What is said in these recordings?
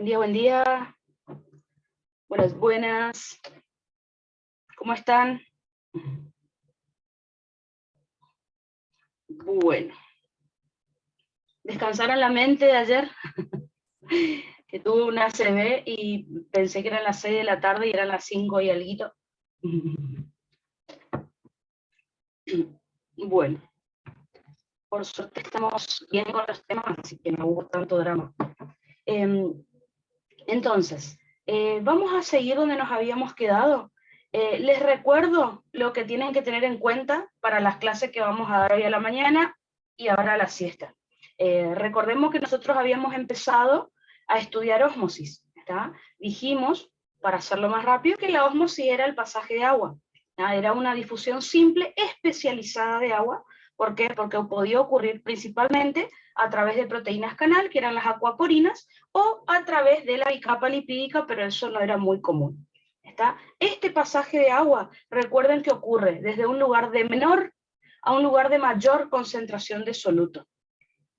Buen día. Buenas, buenas. ¿Cómo están? Bueno. ¿Descansaron la mente de ayer? Que tuve una ACV y pensé que eran las 6 de la tarde y eran las 5 y alguito. Bueno. Por suerte estamos bien con los temas, así que no hubo tanto drama. Entonces, vamos a seguir donde nos habíamos quedado. Les recuerdo lo que tienen que tener en cuenta para las clases que vamos a dar hoy a la mañana y ahora a la siesta. Recordemos que nosotros habíamos empezado a estudiar ósmosis, ¿está? Dijimos, para hacerlo más rápido, que la ósmosis era el pasaje de agua, ¿tá? Era una difusión simple, especializada de agua. ¿Por qué? Porque podía ocurrir principalmente a través de proteínas canal, que eran las acuaporinas, o a través de la bicapa lipídica, pero eso no era muy común. ¿Está? Este pasaje de agua, recuerden que ocurre desde un lugar de menor a un lugar de mayor concentración de soluto.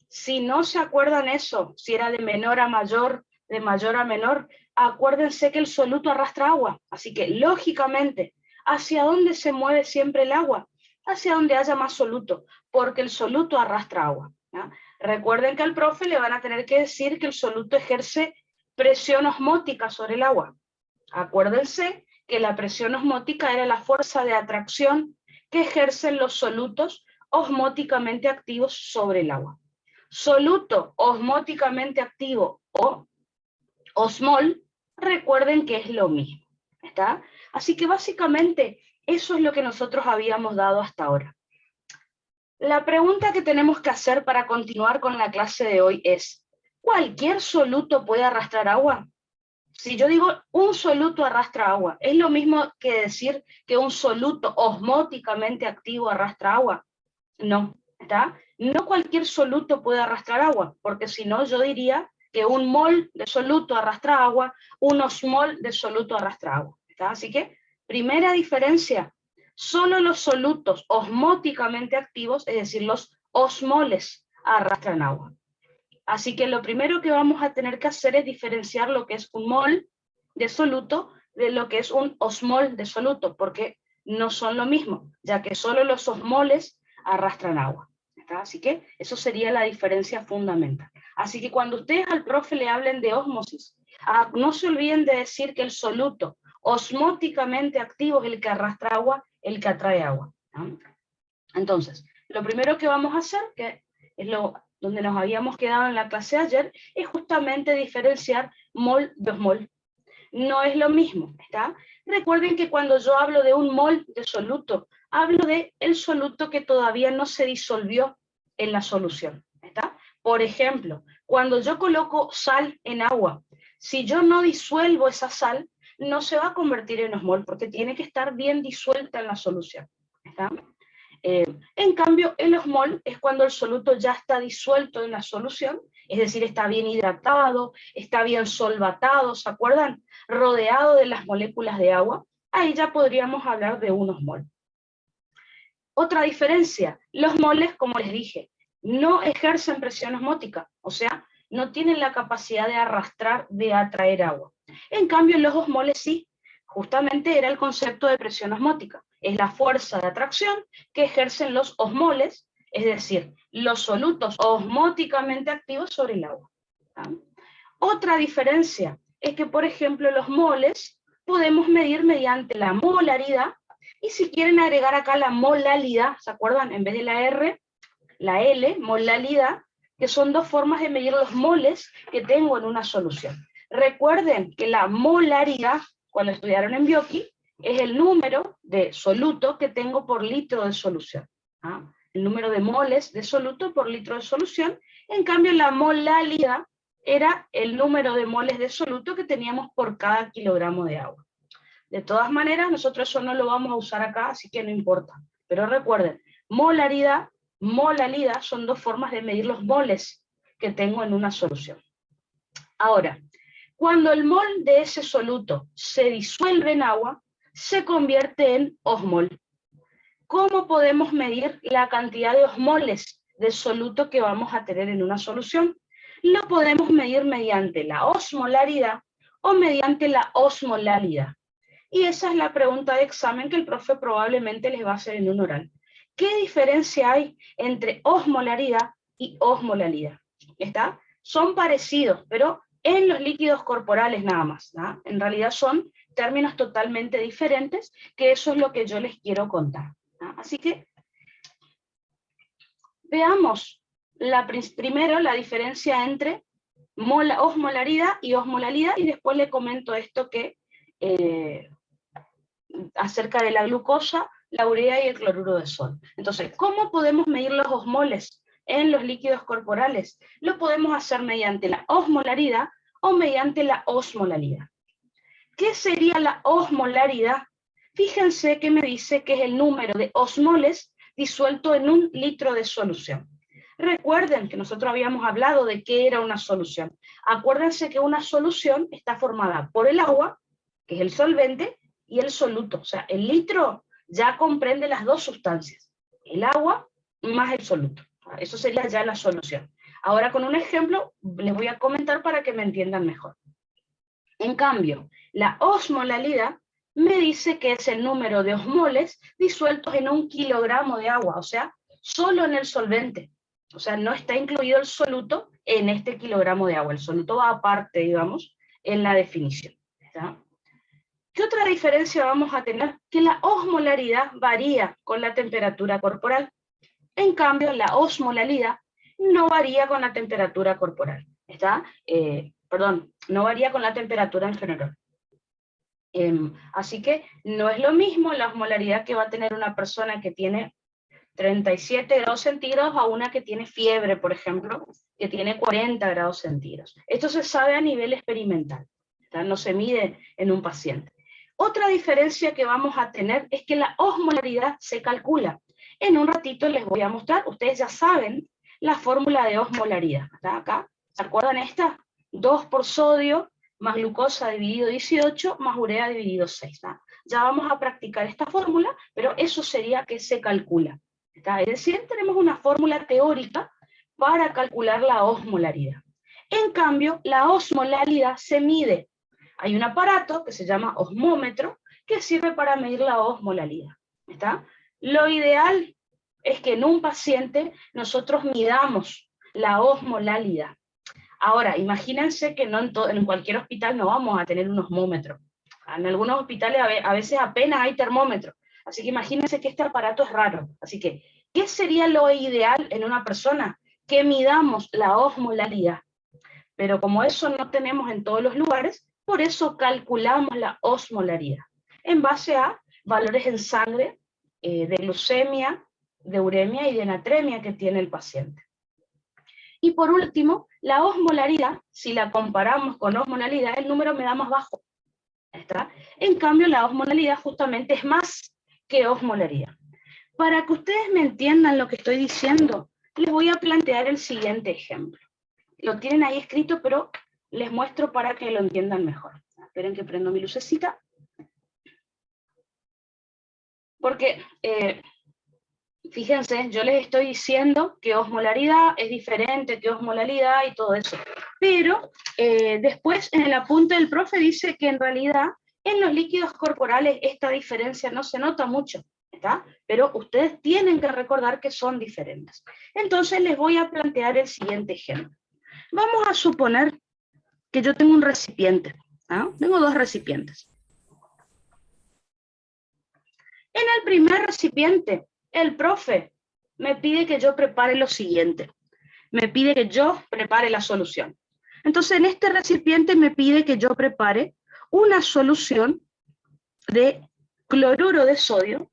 Si no se acuerdan eso, si era de menor a mayor, de mayor a menor, acuérdense que el soluto arrastra agua, así que lógicamente, ¿hacia dónde se mueve siempre el agua? Hacia donde haya más soluto, porque el soluto arrastra agua, ¿no? Recuerden que al profe le van a tener que decir que el soluto ejerce presión osmótica sobre el agua. Acuérdense que la presión osmótica era la fuerza de atracción que ejercen los solutos osmóticamente activos sobre el agua. Soluto osmóticamente activo o osmol, recuerden que es lo mismo, ¿está? Así que básicamente eso es lo que nosotros habíamos dado hasta ahora. La pregunta que tenemos que hacer para continuar con la clase de hoy es, ¿cualquier soluto puede arrastrar agua? Si yo digo un soluto arrastra agua, ¿es lo mismo que decir que un soluto osmóticamente activo arrastra agua? No, ¿está? No cualquier soluto puede arrastrar agua, porque si no yo diría que un mol de soluto arrastra agua, un osmol de soluto arrastra agua, ¿está? Así que, primera diferencia, solo los solutos osmóticamente activos, es decir, los osmoles, arrastran agua. Así que lo primero que vamos a tener que hacer es diferenciar lo que es un mol de soluto de lo que es un osmol de soluto, porque no son lo mismo, ya que solo los osmoles arrastran agua, ¿está? Así que eso sería la diferencia fundamental. Así que cuando ustedes al profe le hablen de ósmosis, no se olviden de decir que el soluto osmóticamente activo es el que arrastra agua, el que atrae agua, ¿no? Entonces, lo primero que vamos a hacer, que es donde nos habíamos quedado en la clase de ayer, es justamente diferenciar mol de osmol. No es lo mismo, ¿está? Recuerden que cuando yo hablo de un mol de soluto, hablo de el soluto que todavía no se disolvió en la solución, ¿está? Por ejemplo, cuando yo coloco sal en agua, si yo no disuelvo esa sal, no se va a convertir en osmol, porque tiene que estar bien disuelta en la solución, ¿está? En cambio, el osmol es cuando el soluto ya está disuelto en la solución, es decir, está bien hidratado, está bien solvatado, ¿se acuerdan? Rodeado de las moléculas de agua, ahí ya podríamos hablar de un osmol. Otra diferencia, los moles, como les dije, no ejercen presión osmótica, o sea, no tienen la capacidad de arrastrar, de atraer agua. En cambio, los osmoles sí, justamente era el concepto de presión osmótica, es la fuerza de atracción que ejercen los osmoles, es decir, los solutos osmóticamente activos sobre el agua. ¿Sí? Otra diferencia es que, por ejemplo, los moles podemos medir mediante la molaridad, y si quieren agregar acá la molalidad, ¿se acuerdan? En vez de la R, la L, molalidad, que son dos formas de medir los moles que tengo en una solución. Recuerden que la molaridad, cuando estudiaron en Bioquí, es el número de soluto que tengo por litro de solución. ¿Ah? El número de moles de soluto por litro de solución. En cambio, la molalidad era el número de moles de soluto que teníamos por cada kilogramo de agua. De todas maneras, nosotros eso no lo vamos a usar acá, así que no importa. Pero recuerden, molaridad, molalidad son dos formas de medir los moles que tengo en una solución. Ahora, cuando el mol de ese soluto se disuelve en agua, se convierte en osmol. ¿Cómo podemos medir la cantidad de osmoles de soluto que vamos a tener en una solución? lo podemos medir mediante la osmolaridad o mediante la osmolalidad. Y esa es la pregunta de examen que el profe probablemente les va a hacer en un oral. ¿Qué diferencia hay entre osmolaridad y osmolalidad? ¿Está? Son parecidos, pero en los líquidos corporales nada más, ¿no? En realidad son términos totalmente diferentes, que eso es lo que yo les quiero contar, ¿no? Así que veamos primero la diferencia entre osmolaridad y osmolalidad, y después le comento esto que acerca de la glucosa, la urea y el cloruro de sodio. Entonces, ¿cómo podemos medir los osmoles en los líquidos corporales? Lo podemos hacer mediante la osmolaridad o mediante la osmolalidad. ¿Qué sería la osmolaridad? Fíjense que me dice que es el número de osmoles disuelto en 1 litro de solución. Recuerden que nosotros habíamos hablado de qué era una solución. Acuérdense que una solución está formada por el agua, que es el solvente, y el soluto. O sea, el litro ya comprende las dos sustancias, el agua más el soluto. Eso sería ya la solución. Ahora con un ejemplo les voy a comentar para que me entiendan mejor. En cambio, la osmolalidad me dice que es el número de osmoles disueltos en 1 kilogramo de agua, o sea, solo en el solvente. O sea, no está incluido el soluto en este kilogramo de agua. El soluto va aparte, digamos, en la definición. ¿Está? ¿Qué otra diferencia vamos a tener? Que la osmolaridad varía con la temperatura corporal. En cambio, la osmolalidad no varía con la temperatura corporal. ¿Está? No varía con la temperatura en general. Así que no es lo mismo la osmolaridad que va a tener una persona que tiene 37 grados centígrados a una que tiene fiebre, por ejemplo, que tiene 40 grados centígrados. Esto se sabe a nivel experimental, ¿está? No se mide en un paciente. Otra diferencia que vamos a tener es que la osmolaridad se calcula. En un ratito les voy a mostrar, ustedes ya saben la fórmula de osmolaridad. ¿Está acá? ¿Se acuerdan esta? 2 por sodio más glucosa dividido 18 más urea dividido 6. ¿Está? Ya vamos a practicar esta fórmula, pero eso sería que se calcula. ¿Está? Es decir, tenemos una fórmula teórica para calcular la osmolaridad. En cambio, la osmolalidad se mide. Hay un aparato que se llama osmómetro que sirve para medir la osmolalidad. ¿Está? Lo ideal es que en un paciente nosotros midamos la osmolalidad. Ahora, imagínense que no en cualquier hospital no vamos a tener un osmómetro. En algunos hospitales a veces apenas hay termómetro. Así que imagínense que este aparato es raro. Así que, ¿qué sería lo ideal en una persona? Que midamos la osmolalidad. Pero como eso no tenemos en todos los lugares, por eso calculamos la osmolaridad. En base a valores en sangre, de glucemia, de uremia y de natremia que tiene el paciente. Y por último, la osmolaridad, si la comparamos con osmolalidad, el número me da más bajo. ¿Está? En cambio, la osmolalidad justamente es más que osmolaridad. Para que ustedes me entiendan lo que estoy diciendo, les voy a plantear el siguiente ejemplo. Lo tienen ahí escrito, pero les muestro para que lo entiendan mejor. Esperen que prendo mi lucecita. Porque, fíjense, yo les estoy diciendo que osmolaridad es diferente que osmolalidad y todo eso. Pero después en el apunte del profe dice que en realidad en los líquidos corporales esta diferencia no se nota mucho, ¿está? Pero ustedes tienen que recordar que son diferentes. Entonces les voy a plantear el siguiente ejemplo. Vamos a suponer que yo tengo un recipiente, ¿no? Tengo 2 recipientes. En el primer recipiente, el profe me pide que yo prepare lo siguiente. Me pide que yo prepare la solución. Entonces, en este recipiente me pide que yo prepare una solución de cloruro de sodio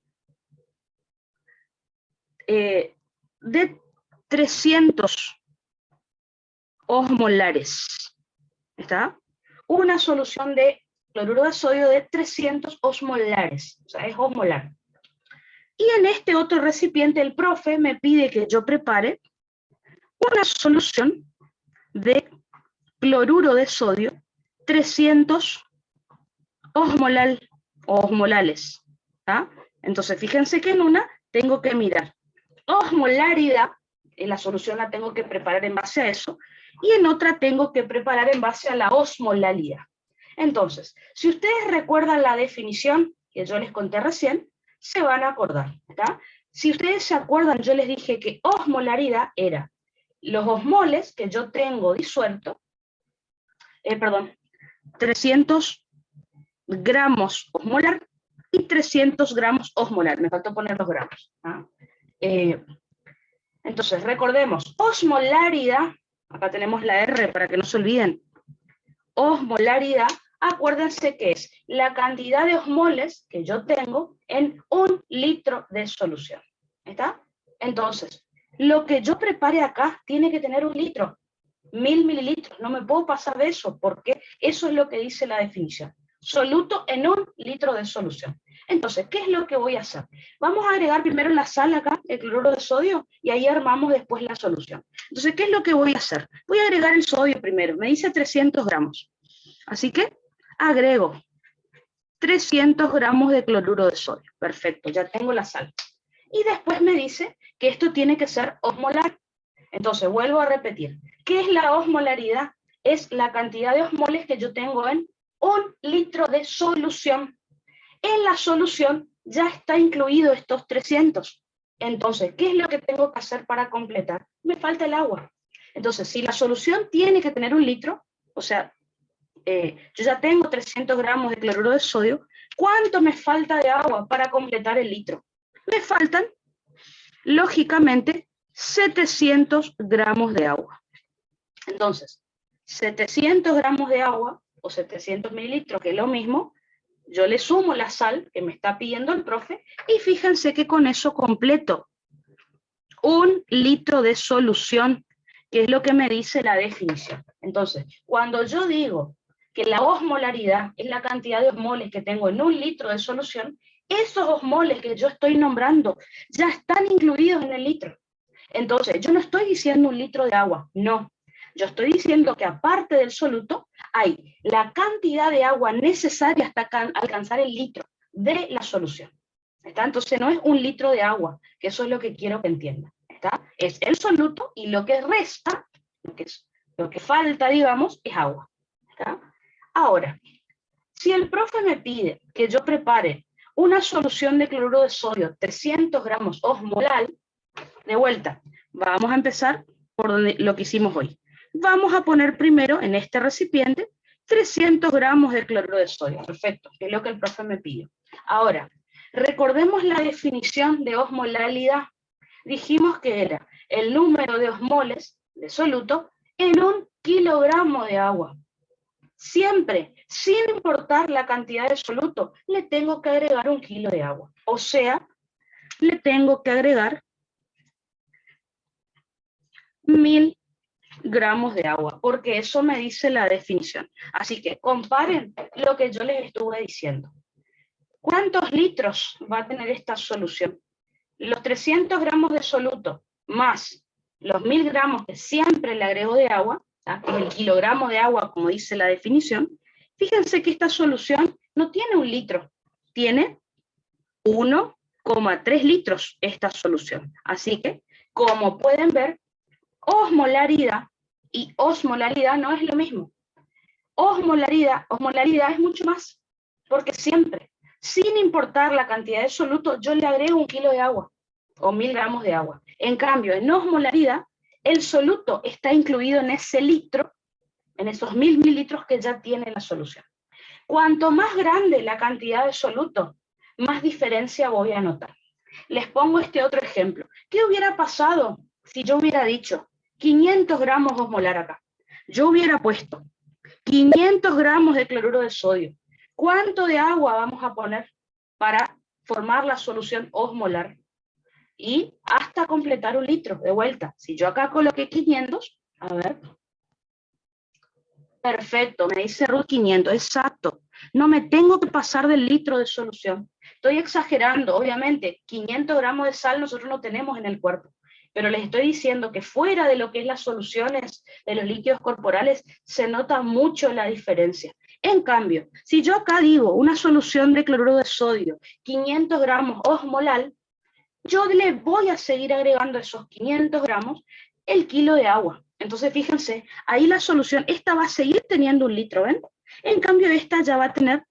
de 300 osmolares. ¿Está? Una solución de cloruro de sodio de 300 osmolares. O sea, es osmolar. Y en este otro recipiente el profe me pide que yo prepare una solución de cloruro de sodio 300 osmolales. ¿Ah? Entonces, fíjense que en una tengo que mirar osmolaridad, en la solución la tengo que preparar en base a eso, y en otra tengo que preparar en base a la osmolalidad. Entonces, si ustedes recuerdan la definición que yo les conté recién, se van a acordar, ¿está? Si ustedes se acuerdan, yo les dije que osmolaridad era los osmoles que yo tengo disuelto, 300 gramos osmolar y 300 gramos osmolar. Me faltó poner los gramos. ¿Ah? Entonces, recordemos, osmolaridad, acá tenemos la R para que no se olviden, osmolaridad, acuérdense que es la cantidad de osmoles que yo tengo en 1 litro de solución. ¿Está? Entonces, lo que yo prepare acá tiene que tener 1 litro, 1000 mililitros, no me puedo pasar de eso, porque eso es lo que dice la definición. Soluto en 1 litro de solución. Entonces, ¿qué es lo que voy a hacer? Vamos a agregar primero la sal acá, el cloruro de sodio, y ahí armamos después la solución. Entonces, ¿qué es lo que voy a hacer? Voy a agregar el sodio primero, me dice 300 gramos. Así que agrego 300 gramos de cloruro de sodio. Perfecto, ya tengo la sal. Y después me dice que esto tiene que ser osmolar. Entonces, vuelvo a repetir. ¿Qué es la osmolaridad? Es la cantidad de osmoles que yo tengo en 1 litro de solución. En la solución ya está incluido estos 300. Entonces, ¿qué es lo que tengo que hacer para completar? Me falta el agua. Entonces, si la solución tiene que tener 1 litro, o sea, yo ya tengo 300 gramos de cloruro de sodio, ¿cuánto me falta de agua para completar el litro? Me faltan, lógicamente, 700 gramos de agua. Entonces, 700 gramos de agua, o 700 mililitros, que es lo mismo, yo le sumo la sal que me está pidiendo el profe, y fíjense que con eso completo 1 litro de solución, que es lo que me dice la definición. Entonces, cuando yo digo que la osmolaridad es la cantidad de osmoles que tengo en 1 litro de solución, esos osmoles que yo estoy nombrando ya están incluidos en el litro. Entonces, yo no estoy diciendo 1 litro de agua, no. Yo estoy diciendo que aparte del soluto, hay la cantidad de agua necesaria hasta alcanzar el litro de la solución. ¿Está? Entonces no es 1 litro de agua, que eso es lo que quiero que entiendan. ¿Está? Es el soluto y lo que resta, lo que falta, digamos, es agua. ¿Está? Ahora, si el profe me pide que yo prepare una solución de cloruro de sodio 300 gramos osmolar, de vuelta, vamos a empezar por lo que hicimos hoy. Vamos a poner primero en este recipiente 300 gramos de cloruro de sodio. Perfecto, que es lo que el profe me pidió. Ahora, recordemos la definición de osmolaridad. Dijimos que era el número de osmoles de soluto en 1 kilogramo de agua. Siempre, sin importar la cantidad de soluto, le tengo que agregar 1 kilo de agua. O sea, le tengo que agregar 1000 gramos de agua, porque eso me dice la definición. Así que comparen lo que yo les estuve diciendo. ¿Cuántos litros va a tener esta solución? Los 300 gramos de soluto más los 1000 gramos que siempre le agrego de agua, ¿tá? Que es el kilogramo de agua como dice la definición. Fíjense que esta solución no tiene 1 litro, tiene 1,3 litros esta solución. Así que, como pueden ver, osmolaridad y osmolaridad no es lo mismo. Osmolaridad es mucho más, porque siempre, sin importar la cantidad de soluto, yo le agrego 1 kilo de agua o 1000 gramos de agua. En cambio, en osmolaridad, el soluto está incluido en ese litro, en esos 1000 mililitros que ya tiene la solución. Cuanto más grande la cantidad de soluto, más diferencia voy a notar. Les pongo este otro ejemplo. ¿Qué hubiera pasado si yo hubiera dicho 500 gramos osmolar acá? Yo hubiera puesto 500 gramos de cloruro de sodio. ¿Cuánto de agua vamos a poner para formar la solución osmolar? Y hasta completar 1 litro de vuelta. Si yo acá coloqué 500, a ver. Perfecto, me dice Ruth 500, exacto. No me tengo que pasar del litro de solución. Estoy exagerando, obviamente, 500 gramos de sal nosotros no tenemos en el cuerpo, pero les estoy diciendo que fuera de lo que es las soluciones de los líquidos corporales, se nota mucho la diferencia. En cambio, si yo acá digo una solución de cloruro de sodio, 500 gramos osmolar, yo le voy a seguir agregando esos 500 gramos el kilo de agua. Entonces, fíjense, ahí la solución, esta va a seguir teniendo 1 litro, ¿ven? En cambio, esta ya va a tener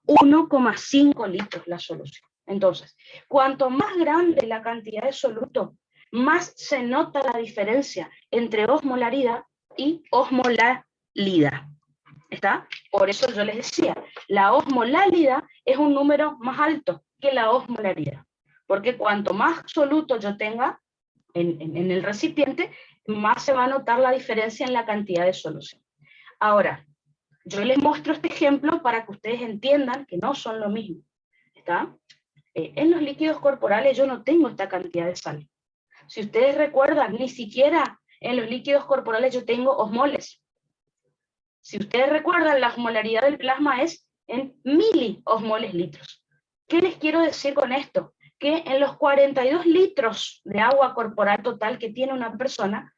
1,5 litros la solución. Entonces, cuanto más grande la cantidad de soluto, más se nota la diferencia entre osmolaridad y osmolalidad. ¿Está? Por eso yo les decía, la osmolalidad es un número más alto que la osmolaridad. Porque cuanto más soluto yo tenga en el recipiente, más se va a notar la diferencia en la cantidad de solución. Ahora, yo les muestro este ejemplo para que ustedes entiendan que no son lo mismo. ¿Está? En los líquidos corporales yo no tengo esta cantidad de sal. Si ustedes recuerdan, ni siquiera en los líquidos corporales yo tengo osmoles. Si ustedes recuerdan, la osmolaridad del plasma es en miliosmoles litros. ¿Qué les quiero decir con esto? Que en los 42 litros de agua corporal total que tiene una persona,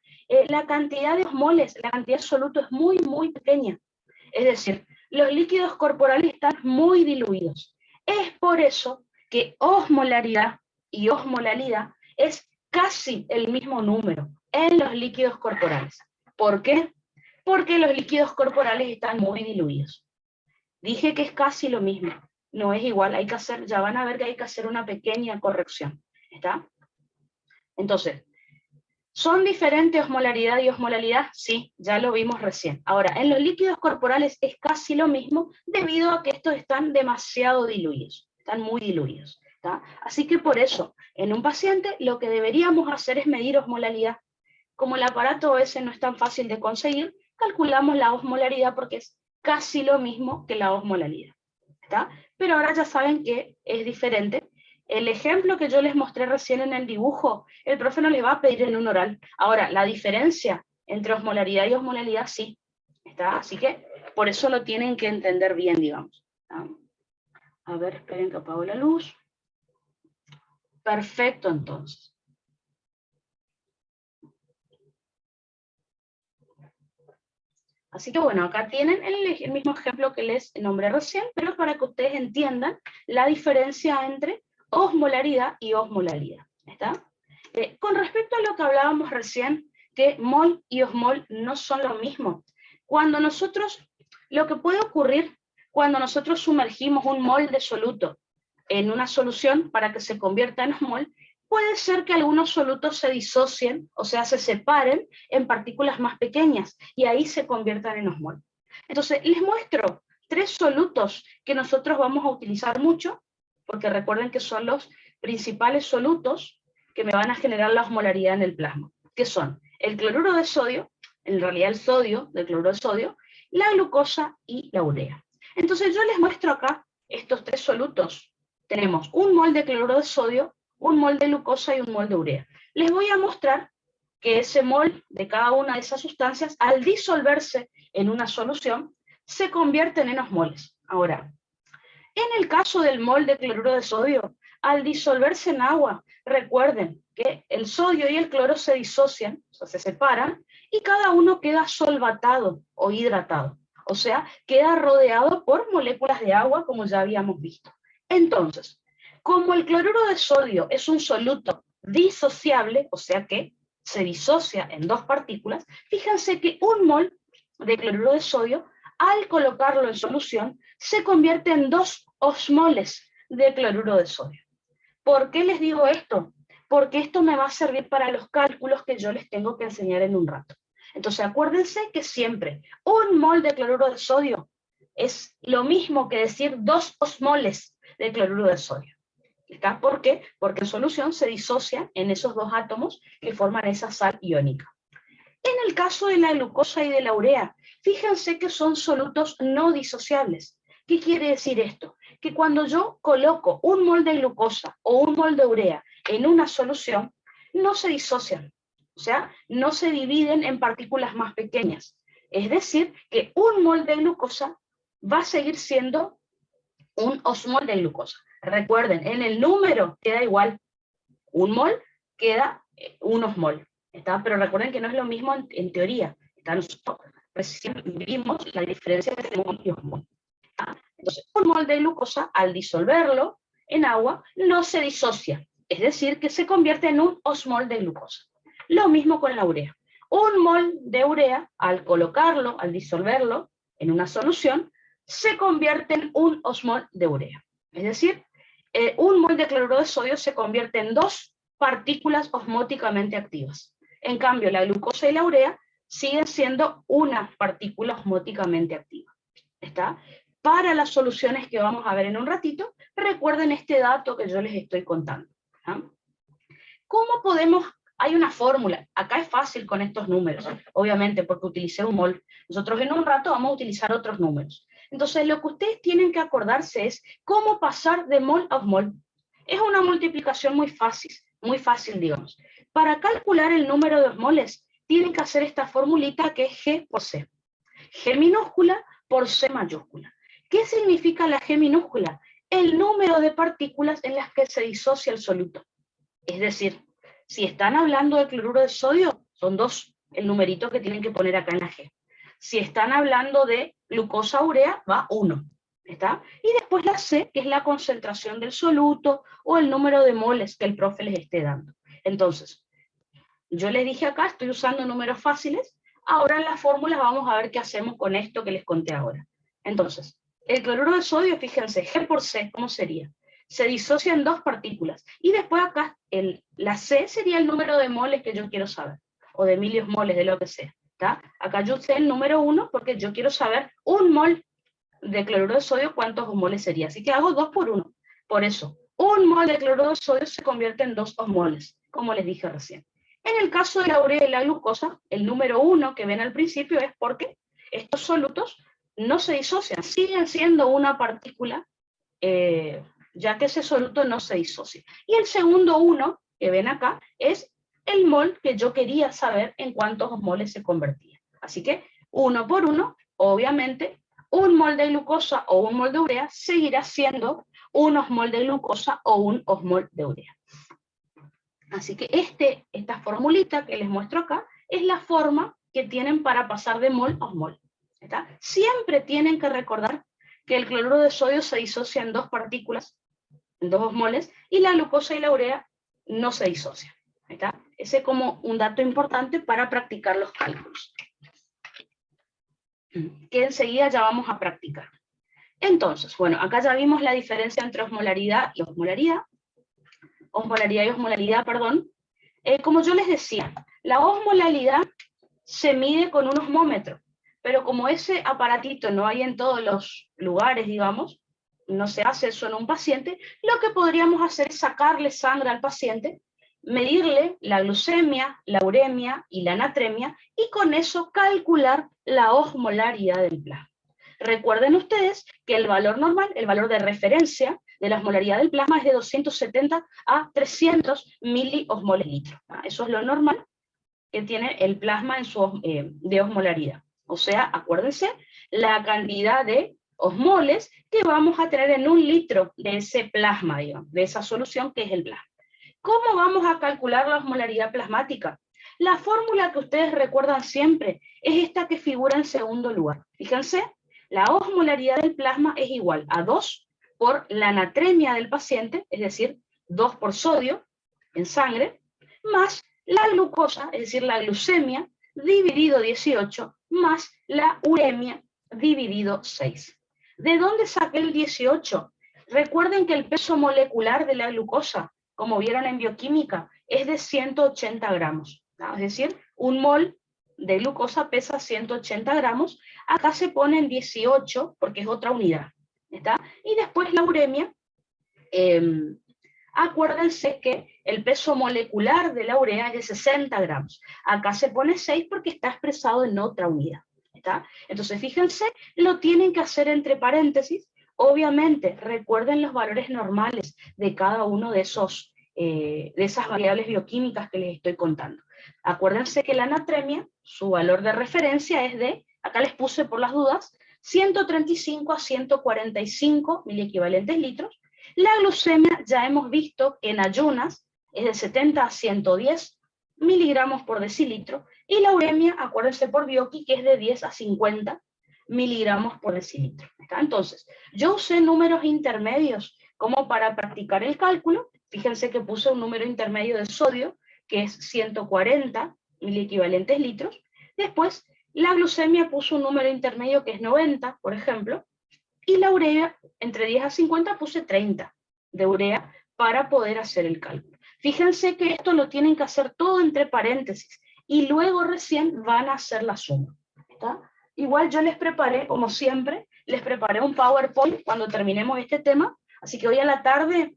la cantidad de osmoles, la cantidad de soluto es muy, muy pequeña. Es decir, los líquidos corporales están muy diluidos. Es por eso que osmolaridad y osmolalidad es casi el mismo número en los líquidos corporales. ¿Por qué? Porque los líquidos corporales están muy diluidos. Dije que es casi lo mismo, no es igual, hay que hacer, ya van a ver que hay que hacer una pequeña corrección, ¿está? Entonces, ¿son diferentes osmolaridad y osmolalidad? Sí, ya lo vimos recién. Ahora, en los líquidos corporales es casi lo mismo debido a que estos están demasiado diluidos, están muy diluidos, ¿está? Así que por eso, en un paciente lo que deberíamos hacer es medir osmolalidad. Como el aparato ese no es tan fácil de conseguir, calculamos la osmolaridad porque es casi lo mismo que la osmolalidad, ¿está? Pero ahora ya saben que es diferente. El ejemplo que yo les mostré recién en el dibujo, el profe no les va a pedir en un oral. Ahora, la diferencia entre osmolaridad y osmolalidad sí, ¿está? Así que por eso lo tienen que entender bien, digamos, ¿está? A ver, esperen que apago la luz. Perfecto, entonces. Así que bueno, acá tienen el mismo ejemplo que les nombré recién, pero para que ustedes entiendan la diferencia entre osmolaridad y osmolalidad. ¿Está? Con respecto a lo que hablábamos recién, que mol y osmol no son lo mismo. Cuando nosotros, lo que puede ocurrir cuando nosotros sumergimos un mol de soluto en una solución para que se convierta en osmol, puede ser que algunos solutos se disocien, o sea, se separen en partículas más pequeñas y ahí se conviertan en osmol. Entonces, les muestro 3 solutos que nosotros vamos a utilizar mucho, porque recuerden que son los principales solutos que me van a generar la osmolaridad en el plasma, que son el cloruro de sodio, en realidad el sodio, del cloruro de sodio, la glucosa y la urea. Entonces, yo les muestro acá estos 3 solutos. Tenemos un mol de cloruro de sodio, un mol de glucosa y un mol de urea. Les voy a mostrar que ese mol de cada una de esas sustancias, al disolverse en una solución, se convierten en osmoles. Ahora, en el caso del mol de cloruro de sodio, al disolverse en agua, recuerden que el sodio y el cloro se disocian, o sea, se separan, y cada uno queda solvatado o hidratado. O sea, queda rodeado por moléculas de agua, como ya habíamos visto. Entonces, como el cloruro de sodio es un soluto disociable, o sea que se disocia en 2 partículas, fíjense que un mol de cloruro de sodio, al colocarlo en solución, se convierte en 2 osmoles de cloruro de sodio. ¿Por qué les digo esto? Porque esto me va a servir para los cálculos que yo les tengo que enseñar en un rato. Entonces acuérdense que siempre un mol de cloruro de sodio es lo mismo que decir 2 osmoles de cloruro de sodio. ¿Está? ¿Por qué? Porque en solución se disocian en esos 2 átomos que forman esa sal iónica. En el caso de la glucosa y de la urea, fíjense que son solutos no disociables. ¿Qué quiere decir esto? Que cuando yo coloco un mol de glucosa o un mol de urea en una solución, no se disocian, o sea, no se dividen en partículas más pequeñas. Es decir, que un mol de glucosa va a seguir siendo un osmol de glucosa. Recuerden, en el número queda igual. Un mol queda un osmol. ¿Está? Pero recuerden que no es lo mismo en teoría. ¿Está? Nosotros recién vimos la diferencia entre mol y osmol. Entonces, un mol de glucosa, al disolverlo en agua, no se disocia. Es decir, que se convierte en un osmol de glucosa. Lo mismo con la urea. un mol de urea, al colocarlo, al disolverlo en una solución, se convierte en un osmol de urea. Es decir, un mol de cloruro de sodio se convierte en 2 partículas osmóticamente activas. En cambio, la glucosa y la urea siguen siendo una partícula osmóticamente activa. ¿Está? Para las soluciones que vamos a ver en un ratito, recuerden este dato que yo les estoy contando. ¿Ah? ¿Cómo podemos? Hay una fórmula, acá es fácil con estos números, obviamente porque utilicé un mol. Nosotros en un rato vamos a utilizar otros números. Entonces lo que ustedes tienen que acordarse es cómo pasar de mol a osmol. Es una multiplicación muy fácil, digamos. Para calcular el número de osmoles, tienen que hacer esta formulita que es G por C. G minúscula por C mayúscula. ¿Qué significa la G minúscula? El número de partículas en las que se disocia el soluto. Es decir, si están hablando de cloruro de sodio, son 2 el numerito que tienen que poner acá en la G. Si están hablando de glucosa urea, va 1. ¿Está? Y después la C, que es la concentración del soluto o el número de moles que el profe les esté dando. Entonces, yo les dije acá, estoy usando números fáciles. Ahora en las fórmulas vamos a ver qué hacemos con esto que les conté ahora. Entonces, el cloruro de sodio, fíjense, G por C, ¿cómo sería? Se disocia en 2 partículas. Y después acá, la C sería el número de moles que yo quiero saber, o de miliosmoles, de lo que sea. ¿Está? Acá yo usé el número 1 porque yo quiero saber un mol de cloruro de sodio, ¿cuántos osmoles sería? Así que hago 2 por 1. Por eso, un mol de cloruro de sodio se convierte en 2 osmoles, como les dije recién. En el caso de la urea y la glucosa, el número 1 que ven al principio es porque estos solutos no se disocian, siguen siendo una partícula, ya que ese soluto no se disocia. Y el segundo 1 que ven acá es el mol que yo quería saber en cuántos osmoles se convertía. Así que 1 por 1, obviamente, un mol de glucosa o un mol de urea seguirá siendo un osmol de glucosa o un osmol de urea. Así que esta formulita que les muestro acá es la forma que tienen para pasar de mol a osmol. ¿Está? Siempre tienen que recordar que el cloruro de sodio se disocia en 2 partículas, en 2 osmoles, y la glucosa y la urea no se disocian. ¿Está? Ese es como un dato importante para practicar los cálculos, que enseguida ya vamos a practicar. Entonces, bueno, acá ya vimos la diferencia entre osmolaridad y osmolaridad. Perdón. Como yo les decía, la osmolaridad se mide con un osmómetro, pero como ese aparatito no hay en todos los lugares, digamos, no se hace eso en un paciente, lo que podríamos hacer es sacarle sangre al paciente, medirle la glucemia, la uremia y la natremia, y con eso calcular la osmolaridad del plasma. Recuerden ustedes que el valor normal, el valor de referencia de la osmolaridad del plasma es de 270 a 300 miliosmoles litro. Eso es lo normal que tiene el plasma en su, de osmolaridad. O sea, acuérdense, la cantidad de osmoles que vamos a tener en un litro de ese plasma, digamos, de esa solución que es el plasma. ¿Cómo vamos a calcular la osmolaridad plasmática? La fórmula que ustedes recuerdan siempre es esta que figura en segundo lugar. Fíjense, la osmolaridad del plasma es igual a 2 por la natremia del paciente, es decir, 2 por sodio en sangre, más la glucosa, es decir, la glucemia, dividido 18, más la uremia, dividido 6. ¿De dónde saqué el 18? Recuerden que el peso molecular de la glucosa, como vieron en bioquímica, es de 180 gramos. ¿No? Es decir, un mol de glucosa pesa 180 gramos. Acá se pone en 18 porque es otra unidad. ¿Está? Y después la uremia, acuérdense que el peso molecular de la urea es de 60 gramos. Acá se pone 6 porque está expresado en otra unidad. ¿Está? Entonces, fíjense, lo tienen que hacer entre paréntesis. Obviamente, recuerden los valores normales de cada uno de esas variables bioquímicas que les estoy contando. Acuérdense que la natremia, su valor de referencia es de, acá les puse por las dudas, 135 a 145 miliequivalentes litros. La glucemia ya hemos visto que en ayunas es de 70 a 110 miligramos por decilitro, y la uremia, acuérdense por Bioqui, que es de 10 a 50 miligramos por decilitro. ¿Está? Entonces, yo usé números intermedios como para practicar el cálculo. Fíjense que puse un número intermedio de sodio, que es 140 miliequivalentes litros. Después, la glucemia puso un número intermedio que es 90, por ejemplo, y la urea, entre 10 a 50, puse 30 de urea para poder hacer el cálculo. Fíjense que esto lo tienen que hacer todo entre paréntesis, y luego recién van a hacer la suma. ¿Está? Igual yo les preparé, como siempre, les preparé un PowerPoint cuando terminemos este tema, así que hoy a la tarde,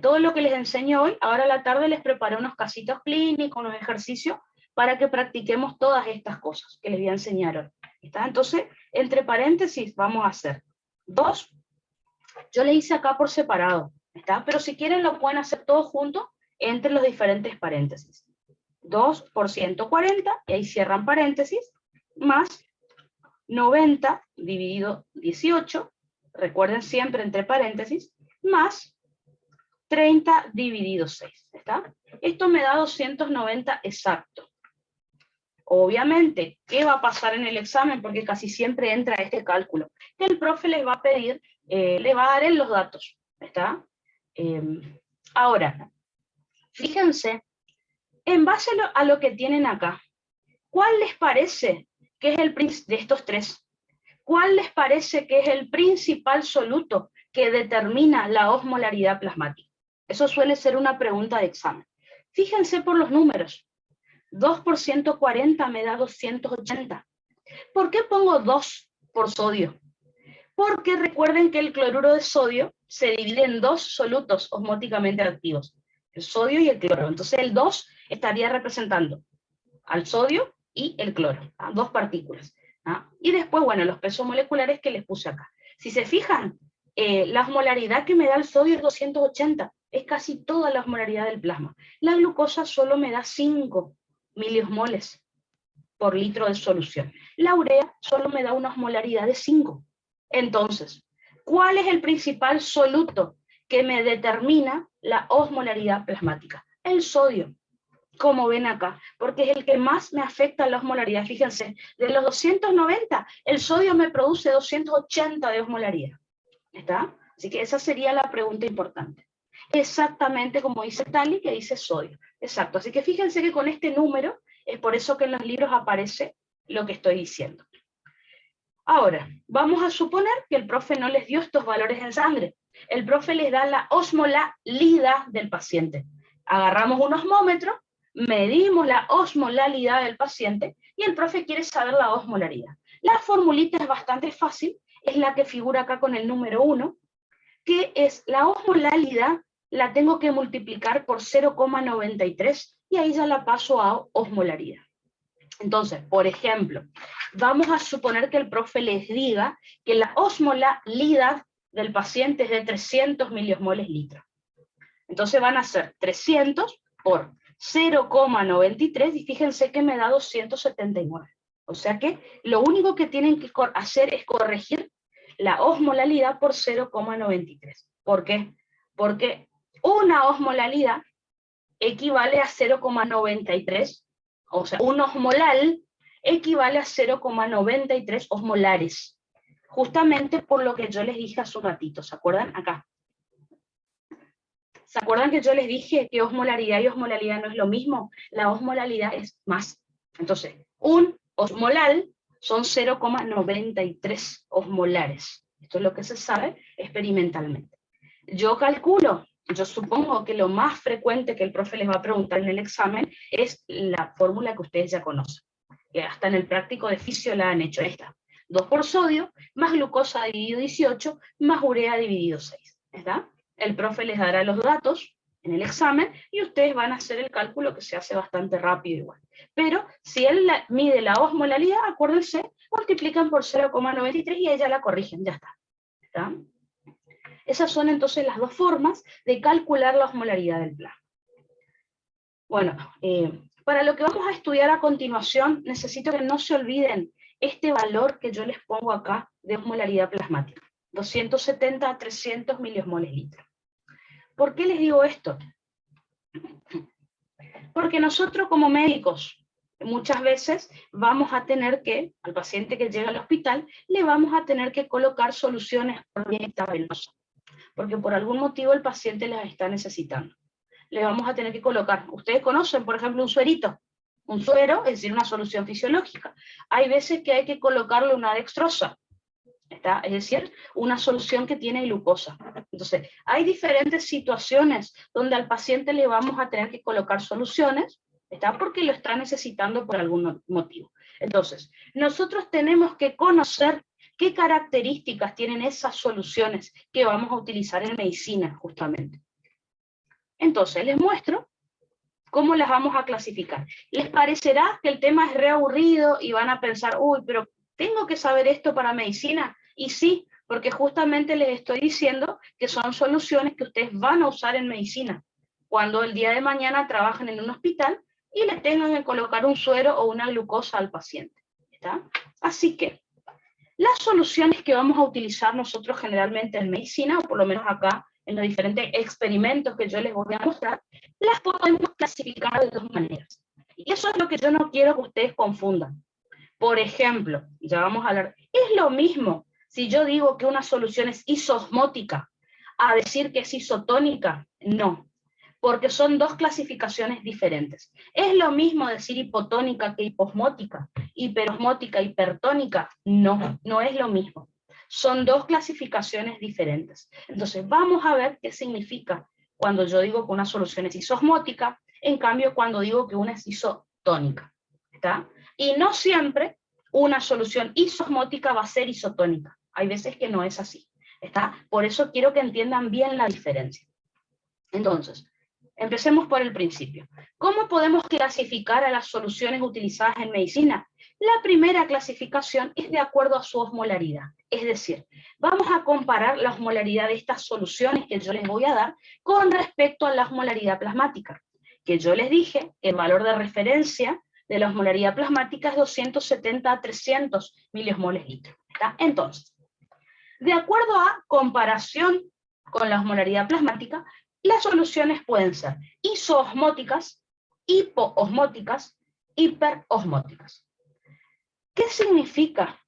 todo lo que les enseño hoy, ahora a la tarde les preparé unos casitos clínicos, unos ejercicios, para que practiquemos todas estas cosas que les voy a enseñar hoy. ¿Está? Entonces, entre paréntesis vamos a hacer 2, yo le hice acá por separado, ¿está? Pero si quieren lo pueden hacer todos juntos entre los diferentes paréntesis. 2 por 140, y ahí cierran paréntesis, más 90 dividido 18, recuerden siempre entre paréntesis, más 30 dividido 6, ¿está? Esto me da 290 exacto. Obviamente, ¿qué va a pasar en el examen? Porque casi siempre entra este cálculo. Que el profe les va a pedir, le va a dar en los datos, ¿está? Ahora, fíjense, en base a lo que tienen acá, ¿cuál les parece que es el de estos tres? ¿Cuál les parece que es el principal soluto que determina la osmolaridad plasmática? Eso suele ser una pregunta de examen. Fíjense por los números. 2 por 140 me da 280. ¿Por qué pongo 2 por sodio? Porque recuerden que el cloruro de sodio se divide en dos solutos osmóticamente activos, el sodio y el cloro. Entonces el 2 estaría representando al sodio y el cloro, ¿ah? Dos partículas. ¿Ah? Y después, bueno, los pesos moleculares que les puse acá. Si se fijan, la osmolaridad que me da el sodio es 280, es casi toda la osmolaridad del plasma. La glucosa solo me da 5 miliosmoles por litro de solución. La urea solo me da una osmolaridad de 5. Entonces, ¿cuál es el principal soluto que me determina la osmolaridad plasmática? El sodio, como ven acá, porque es el que más me afecta a la osmolaridad. Fíjense, de los 290, el sodio me produce 280 de osmolaridad. ¿Está? Así que esa sería la pregunta importante. Exactamente como dice Tali, que dice sodio. Exacto. Así que fíjense que con este número, es por eso que en los libros aparece lo que estoy diciendo. Ahora, vamos a suponer que el profe no les dio estos valores en sangre. El profe les da la osmolalidad del paciente. Agarramos un osmómetro, medimos la osmolalidad del paciente y el profe quiere saber la osmolaridad. La formulita es bastante fácil, es la que figura acá con el número 1, que es la osmolalidad, la tengo que multiplicar por 0,93 y ahí ya la paso a osmolaridad. Entonces, por ejemplo, vamos a suponer que el profe les diga que la osmolalidad del paciente es de 300 miliosmoles litro. Entonces van a ser 300 por 0,93 y fíjense que me da 279. O sea que lo único que tienen que hacer es corregir la osmolalidad por 0,93. ¿Por qué? Porque una osmolalidad equivale a 0,93, o sea, un osmolal equivale a 0,93 osmolares, justamente por lo que yo les dije hace un ratito, ¿se acuerdan? Acá. ¿Se acuerdan que yo les dije que osmolaridad y osmolalidad no es lo mismo? La osmolalidad es más. Entonces, un osmolal son 0,93 osmolares. Esto es lo que se sabe experimentalmente. Yo calculo, yo supongo que lo más frecuente que el profe les va a preguntar en el examen es la fórmula que ustedes ya conocen. Que hasta en el práctico de fisio la han hecho esta. 2 por sodio, más glucosa dividido 18, más urea dividido 6. ¿Está? El profe les dará los datos en el examen y ustedes van a hacer el cálculo que se hace bastante rápido igual. Pero si él mide la osmolalidad, acuérdense, multiplican por 0,93 y ella la corrigen, ya está. ¿Está? Esas son entonces las dos formas de calcular la osmolaridad del plasma. Bueno, para lo que vamos a estudiar a continuación, necesito que no se olviden este valor que yo les pongo acá de osmolaridad plasmática. 270 a 300 miliosmoles litro. ¿Por qué les digo esto? Porque nosotros como médicos muchas veces vamos a tener que, al paciente que llega al hospital, le vamos a tener que colocar soluciones por vía intravenosa, porque por algún motivo el paciente las está necesitando. Le vamos a tener que colocar, ustedes conocen por ejemplo un suerito, un suero, es decir, una solución fisiológica. Hay veces que hay que colocarle una dextrosa, ¿está? Es decir, una solución que tiene glucosa. Entonces, hay diferentes situaciones donde al paciente le vamos a tener que colocar soluciones, ¿está? Porque lo está necesitando por algún motivo. Entonces, nosotros tenemos que conocer qué características tienen esas soluciones que vamos a utilizar en medicina, justamente. Entonces, les muestro cómo las vamos a clasificar. Les parecerá que el tema es re aburrido y van a pensar, uy, pero ¿tengo que saber esto para medicina? Y sí, porque justamente les estoy diciendo que son soluciones que ustedes van a usar en medicina, cuando el día de mañana trabajen en un hospital y le tengan que colocar un suero o una glucosa al paciente, ¿está? Así que, las soluciones que vamos a utilizar nosotros generalmente en medicina, o por lo menos acá en los diferentes experimentos que yo les voy a mostrar, las podemos clasificar de dos maneras. Y eso es lo que yo no quiero que ustedes confundan. Por ejemplo, ya vamos a hablar, es lo mismo si yo digo que una solución es isosmótica a decir que es isotónica. No, porque son dos clasificaciones diferentes. Es lo mismo decir hipotónica que hiposmótica, hiperosmótica, hipertónica. No, no es lo mismo. Son dos clasificaciones diferentes. Entonces, vamos a ver qué significa cuando yo digo que una solución es isosmótica, en cambio cuando digo que una es isotónica. ¿Está? Y no siempre una solución isosmótica va a ser isotónica. Hay veces que no es así. ¿Está? Por eso quiero que entiendan bien la diferencia. Entonces, empecemos por el principio. ¿Cómo podemos clasificar a las soluciones utilizadas en medicina? La primera clasificación es de acuerdo a su osmolaridad. Es decir, vamos a comparar la osmolaridad de estas soluciones que yo les voy a dar con respecto a la osmolaridad plasmática. Que yo les dije, el valor de referencia de la osmolaridad plasmática es 270 a 300 miliosmoles litro. ¿Está? Entonces, de acuerdo a comparación con la osmolaridad plasmática, las soluciones pueden ser isoosmóticas, hipoosmóticas, hiperosmóticas. ¿Qué significa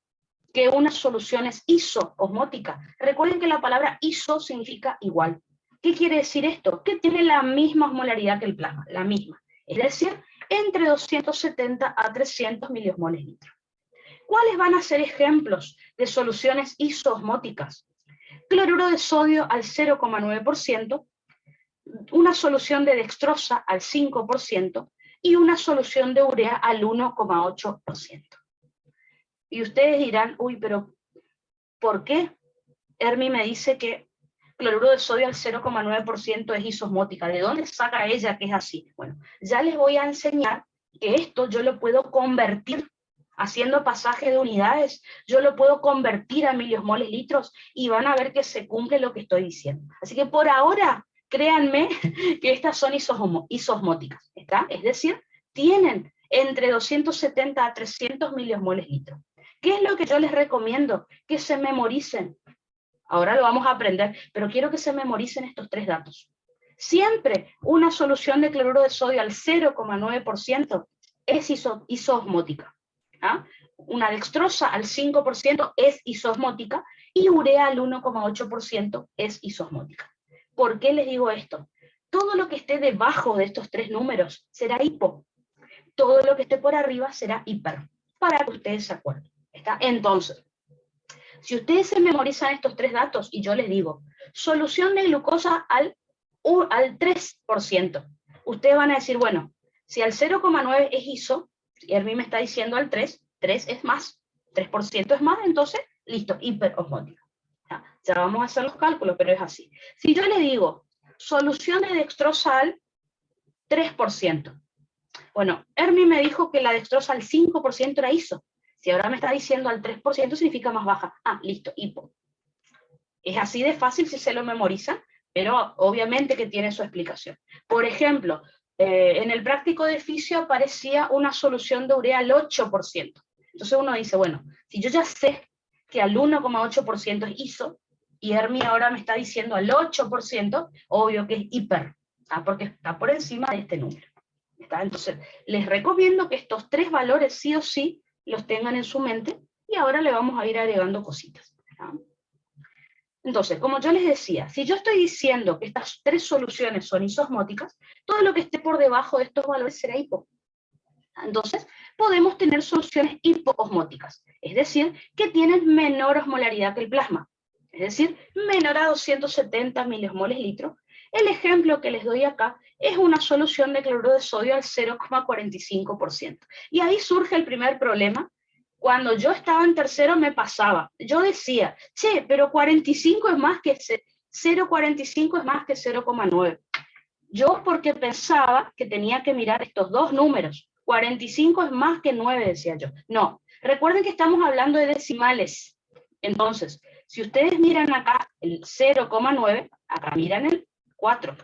que una solución es isoosmótica? Recuerden que la palabra iso significa igual. ¿Qué quiere decir esto? Que tiene la misma osmolaridad que el plasma, la misma. Es decir, entre 270 a 300 miliosmoles litro. ¿Cuáles van a ser ejemplos de soluciones isoosmóticas? Cloruro de sodio al 0,9%, una solución de dextrosa al 5% y una solución de urea al 1,8%. Y ustedes dirán, uy, pero ¿por qué Hermi me dice que cloruro de sodio al 0,9% es isosmótica? ¿De dónde saca ella que es así? Bueno, ya les voy a enseñar que esto yo lo puedo convertir haciendo pasaje de unidades, yo lo puedo convertir a miliosmoles litros y van a ver que se cumple lo que estoy diciendo. Así que por ahora, créanme que estas son isosmóticas, ¿está? Es decir, tienen entre 270 a 300 miliosmoles litros. ¿Qué es lo que yo les recomiendo? Que se memoricen. Ahora lo vamos a aprender, pero quiero que se memoricen estos tres datos. Siempre una solución de cloruro de sodio al 0,9% es isosmótica. ¿Ah? Una dextrosa al 5% es isosmótica y urea al 1,8% es isosmótica. ¿Por qué les digo esto? Todo lo que esté debajo de estos tres números será hipo. Todo lo que esté por arriba será hiper, para que ustedes se acuerden. ¿Está? Entonces, si ustedes se memorizan estos tres datos y yo les digo, solución de glucosa al 3%, ustedes van a decir, bueno, si al 0,9 es iso, y Hermi me está diciendo al 3, 3 es más, 3% es más, entonces, listo, hiperosmótica. Ya vamos a hacer los cálculos, pero es así. Si yo le digo, solución de dextrosa al 3%, bueno, Hermi me dijo que la dextrosa al 5% era iso. Si ahora me está diciendo al 3% significa más baja. Ah, listo, hipo. Es así de fácil si se lo memorizan, pero obviamente que tiene su explicación. Por ejemplo, en el práctico de fisio aparecía una solución de urea al 8%. Entonces uno dice, bueno, si yo ya sé que al 1,8% es iso, y Hermi ahora me está diciendo al 8%, obvio que es hiper, porque está por encima de este número. ¿Está? Entonces, les recomiendo que estos tres valores sí o sí los tengan en su mente, y ahora le vamos a ir agregando cositas. ¿Está? Entonces, como yo les decía, si yo estoy diciendo que estas tres soluciones son isosmóticas, todo lo que esté por debajo de estos valores será hipo. Entonces, podemos tener soluciones hipoosmóticas, es decir, que tienen menor osmolaridad que el plasma, es decir, menor a 270 miliosmoles litro. El ejemplo que les doy acá es una solución de cloruro de sodio al 0,45%. Y ahí surge el primer problema. Cuando yo estaba en tercero me pasaba. Yo decía, che, pero 45 es más que 0,45 es más que 0,9. Yo porque pensaba que tenía que mirar estos dos números. 45 es más que 9, decía yo. No, recuerden que estamos hablando de decimales. Entonces, si ustedes miran acá el 0,9, acá miran el 4.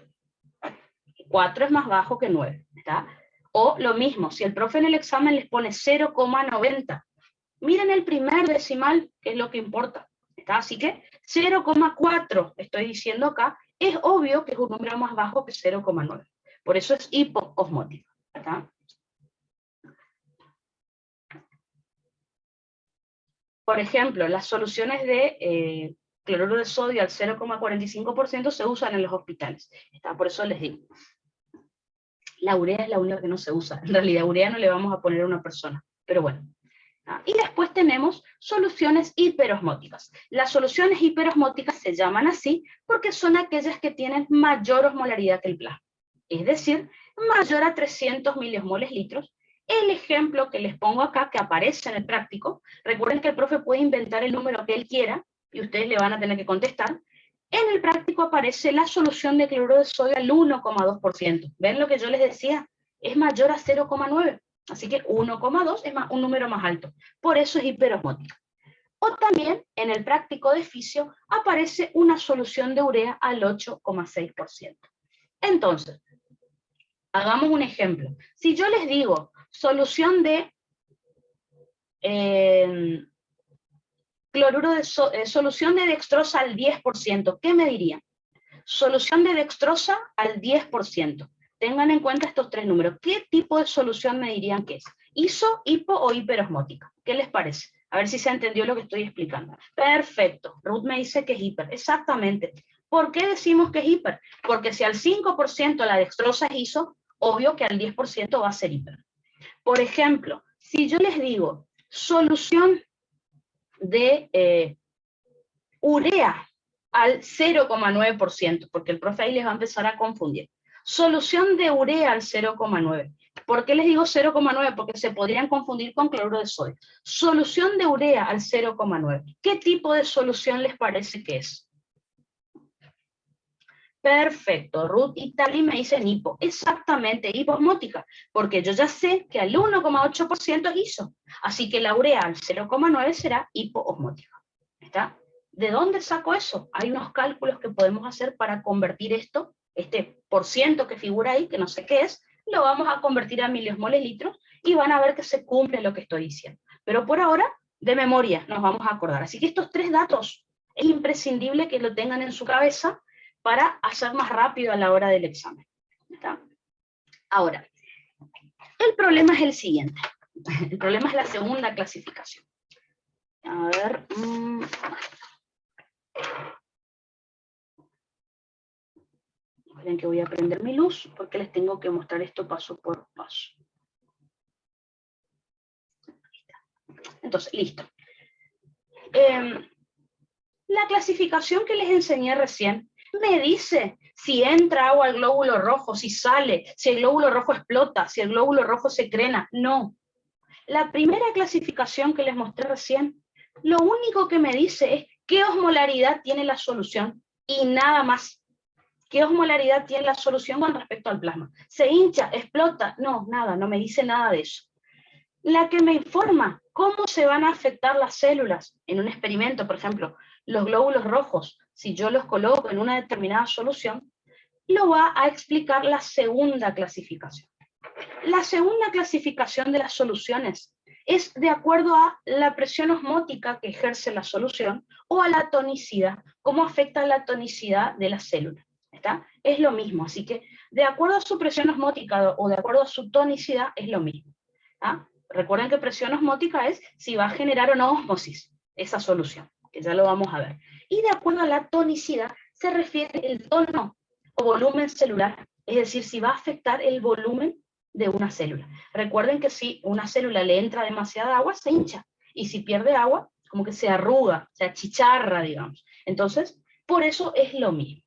4 es más bajo que 9, ¿está? O lo mismo, si el profe en el examen les pone 0,90, miren el primer decimal, que es lo que importa, ¿está? Así que 0,4, estoy diciendo acá, es obvio que es un número más bajo que 0,9. Por eso es hipoosmótico, ¿está? Por ejemplo, las soluciones de cloruro de sodio al 0,45% se usan en los hospitales, ¿está? Por eso les digo. La urea es la única que no se usa. En realidad, urea no le vamos a poner a una persona, pero bueno. Y después tenemos soluciones hiperosmóticas. Las soluciones hiperosmóticas se llaman así porque son aquellas que tienen mayor osmolaridad que el plasma, es decir, mayor a 300 miliosmoles litros. El ejemplo que les pongo acá, que aparece en el práctico, recuerden que el profe puede inventar el número que él quiera y ustedes le van a tener que contestar. En el práctico aparece la solución de cloruro de sodio al 1,2%. ¿Ven lo que yo les decía? Es mayor a 0,9. Así que 1,2 es un número más alto. Por eso es hiperosmótica. O también en el práctico de fisio aparece una solución de urea al 8,6%. Entonces, hagamos un ejemplo. Si yo les digo solución de solución de dextrosa al 10%, ¿qué me dirían? Solución de dextrosa al 10%. Tengan en cuenta estos tres números. ¿Qué tipo de solución me dirían que es? ¿Iso, hipo o hiperosmótica? ¿Qué les parece? A ver si se entendió lo que estoy explicando. Perfecto. Ruth me dice que es hiper. Exactamente. ¿Por qué decimos que es hiper? Porque si al 5% la dextrosa es iso, obvio que al 10% va a ser hiper. Por ejemplo, si yo les digo solución de urea al 0,9%, porque el profe ahí les va a empezar a confundir. Solución de urea al 0,9. ¿Por qué les digo 0,9? Porque se podrían confundir con cloruro de sodio. Solución de urea al 0,9. ¿Qué tipo de solución les parece que es? Perfecto, Ruth y Tali me dicen hipo. Exactamente, hiposmótica, porque yo ya sé que al 1,8% es iso. Así que la urea al 0,9 será hipoosmótica. ¿Está? ¿De dónde saco eso? Hay unos cálculos que podemos hacer para convertir esto, este porciento que figura ahí, que no sé qué es, lo vamos a convertir a miliosmoles litros y van a ver que se cumple lo que estoy diciendo. Pero por ahora, de memoria, nos vamos a acordar. Así que estos tres datos es imprescindible que lo tengan en su cabeza para hacer más rápido a la hora del examen. ¿Está? Ahora, el problema es el siguiente. El problema es la segunda clasificación. A ver... Esperen que voy a prender mi luz porque les tengo que mostrar esto paso por paso. Entonces, listo. La clasificación que les enseñé recién me dice si entra agua al glóbulo rojo, si sale, si el glóbulo rojo explota, si el glóbulo rojo se crena. No. La primera clasificación que les mostré recién, lo único que me dice es qué osmolaridad tiene la solución y nada más. ¿Qué osmolaridad tiene la solución con respecto al plasma? ¿Se hincha? ¿Explota? No, nada, no me dice nada de eso. La que me informa cómo se van a afectar las células en un experimento, por ejemplo, los glóbulos rojos, si yo los coloco en una determinada solución, lo va a explicar la segunda clasificación. La segunda clasificación de las soluciones es de acuerdo a la presión osmótica que ejerce la solución o a la tonicidad, cómo afecta la tonicidad de la célula. ¿Está? Es lo mismo, así que de acuerdo a su presión osmótica o de acuerdo a su tonicidad es lo mismo. ¿Está? Recuerden que presión osmótica es si va a generar o no ósmosis esa solución, que ya lo vamos a ver. Y de acuerdo a la tonicidad se refiere el tono o volumen celular, es decir, si va a afectar el volumen de una célula. Recuerden que si una célula le entra demasiada agua, se hincha, y si pierde agua, como que se arruga, se achicharra, digamos. Entonces, por eso es lo mismo.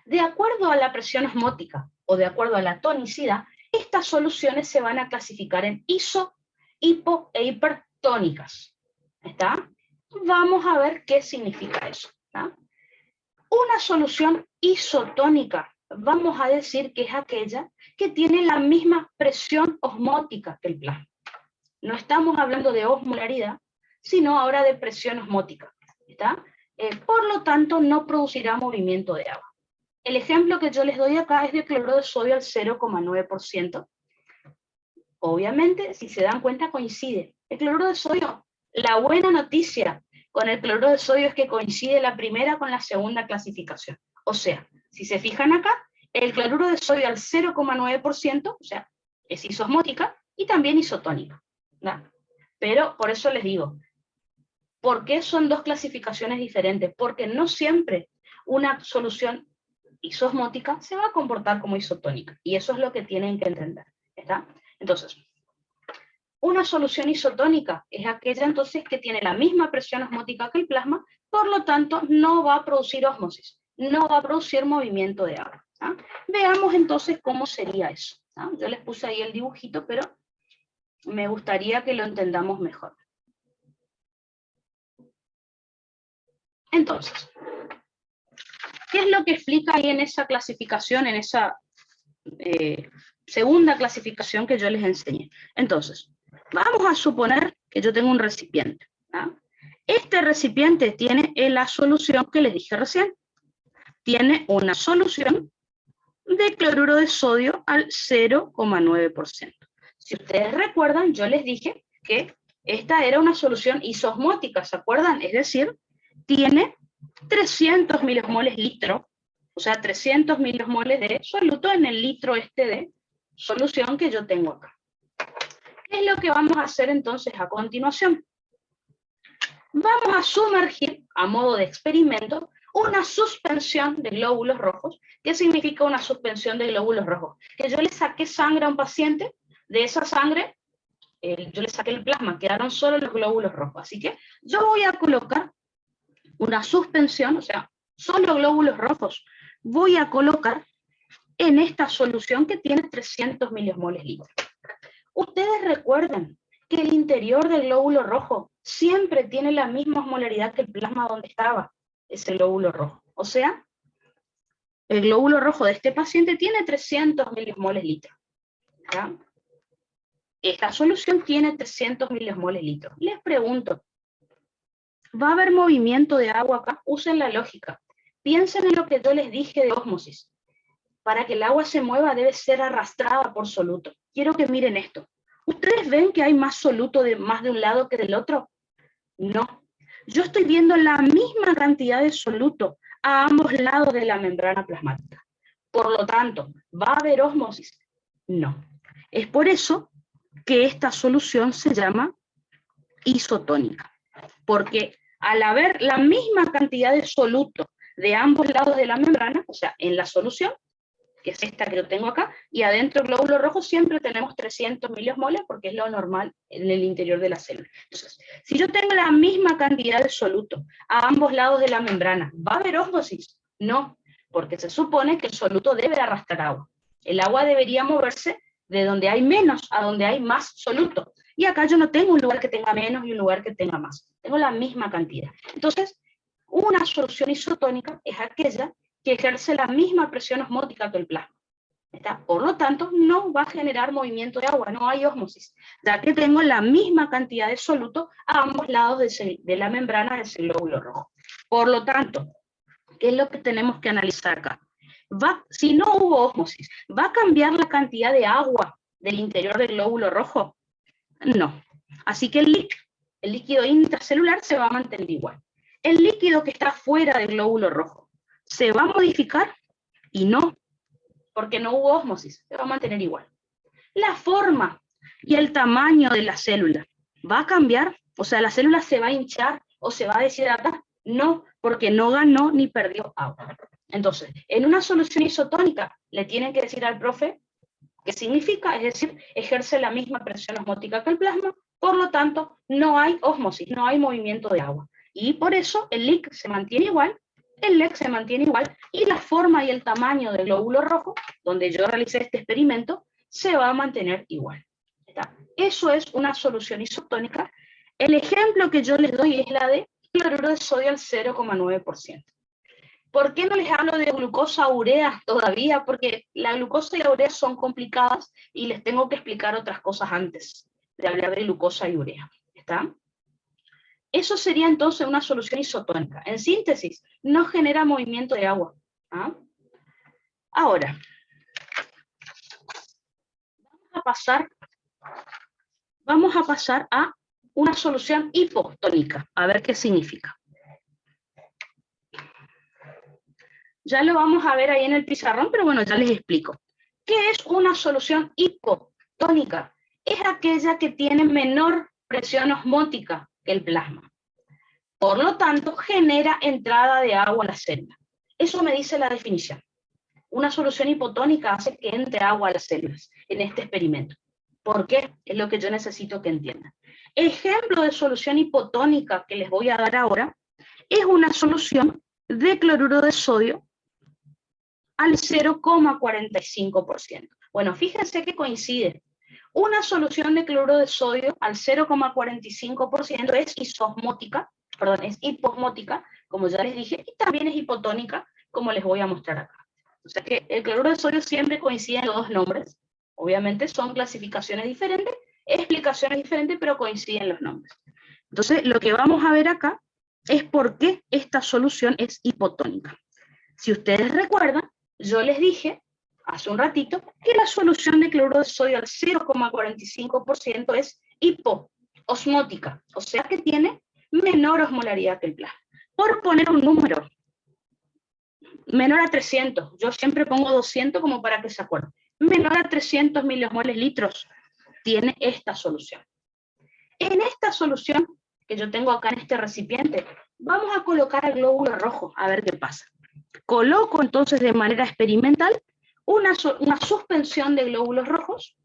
De acuerdo a la presión osmótica o de acuerdo a la tonicidad, estas soluciones se van a clasificar en iso, hipo e hipertónicas. ¿Está? Vamos a ver qué significa eso. ¿Está? Una solución isotónica, vamos a decir que es aquella que tiene la misma presión osmótica que el plasma. No estamos hablando de osmolaridad, sino ahora de presión osmótica. ¿Está? Por lo tanto, no producirá movimiento de agua. El ejemplo que yo les doy acá es de cloruro de sodio al 0,9%. Obviamente, si se dan cuenta, coincide. El cloruro de sodio, la buena noticia con el cloruro de sodio es que coincide la primera con la segunda clasificación. O sea, si se fijan acá, el cloruro de sodio al 0,9%, o sea, es isosmótica y también isotónica. ¿No? Pero por eso les digo, ¿por qué son dos clasificaciones diferentes? Porque no siempre una solución isosmótica se va a comportar como isotónica, y eso es lo que tienen que entender. ¿Está? Entonces, una solución isotónica es aquella entonces que tiene la misma presión osmótica que el plasma, por lo tanto no va a producir ósmosis, no va a producir movimiento de agua. ¿Ah? Veamos entonces cómo sería eso. ¿Ah? Yo les puse ahí el dibujito, pero me gustaría que lo entendamos mejor. Entonces, ¿qué es lo que explica ahí en esa clasificación, en esa segunda clasificación que yo les enseñé? Entonces, vamos a suponer que yo tengo un recipiente. ¿Ah? Este recipiente tiene la solución que les dije recién. Tiene una solución de cloruro de sodio al 0,9%. Si ustedes recuerdan, yo les dije que esta era una solución isosmótica, ¿se acuerdan? Es decir, tiene 300 milimoles litro, o sea, 300 milimoles de soluto en el litro este de solución que yo tengo acá. ¿Qué es lo que vamos a hacer entonces a continuación? Vamos a sumergir, a modo de experimento, una suspensión de glóbulos rojos. ¿Qué significa una suspensión de glóbulos rojos? Que yo le saqué sangre a un paciente, de esa sangre, yo le saqué el plasma, quedaron solo los glóbulos rojos. Así que yo voy a colocar una suspensión, o sea, solo glóbulos rojos, voy a colocar en esta solución que tiene 300 milimoles litro. Ustedes recuerdan que el interior del glóbulo rojo siempre tiene la misma osmolaridad que el plasma donde estaba ese glóbulo rojo. O sea, el glóbulo rojo de este paciente tiene 300 milimoles litro. ¿Ya? Esta solución tiene 300 milimoles litro. Les pregunto, ¿va a haber movimiento de agua acá? Usen la lógica. Piensen en lo que yo les dije de ósmosis. Para que el agua se mueva debe ser arrastrada por soluto. Quiero que miren esto. ¿Ustedes ven que hay más soluto de más de un lado que del otro? No. Yo estoy viendo la misma cantidad de soluto a ambos lados de la membrana plasmática. Por lo tanto, ¿va a haber ósmosis? No. Es por eso que esta solución se llama isotónica. Porque al haber la misma cantidad de soluto de ambos lados de la membrana, o sea, en la solución, que es esta que yo tengo acá, y adentro del glóbulo rojo siempre tenemos 300 milimoles porque es lo normal en el interior de la célula. Entonces, si yo tengo la misma cantidad de soluto a ambos lados de la membrana, ¿va a haber ósmosis? No, porque se supone que el soluto debe arrastrar agua. El agua debería moverse de donde hay menos a donde hay más soluto. Y acá yo no tengo un lugar que tenga menos y un lugar que tenga más. Tengo la misma cantidad. Entonces, una solución isotónica es aquella que ejerce la misma presión osmótica que el plasma. ¿Está? Por lo tanto, no va a generar movimiento de agua, no hay ósmosis, ya que tengo la misma cantidad de soluto a ambos lados de la membrana de ese glóbulo rojo. Por lo tanto, ¿qué es lo que tenemos que analizar acá? Si no hubo ósmosis, ¿va a cambiar la cantidad de agua del interior del glóbulo rojo? No. Así que el líquido intracelular se va a mantener igual. El líquido que está fuera del glóbulo rojo, ¿se va a modificar? Y no, porque no hubo ósmosis, se va a mantener igual. La forma y el tamaño de la célula, ¿va a cambiar? O sea, ¿la célula se va a hinchar o se va a deshidratar? No, porque no ganó ni perdió agua. Entonces, en una solución isotónica, le tienen que decir al profe, ¿Qué significa? Es decir, ejerce la misma presión osmótica que el plasma, por lo tanto, no hay ósmosis, no hay movimiento de agua. Y por eso el LIC se mantiene igual, el LEC se mantiene igual, y la forma y el tamaño del glóbulo rojo, donde yo realicé este experimento, se va a mantener igual. ¿Está? Eso es una solución isotónica. El ejemplo que yo les doy es la de cloruro de sodio al 0,9%. ¿Por qué no les hablo de glucosa urea todavía? Porque la glucosa y la urea son complicadas y les tengo que explicar otras cosas antes de hablar de glucosa y urea. ¿Está? Eso sería entonces una solución isotónica. En síntesis, no genera movimiento de agua. ¿Ah? Ahora, vamos a pasar a una solución hipotónica. A ver qué significa. Ya lo vamos a ver ahí en el pizarrón, pero bueno, ya les explico. ¿Qué es una solución hipotónica? Es aquella que tiene menor presión osmótica que el plasma. Por lo tanto, genera entrada de agua a la célula. Eso me dice la definición. Una solución hipotónica hace que entre agua a las células en este experimento. ¿Por qué? Es lo que yo necesito que entiendan. Ejemplo de solución hipotónica que les voy a dar ahora es una solución de cloruro de sodio al 0,45%. Bueno, fíjense que coincide. Una solución de cloruro de sodio al 0,45% es isosmótica, perdón, es hiposmótica, como ya les dije, y también es hipotónica, como les voy a mostrar acá. O sea que el cloruro de sodio siempre coincide en los dos nombres. Obviamente son clasificaciones diferentes, explicaciones diferentes, pero coinciden los nombres. Entonces, lo que vamos a ver acá es por qué esta solución es hipotónica. Si ustedes recuerdan, yo les dije hace un ratito que la solución de cloruro de sodio al 0,45% es hipoosmótica, o sea que tiene menor osmolaridad que el plasma. Por poner un número, menor a 300, yo siempre pongo 200 como para que se acuerden, menor a 300 miliosmoles litros tiene esta solución. En esta solución que yo tengo acá en este recipiente, vamos a colocar el glóbulo rojo a ver qué pasa. Coloco entonces de manera experimental una suspensión de glóbulos rojos.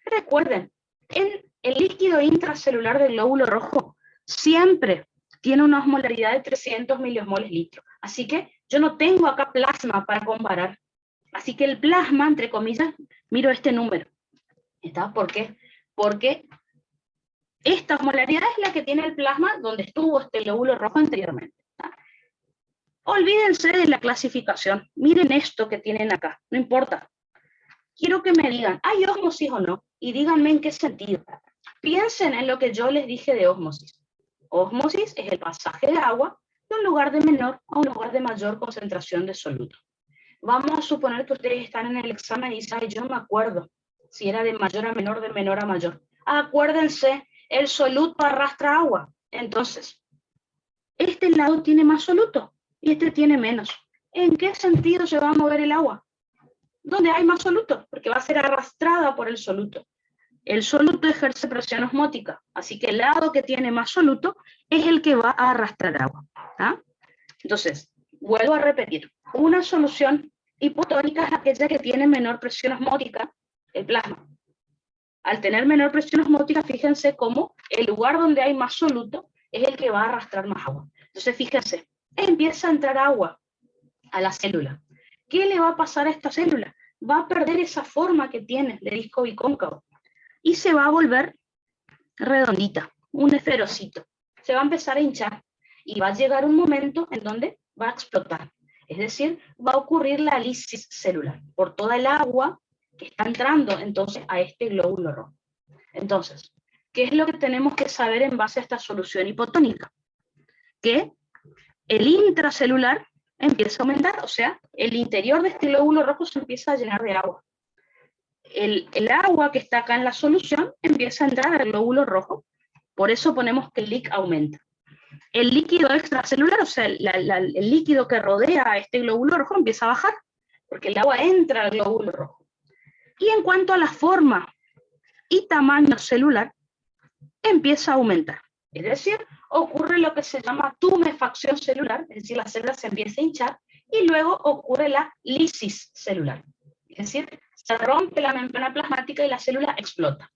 Recuerden, el líquido intracelular del glóbulo rojo siempre tiene una osmolaridad de 300 miliosmoles litros. Así que yo no tengo acá plasma para comparar. Así que el plasma, entre comillas, miro este número. ¿Está? ¿Por qué? Porque esta osmolaridad es la que tiene el plasma donde estuvo este glóbulo rojo anteriormente. ¿Está? Olvídense de la clasificación. Miren esto que tienen acá. No importa. Quiero que me digan, ¿hay ósmosis o no? Y díganme en qué sentido. Piensen en lo que yo les dije de ósmosis. Ósmosis es el pasaje de agua de un lugar de menor a un lugar de mayor concentración de soluto. Vamos a suponer que ustedes están en el examen y dicen, ay, yo no me acuerdo si era de mayor a menor, de menor a mayor. Acuérdense, el soluto arrastra agua. Entonces, este lado tiene más soluto y este tiene menos. ¿En qué sentido se va a mover el agua? Donde hay más soluto, porque va a ser arrastrada por el soluto. El soluto ejerce presión osmótica, así que el lado que tiene más soluto es el que va a arrastrar agua. ¿Ah? Entonces, vuelvo a repetir, una solución hipotónica es aquella que tiene menor presión osmótica, el plasma. Al tener menor presión osmótica, fíjense cómo el lugar donde hay más soluto es el que va a arrastrar más agua. Entonces, fíjense, empieza a entrar agua a la célula. ¿Qué le va a pasar a esta célula? Va a perder esa forma que tiene de disco bicóncavo y se va a volver redondita, un esferocito. Se va a empezar a hinchar y va a llegar un momento en donde va a explotar. Es decir, va a ocurrir la lisis celular por toda el agua que está entrando entonces a este glóbulo rojo. Entonces, ¿qué es lo que tenemos que saber en base a esta solución hipotónica? Que el intracelular empieza a aumentar, o sea, el interior de este glóbulo rojo se empieza a llenar de agua. El agua que está acá en la solución empieza a entrar al glóbulo rojo, por eso ponemos que el LIC aumenta. El líquido extracelular, o sea, el líquido que rodea a este glóbulo rojo empieza a bajar, porque el agua entra al glóbulo rojo. Y en cuanto a la forma y tamaño celular, empieza a aumentar. Es decir, ocurre lo que se llama tumefacción celular, es decir, la célula se empieza a hinchar, y luego ocurre la lisis celular. Es decir, se rompe la membrana plasmática y la célula explota.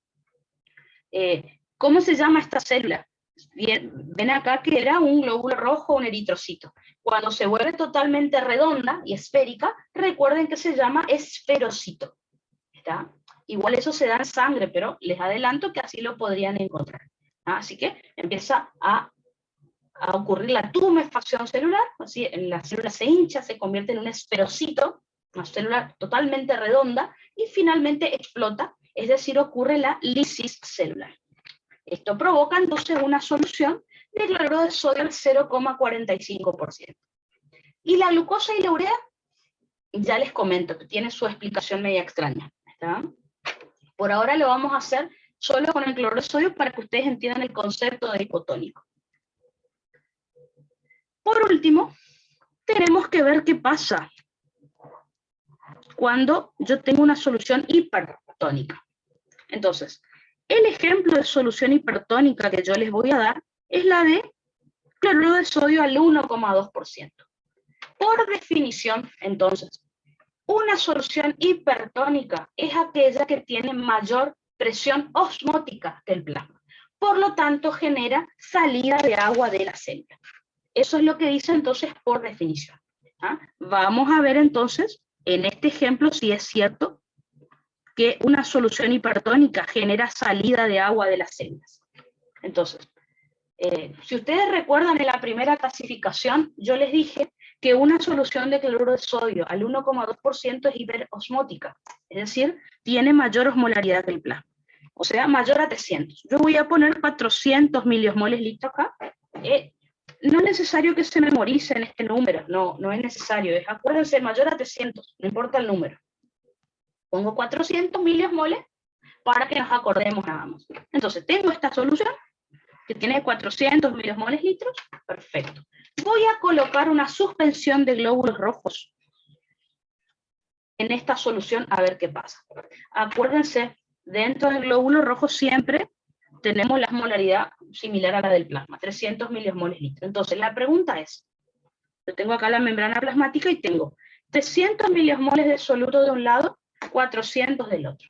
¿Cómo se llama esta célula? Bien, ven acá que era un glóbulo rojo o un eritrocito. Cuando se vuelve totalmente redonda y esférica, recuerden que se llama esferocito. ¿Está? Igual eso se da en sangre, pero les adelanto que así lo podrían encontrar. Así que empieza a ocurrir la tumefacción celular, así la célula se hincha, se convierte en un esferocito, una célula totalmente redonda, y finalmente explota, es decir, ocurre la lisis celular. Esto provoca entonces una solución de cloruro de sodio al 0,45%. Y la glucosa y la urea, ya les comento que tiene su explicación media extraña. ¿Está? Por ahora lo vamos a hacer solo con el cloruro de sodio para que ustedes entiendan el concepto de hipotónico. Por último, tenemos que ver qué pasa cuando yo tengo una solución hipertónica. Entonces, el ejemplo de solución hipertónica que yo les voy a dar es la de cloruro de sodio al 1,2%. Por definición, entonces, una solución hipertónica es aquella que tiene mayor presión osmótica que el plasma. Por lo tanto, genera salida de agua de la célula. Eso es lo que dice entonces por definición. ¿Ah? Vamos a ver entonces, en este ejemplo, si es cierto que una solución hipertónica genera salida de agua de las células. Entonces, si ustedes recuerdan en la primera clasificación, yo les dije que una solución de cloruro de sodio al 1,2% es hiperosmótica, es decir, tiene mayor osmolaridad que el plasma, o sea, mayor a 300. Yo voy a poner 400 miliosmoles litro acá. No es necesario que se memoricen este número, no es necesario, acuérdense, mayor a 300, no importa el número. Pongo 400 miliosmoles para que nos acordemos nada más. Entonces, tengo esta solución que tiene 400 miliosmoles litros, perfecto. Voy a colocar una suspensión de glóbulos rojos en esta solución a ver qué pasa. Acuérdense, dentro del glóbulo rojo siempre tenemos la osmolaridad similar a la del plasma, 300 miliosmoles litros. Entonces, la pregunta es, yo tengo acá la membrana plasmática y tengo 300 miliosmoles de soluto de un lado, 400 del otro.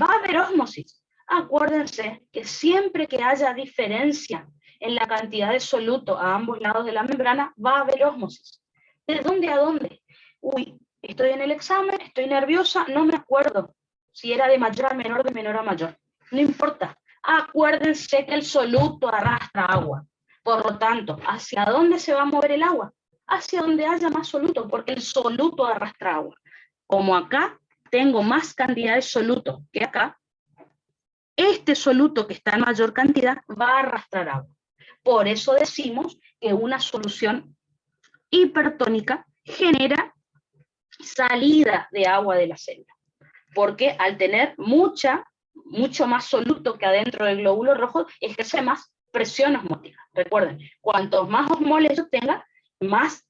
¿Va a haber ósmosis? Acuérdense que siempre que haya diferencia en la cantidad de soluto a ambos lados de la membrana, va a haber ósmosis. ¿De dónde a dónde? Uy, estoy en el examen, estoy nerviosa, no me acuerdo si era de mayor a menor, de menor a mayor. No importa. Acuérdense que el soluto arrastra agua. Por lo tanto, ¿hacia dónde se va a mover el agua? Hacia donde haya más soluto, porque el soluto arrastra agua. Como acá tengo más cantidad de soluto que acá, este soluto que está en mayor cantidad va a arrastrar agua. Por eso decimos que una solución hipertónica genera salida de agua de la célula. Porque al tener mucho más soluto que adentro del glóbulo rojo, ejerce más presión osmótica. Recuerden, cuantos más osmoles yo tenga, más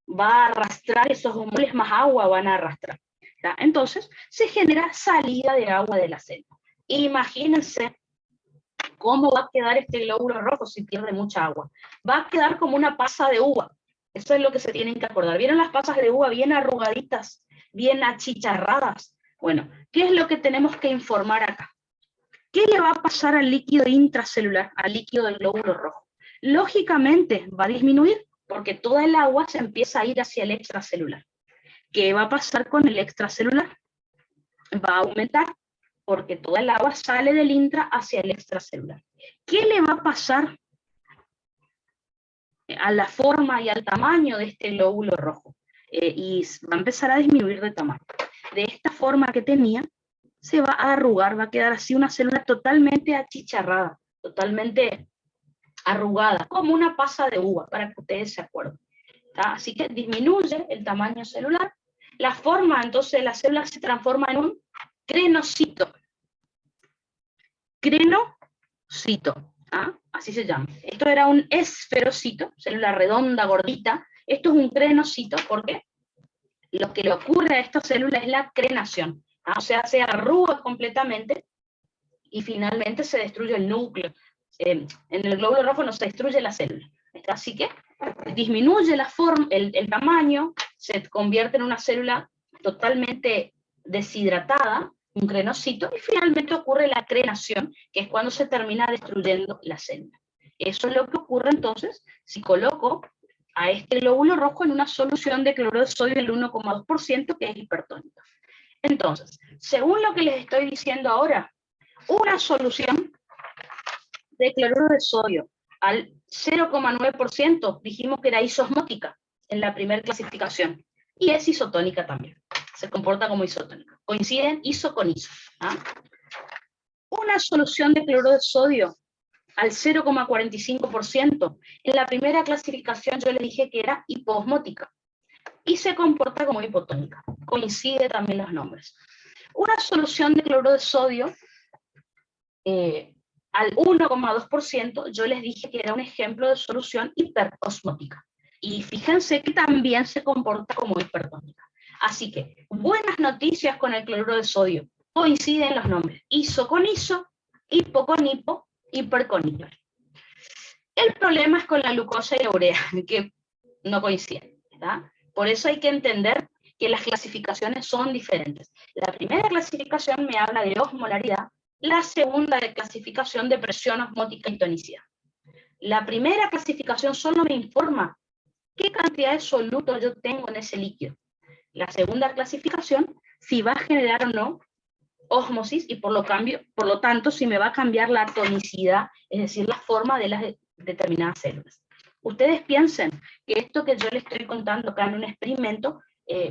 va a arrastrar esos osmoles, más agua van a arrastrar. ¿Tá? Entonces, se genera salida de agua de la célula. Imagínense cómo va a quedar este glóbulo rojo si pierde mucha agua. Va a quedar como una pasa de uva. Eso es lo que se tienen que acordar. ¿Vieron las pasas de uva bien arrugaditas, bien achicharradas? Bueno, ¿qué es lo que tenemos que informar acá? ¿Qué le va a pasar al líquido intracelular, al líquido del glóbulo rojo? Lógicamente va a disminuir porque toda el agua se empieza a ir hacia el extracelular. ¿Qué va a pasar con el extracelular? Va a aumentar porque toda el agua sale del intra hacia el extracelular. ¿Qué le va a pasar a la forma y al tamaño de este glóbulo rojo? Y va a empezar a disminuir de tamaño. De esta forma que tenía, se va a arrugar, va a quedar así una célula totalmente achicharrada, totalmente arrugada, como una pasa de uva, para que ustedes se acuerden. ¿Tá? Así que disminuye el tamaño celular. La forma, entonces, la célula se transforma en un crenocito. Crenocito, ¿ah? Así se llama. Esto era un esferocito, célula redonda, gordita. Esto es un crenocito, porque lo que le ocurre a esta célula es la crenación. ¿Ah? O sea, se arruga completamente y finalmente se destruye el núcleo. En el glóbulo rojo no se destruye la célula. Así que disminuye la forma, el tamaño, se convierte en una célula totalmente deshidratada, un crenocito, y finalmente ocurre la crenación, que es cuando se termina destruyendo la célula. Eso es lo que ocurre entonces si coloco a este glóbulo rojo en una solución de cloruro de sodio del 1,2%, que es hipertónica. Entonces, según lo que les estoy diciendo ahora, una solución de cloruro de sodio al 0,9% dijimos que era isosmótica en la primera clasificación, y es isotónica también, se comporta como isotónica, coinciden iso con iso. ¿Ah? Una solución de cloruro de sodio al 0,45%, en la primera clasificación yo les dije que era hipoosmótica, y se comporta como hipotónica, coincide también los nombres. Una solución de cloruro de sodio al 1,2%, yo les dije que era un ejemplo de solución hiperosmótica. Y fíjense que también se comporta como hipertónica. Así que, buenas noticias con el cloruro de sodio. Coinciden los nombres. Iso con iso, hipo con hipo, hiper con hiper. El problema es con la glucosa y la urea, que no coinciden, ¿verdad? Por eso hay que entender que las clasificaciones son diferentes. La primera clasificación me habla de osmolaridad, la segunda de clasificación de presión osmótica y tonicidad. La primera clasificación solo me informa qué cantidad de soluto yo tengo en ese líquido. La segunda clasificación, si va a generar o no ósmosis, y por lo tanto, si me va a cambiar la tonicidad, es decir, la forma de las determinadas células. Ustedes piensen que esto que yo les estoy contando acá en un experimento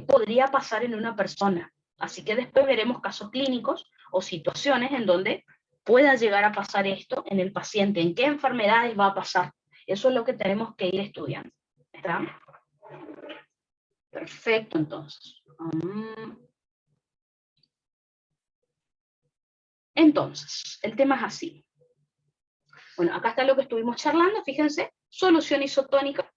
podría pasar en una persona. Así que después veremos casos clínicos o situaciones en donde pueda llegar a pasar esto en el paciente. ¿En qué enfermedades va a pasar? Eso es lo que tenemos que ir estudiando. ¿Está? Perfecto, entonces. Entonces, el tema es así. Bueno, acá está lo que estuvimos charlando, fíjense, solución isotónica.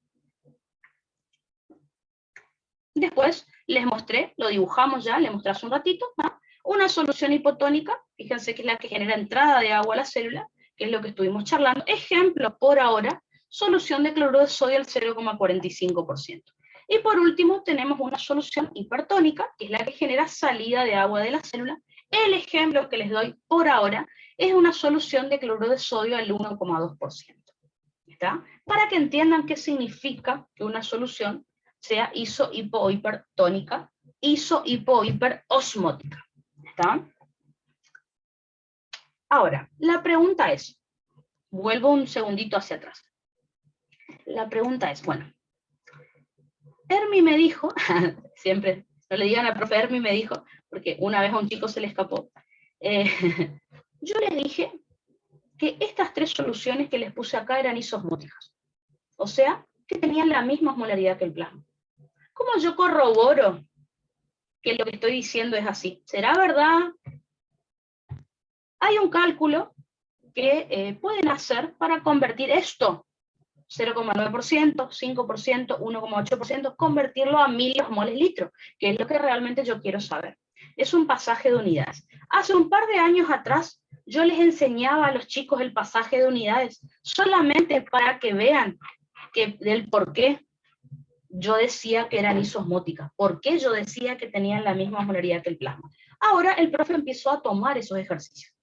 Después les mostré, lo dibujamos ya, les mostré hace un ratito, ¿no? Una solución hipotónica, fíjense que es la que genera entrada de agua a la célula, que es lo que estuvimos charlando. Ejemplo, por ahora, solución de cloruro de sodio al 0,45%. Y por último, tenemos una solución hipertónica, que es la que genera salida de agua de la célula. El ejemplo que les doy por ahora es una solución de cloruro de sodio al 1,2%. ¿Está? Para que entiendan qué significa que una solución sea iso, hipo o hipertónica, iso, hipo o hiperosmótica. ¿Está? Ahora, la pregunta es, vuelvo un segundito hacia atrás. La pregunta es, bueno, Hermi me dijo, siempre, no le digan al profe Hermi me dijo, porque una vez a un chico se le escapó, yo le dije que estas tres soluciones que les puse acá eran isosmóticas, o sea, que tenían la misma osmolaridad que el plasma. ¿Cómo yo corroboro que lo que estoy diciendo es así? ¿Será verdad? Hay un cálculo que pueden hacer para convertir esto, 0,9%, 5%, 1,8%, convertirlo a miliosmoles litro, que es lo que realmente yo quiero saber. Es un pasaje de unidades. Hace un par de años atrás, yo les enseñaba a los chicos el pasaje de unidades, solamente para que vean del por qué yo decía que eran isosmóticas, por qué yo decía que tenían la misma osmolaridad que el plasma. Ahora el profe empezó a tomar esos ejercicios.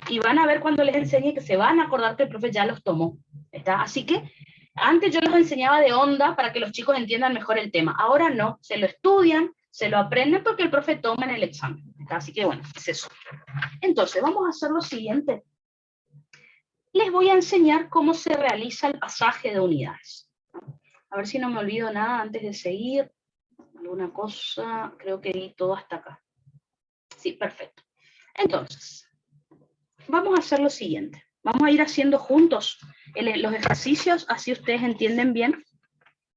Y van a ver cuando les enseñe que se van a acordar que el profe ya los tomó. ¿Está? Así que antes yo los enseñaba de onda para que los chicos entiendan mejor el tema. Ahora no, se lo estudian, se lo aprenden porque el profe toma en el examen. ¿Está? Así que bueno, es eso. Entonces, vamos a hacer lo siguiente. Les voy a enseñar cómo se realiza el pasaje de unidades. A ver si no me olvido nada antes de seguir. Alguna cosa, creo que di todo hasta acá. Sí, perfecto. Entonces, vamos a hacer lo siguiente. Vamos a ir haciendo juntos los ejercicios, así ustedes entienden bien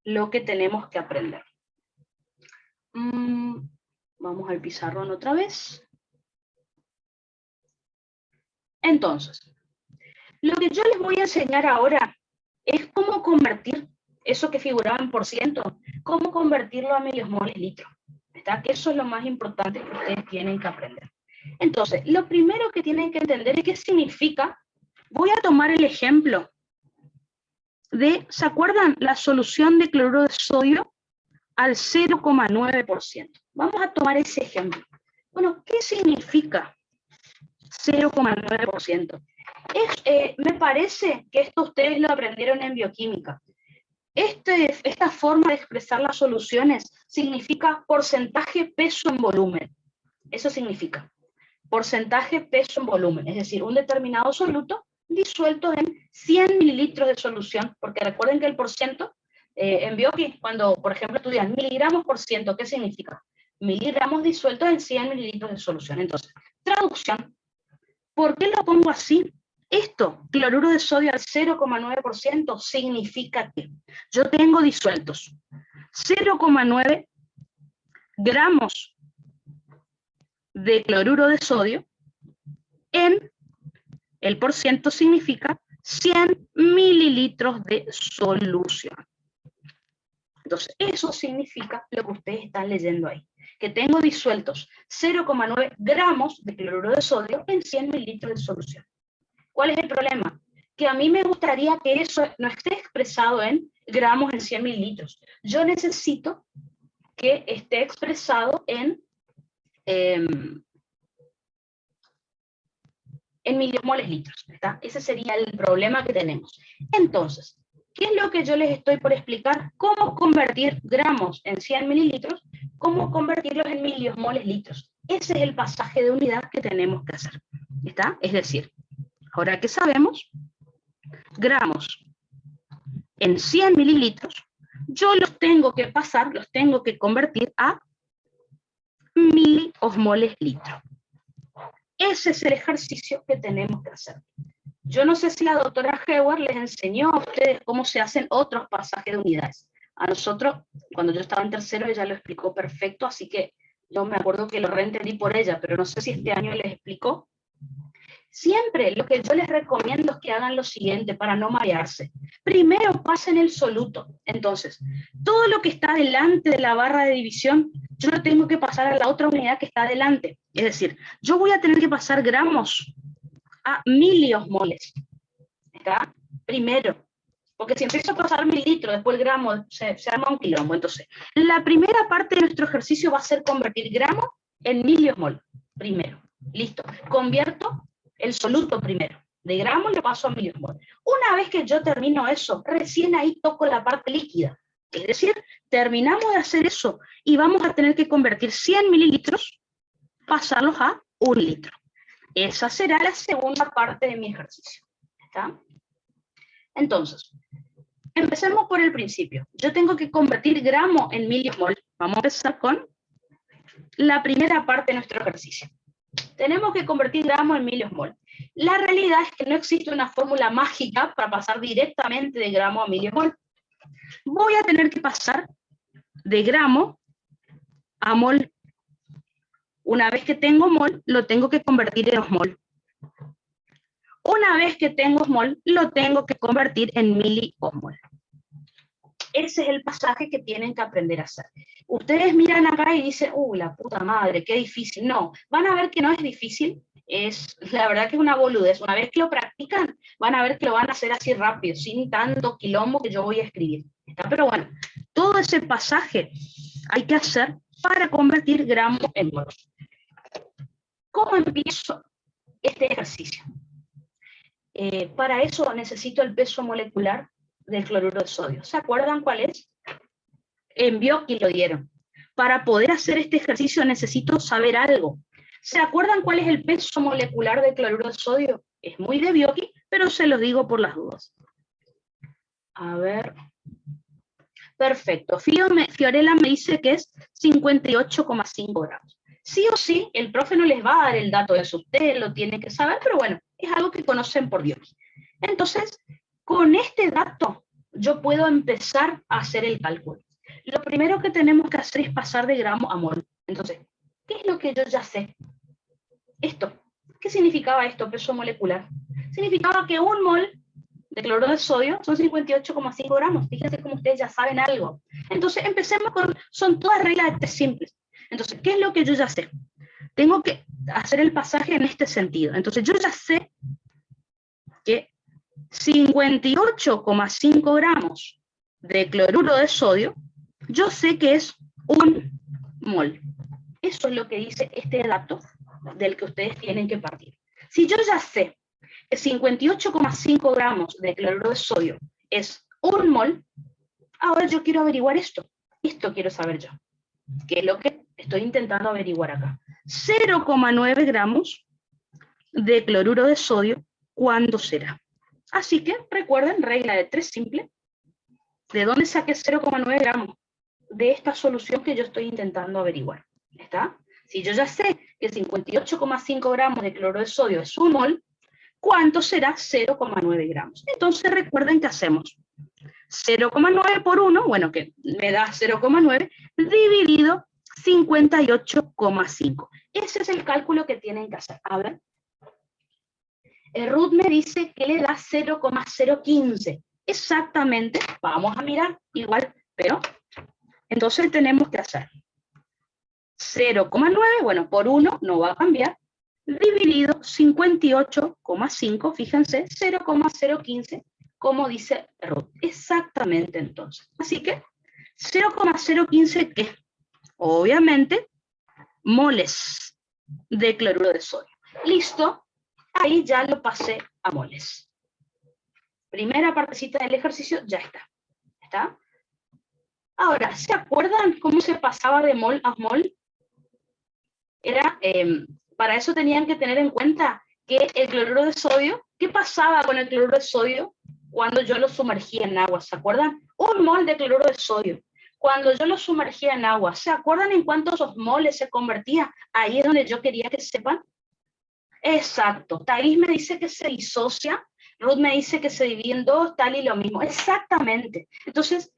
lo que tenemos que aprender. Vamos al pizarrón otra vez. Entonces, lo que yo les voy a enseñar ahora es cómo convertir eso que figuraba en por ciento, cómo convertirlo a miliosmoles litro. ¿Está? Que eso es lo más importante que ustedes tienen que aprender. Entonces, lo primero que tienen que entender es qué significa. Voy a tomar el ejemplo de, ¿se acuerdan? La solución de cloruro de sodio al 0,9%. Vamos a tomar ese ejemplo. Bueno, ¿qué significa 0,9%? Me parece que esto ustedes lo aprendieron en bioquímica. Esta forma de expresar las soluciones significa porcentaje peso en volumen. Eso significa porcentaje peso en volumen, es decir, un determinado soluto disuelto en 100 mililitros de solución, porque recuerden que el porciento en bioquímica, cuando por ejemplo estudian miligramos por ciento, ¿qué significa? Miligramos disueltos en 100 mililitros de solución. Entonces, traducción, ¿por qué lo pongo así? Esto, cloruro de sodio al 0,9%, significa que yo tengo disueltos 0,9 gramos de cloruro de sodio en el porciento significa 100 mililitros de solución. Entonces, eso significa lo que ustedes están leyendo ahí, que tengo disueltos 0,9 gramos de cloruro de sodio en 100 mililitros de solución. ¿Cuál es el problema? Que a mí me gustaría que eso no esté expresado en gramos en 100 mililitros. Yo necesito que esté expresado en milimoles litros. ¿Está? Ese sería el problema que tenemos. Entonces, ¿qué es lo que yo les estoy por explicar? Cómo convertir gramos en 100 mililitros, cómo convertirlos en milimoles litros. Ese es el pasaje de unidad que tenemos que hacer. ¿Está? Es decir, ahora que sabemos, gramos en 100 mililitros, yo los tengo que pasar, los tengo que convertir a miliosmoles litro. Ese es el ejercicio que tenemos que hacer. Yo no sé si la doctora Hewar les enseñó a ustedes cómo se hacen otros pasajes de unidades. A nosotros, cuando yo estaba en tercero, ella lo explicó perfecto, así que yo me acuerdo que lo reentendí por ella, pero no sé si este año les explicó. Siempre lo que yo les recomiendo es que hagan lo siguiente para no marearse. Primero pasen el soluto. Entonces, todo lo que está delante de la barra de división, yo lo tengo que pasar a la otra unidad que está adelante. Es decir, yo voy a tener que pasar gramos a miliosmoles. ¿Está? Primero. Porque si empiezo a pasar mililitros, después el gramo se arma un quilombo. Entonces, la primera parte de nuestro ejercicio va a ser convertir gramo en miliosmol. Primero. Listo. Convierto el soluto primero. De gramos lo paso a miliosmol. Una vez que yo termino eso, recién ahí toco la parte líquida. Es decir, terminamos de hacer eso y vamos a tener que convertir 100 mililitros, pasarlos a 1 litro. Esa será la segunda parte de mi ejercicio. ¿Está? Entonces, empecemos por el principio. Yo tengo que convertir gramo en miliosmol. Vamos a empezar con la primera parte de nuestro ejercicio. Tenemos que convertir gramo en miliosmol. La realidad es que no existe una fórmula mágica para pasar directamente de gramo a miliosmol. Voy a tener que pasar de gramo a mol. Una vez que tengo mol, lo tengo que convertir en osmol. Una vez que tengo osmol, lo tengo que convertir en miliosmol. Ese es el pasaje que tienen que aprender a hacer. Ustedes miran acá y dicen, la puta madre, qué difícil. No, van a ver que no es difícil, la verdad que es una boludez. Una vez que lo practican, van a ver que lo van a hacer así rápido, sin tanto quilombo que yo voy a escribir. ¿Está? Pero bueno, todo ese pasaje hay que hacer para convertir gramo en mol. ¿Cómo empiezo este ejercicio? Para eso necesito el peso molecular del cloruro de sodio. ¿Se acuerdan cuál es? En bioquímica lo dieron. Para poder hacer este ejercicio necesito saber algo. ¿Se acuerdan cuál es el peso molecular del cloruro de sodio? Es muy de bioquímica, pero se los digo por las dudas. A ver. Perfecto. Fiorella me dice que es 58,5 gramos. Sí o sí, el profe no les va a dar el dato de eso. Ustedes lo tienen que saber, pero bueno, es algo que conocen por bioquímica. Entonces, con este dato, yo puedo empezar a hacer el cálculo. Lo primero que tenemos que hacer es pasar de gramo a mol. Entonces, ¿qué es lo que yo ya sé? Esto. ¿Qué significaba esto, peso molecular? Significaba que un mol de cloruro de sodio son 58,5 gramos. Fíjense como ustedes ya saben algo. Entonces, empecemos con, son todas reglas de test simples. Entonces, ¿qué es lo que yo ya sé? Tengo que hacer el pasaje en este sentido. Entonces, yo ya sé que 58,5 gramos de cloruro de sodio, yo sé que es un mol. Eso es lo que dice este dato del que ustedes tienen que partir. Si yo ya sé que 58,5 gramos de cloruro de sodio es 1 mol, ahora yo quiero averiguar esto. Esto quiero saber yo, que es lo que estoy intentando averiguar acá. 0,9 gramos de cloruro de sodio, ¿cuándo será? Así que recuerden, regla de 3 simple. ¿De dónde saqué 0,9 gramos? De esta solución que yo estoy intentando averiguar. ¿Está? Si yo ya sé que 58,5 gramos de cloruro de sodio es 1 mol, ¿cuánto será 0,9 gramos? Entonces recuerden que hacemos 0,9 por 1, bueno, que me da 0,9, dividido 58,5. Ese es el cálculo que tienen que hacer. A ver. Ruth me dice que le da 0,015. Exactamente, vamos a mirar igual, pero entonces tenemos que hacer 0,9, bueno, por 1 no va a cambiar, dividido 58,5, fíjense, 0,015, como dice Ruth. Exactamente entonces. Así que 0,015, ¿qué? Obviamente, moles de cloruro de sodio. Listo. Ahí ya lo pasé a moles. Primera partecita del ejercicio ya está. ¿Está? Ahora, ¿se acuerdan cómo se pasaba de mol a mol? Era, para eso tenían que tener en cuenta que el cloruro de sodio, ¿qué pasaba con el cloruro de sodio cuando yo lo sumergía en agua? ¿Se acuerdan? 1 mol de cloruro de sodio. Cuando yo lo sumergía en agua, ¿se acuerdan en cuántos osmoles se convertía? Ahí es donde yo quería que sepan. Exacto. Thais me dice que se disocia, Ruth me dice que se divide en 2, tal y lo mismo. Exactamente. Entonces,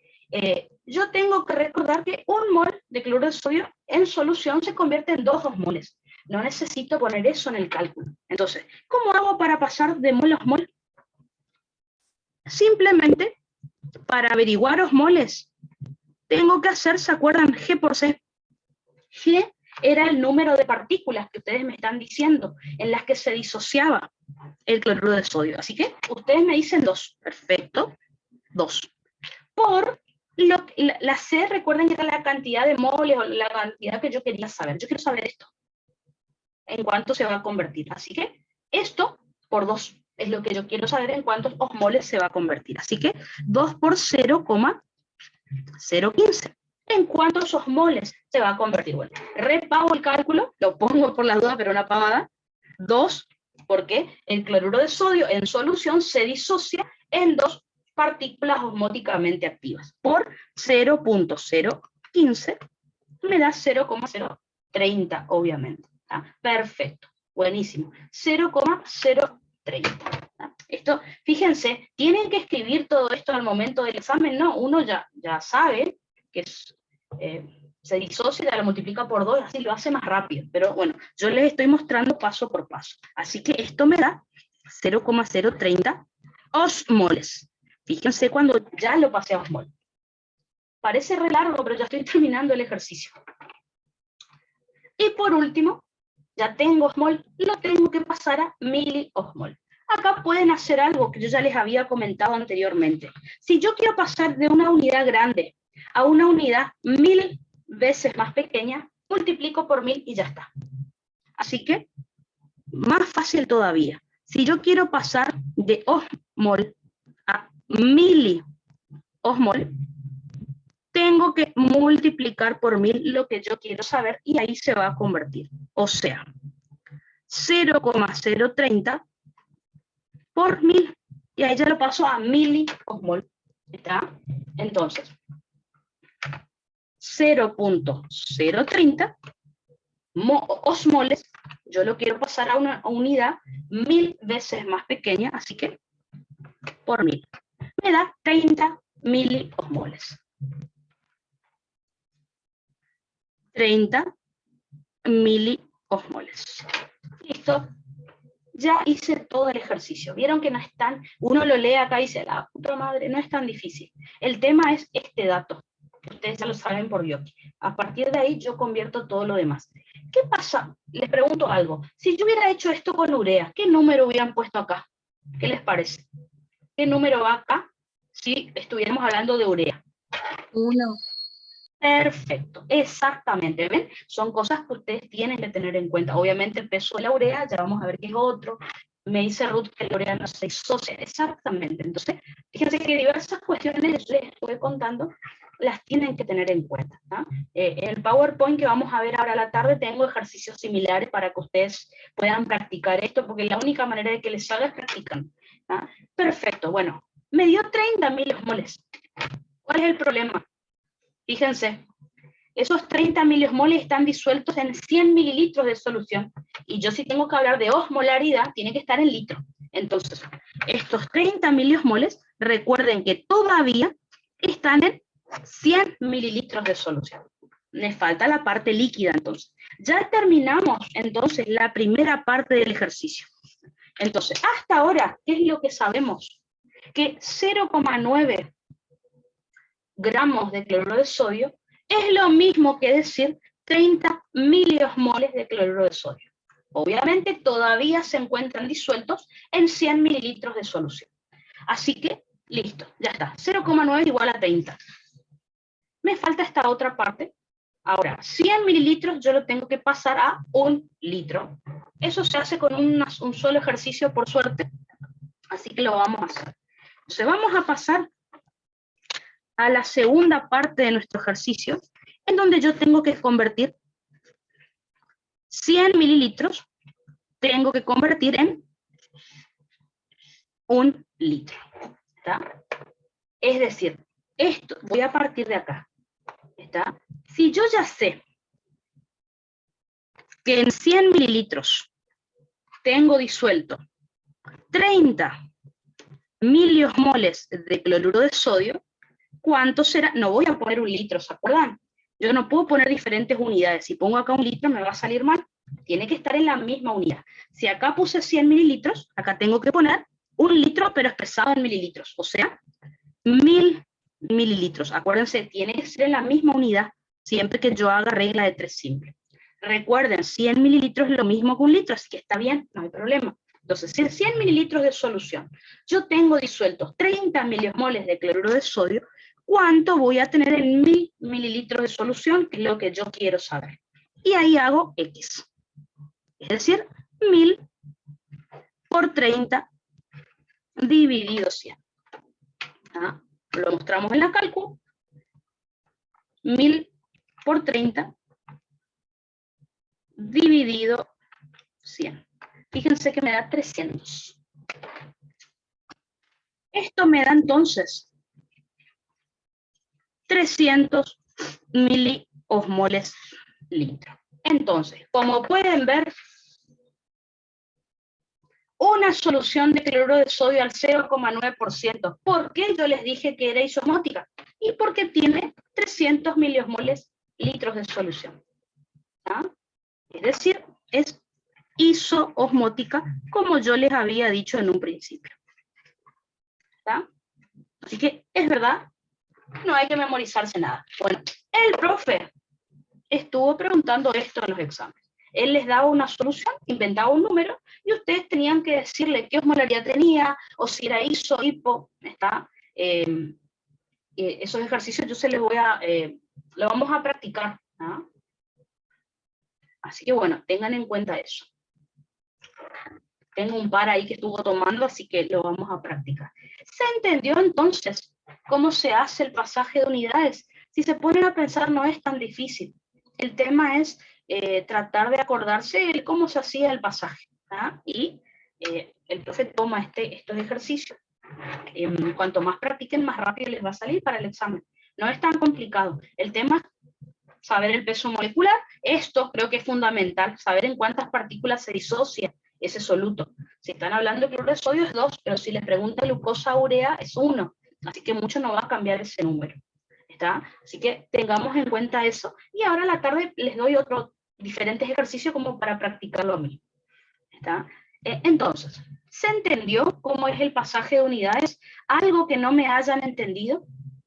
yo tengo que recordar que 1 mol de cloruro de sodio en solución se convierte en 2 osmoles. No necesito poner eso en el cálculo. Entonces, ¿cómo hago para pasar de mol a osmol? Simplemente, para averiguar osmoles, tengo que hacer, ¿se acuerdan? G por C. G era el número de partículas que ustedes me están diciendo, en las que se disociaba el cloruro de sodio. Así que ustedes me dicen 2. Perfecto. 2. Por la C, recuerden que era la cantidad de moles o la cantidad que yo quería saber. Yo quiero saber esto. En cuánto se va a convertir. Así que esto por 2 es lo que yo quiero saber en cuántos osmoles se va a convertir. Así que 2 por 0,015. ¿En cuántos osmoles se va a convertir? Bueno, repago el cálculo, lo pongo por la duda, pero una pavada. 2, porque el cloruro de sodio en solución se disocia en 2 partículas osmóticamente activas. Por 0,015 me da 0,030, obviamente. ¿Tá? Perfecto, buenísimo. 0,030. Esto, fíjense, tienen que escribir todo esto al momento del examen, no, uno ya sabe que se disocia, lo multiplica por 2, así lo hace más rápido, pero bueno, yo les estoy mostrando paso por paso, así que esto me da 0,030 osmoles. Fíjense cuando ya lo pasé a osmol. Parece re largo, pero ya estoy terminando el ejercicio. Y por último, ya tengo osmol, lo tengo que pasar a miliosmol. Acá pueden hacer algo que yo ya les había comentado anteriormente. Si yo quiero pasar de una unidad grande a una unidad 1000 veces más pequeña, multiplico por 1000 y ya está. Así que, más fácil todavía. Si yo quiero pasar de osmol a miliosmol, tengo que multiplicar por 1000 lo que yo quiero saber y ahí se va a convertir. O sea, 0,030 por 1000, y ahí ya lo paso a miliosmol. ¿Está? Entonces, 0,030 osmoles, yo lo quiero pasar a una unidad 1000 veces más pequeña, así que por 1000. Me da 30 miliosmoles. 30 miliosmoles. Listo. Ya hice todo el ejercicio. Vieron que no es tan, uno lo lee acá y dice, la puta madre, no es tan difícil. El tema es este dato. Ustedes ya lo saben por Yoki. A partir de ahí yo convierto todo lo demás. ¿Qué pasa? Les pregunto algo. Si yo hubiera hecho esto con urea, ¿qué número hubieran puesto acá? ¿Qué les parece? ¿Qué número va acá si estuviéramos hablando de urea? 1. Perfecto, exactamente, ¿ven? Son cosas que ustedes tienen que tener en cuenta. Obviamente el peso de la urea, ya vamos a ver qué es otro. Me dice Ruth que la urea no se disocia, exactamente. Entonces, fíjense que diversas cuestiones les estoy contando, las tienen que tener en cuenta, ¿no? En el PowerPoint que vamos a ver ahora a la tarde tengo ejercicios similares para que ustedes puedan practicar esto, porque la única manera de que les salga es practicando, ¿no? Perfecto, bueno, me dio 30 miliosmoles. ¿Cuál es el problema? Fíjense, esos 30 miliosmoles están disueltos en 100 mililitros de solución. Y yo si tengo que hablar de osmolaridad, tiene que estar en litro. Entonces, estos 30 miliosmoles, recuerden que todavía están en 100 mililitros de solución. Les falta la parte líquida, entonces. Ya terminamos, entonces, la primera parte del ejercicio. Entonces, hasta ahora, ¿qué es lo que sabemos? Que 0,9 gramos de cloruro de sodio es lo mismo que decir 30 miliosmoles de cloruro de sodio. Obviamente todavía se encuentran disueltos en 100 mililitros de solución. Así que, listo, ya está. 0,9 igual a 30. Me falta esta otra parte. Ahora, 100 mililitros yo lo tengo que pasar a 1 litro. Eso se hace con un solo ejercicio, por suerte. Así que lo vamos a hacer. Entonces vamos a pasar a la segunda parte de nuestro ejercicio, en donde yo tengo que convertir 100 mililitros, tengo que convertir en 1 litro. ¿Está? Es decir, esto, voy a partir de acá. ¿Está? Si yo ya sé que en 100 mililitros tengo disuelto 30 miliosmoles de cloruro de sodio, ¿cuánto será? No voy a poner 1 litro, ¿se acuerdan? Yo no puedo poner diferentes unidades. Si pongo acá 1 litro me va a salir mal. Tiene que estar en la misma unidad. Si acá puse 100 mililitros, acá tengo que poner 1 litro, pero expresado en mililitros. O sea, 1000 mililitros. Acuérdense, tiene que ser en la misma unidad, siempre que yo haga regla de 3 simple. Recuerden, 100 mililitros es lo mismo que 1 litro, así que está bien, no hay problema. Entonces, si en 100 mililitros de solución yo tengo disueltos 30 miliosmoles de cloruro de sodio, ¿cuánto voy a tener en 1000 mililitros de solución? Que es lo que yo quiero saber. Y ahí hago X. Es decir, 1000 por 30 dividido 100. ¿Ah? Lo mostramos en la cálculo. 1000 por 30 dividido 100. Fíjense que me da 300. Esto me da entonces 300 miliosmoles litro. Entonces, como pueden ver, una solución de cloruro de sodio al 0,9%. ¿Por qué yo les dije que era isomótica? Y porque tiene 300 miliosmoles litros de solución. ¿Ah? Es decir, es isoosmótica, como yo les había dicho en un principio. ¿Ah? Así que es verdad, no hay que memorizarse nada. Bueno, el profe estuvo preguntando esto en los exámenes. Él les daba una solución, inventaba un número, y ustedes tenían que decirle qué osmolaridad tenía, o si era iso, hipo, ¿está? Esos ejercicios yo se les voy a, lo vamos a practicar, ¿no? Así que bueno, tengan en cuenta eso. Tengo un par ahí que estuvo tomando, así que lo vamos a practicar. ¿Se entendió entonces cómo se hace el pasaje de unidades? Si se ponen a pensar, no es tan difícil. El tema es tratar de acordarse de cómo se hacía el pasaje. ¿Ah? Y el profe toma estos ejercicios. Cuanto más practiquen, más rápido les va a salir para el examen. No es tan complicado. El tema es saber el peso molecular. Esto creo que es fundamental, saber en cuántas partículas se disocia ese soluto. Si están hablando de cloruro de sodio es 2, pero si les pregunta glucosa urea es 1. Así que mucho no va a cambiar ese número. ¿Está? Así que tengamos en cuenta eso. Y ahora a la tarde les doy otros diferentes ejercicios como para practicar lo mismo. ¿Está? Entonces, ¿se entendió cómo es el pasaje de unidades? ¿Algo que no me hayan entendido?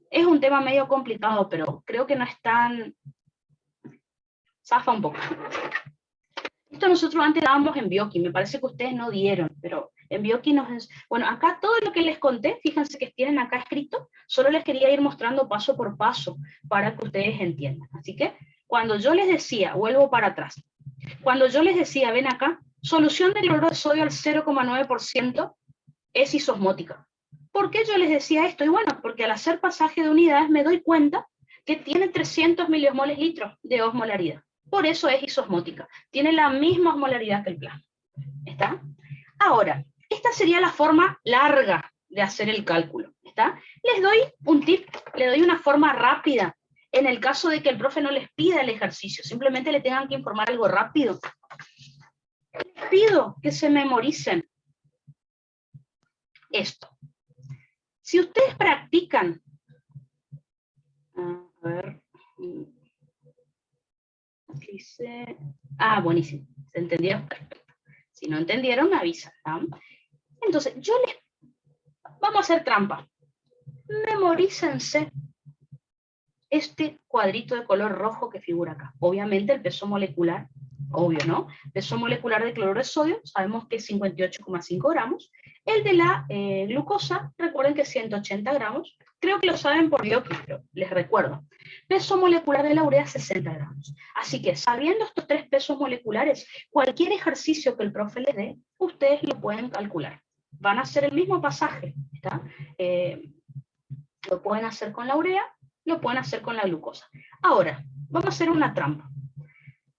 Es un tema medio complicado, pero creo que no es tan... zafa un poco. Esto nosotros antes dábamos en Bioquímica, me parece que ustedes no dieron, pero En Bioquí bueno, acá todo lo que les conté, fíjense que tienen acá escrito, solo les quería ir mostrando paso por paso para que ustedes entiendan. Así que cuando yo les decía, vuelvo para atrás, cuando yo les decía, ven acá, solución de cloruro de sodio al 0,9% es isosmótica. ¿Por qué yo les decía esto? Y bueno, porque al hacer pasaje de unidades me doy cuenta que tiene 300 miliosmoles litros de osmolaridad. Por eso es isosmótica. Tiene la misma osmolaridad que el plasma. ¿Está? Ahora, esta sería la forma larga de hacer el cálculo. ¿Está? Les doy un tip, le doy una forma rápida en el caso de que el profe no les pida el ejercicio, simplemente le tengan que informar algo rápido. Les pido que se memoricen esto. Si ustedes practican, a ver, dice, buenísimo, ¿se entendió? Perfecto. Si no entendieron, me avisan, ¿no? Entonces, vamos a hacer trampa. Memorícense este cuadrito de color rojo que figura acá. Obviamente el peso molecular, obvio, ¿no? Peso molecular de cloruro de sodio, sabemos que es 58,5 gramos. El de la glucosa, recuerden que es 180 gramos. Creo que lo saben por Bioquí, pero les recuerdo. Peso molecular de la urea, 60 gramos. Así que, sabiendo estos tres pesos moleculares, cualquier ejercicio que el profe les dé, ustedes lo pueden calcular. Van a hacer el mismo pasaje, ¿está? Lo pueden hacer con la urea, lo pueden hacer con la glucosa. Ahora, vamos a hacer una trampa.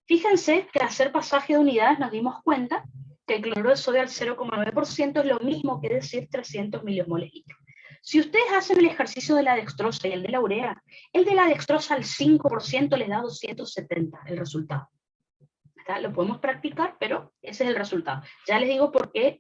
Fíjense que al hacer pasaje de unidades nos dimos cuenta que el cloruro de sodio al 0,9% es lo mismo que decir 300 miliosmoles litro. Si ustedes hacen el ejercicio de la dextrosa y el de la urea, el de la dextrosa al 5% les da 270 el resultado. ¿Está? Lo podemos practicar, pero ese es el resultado. Ya les digo por qué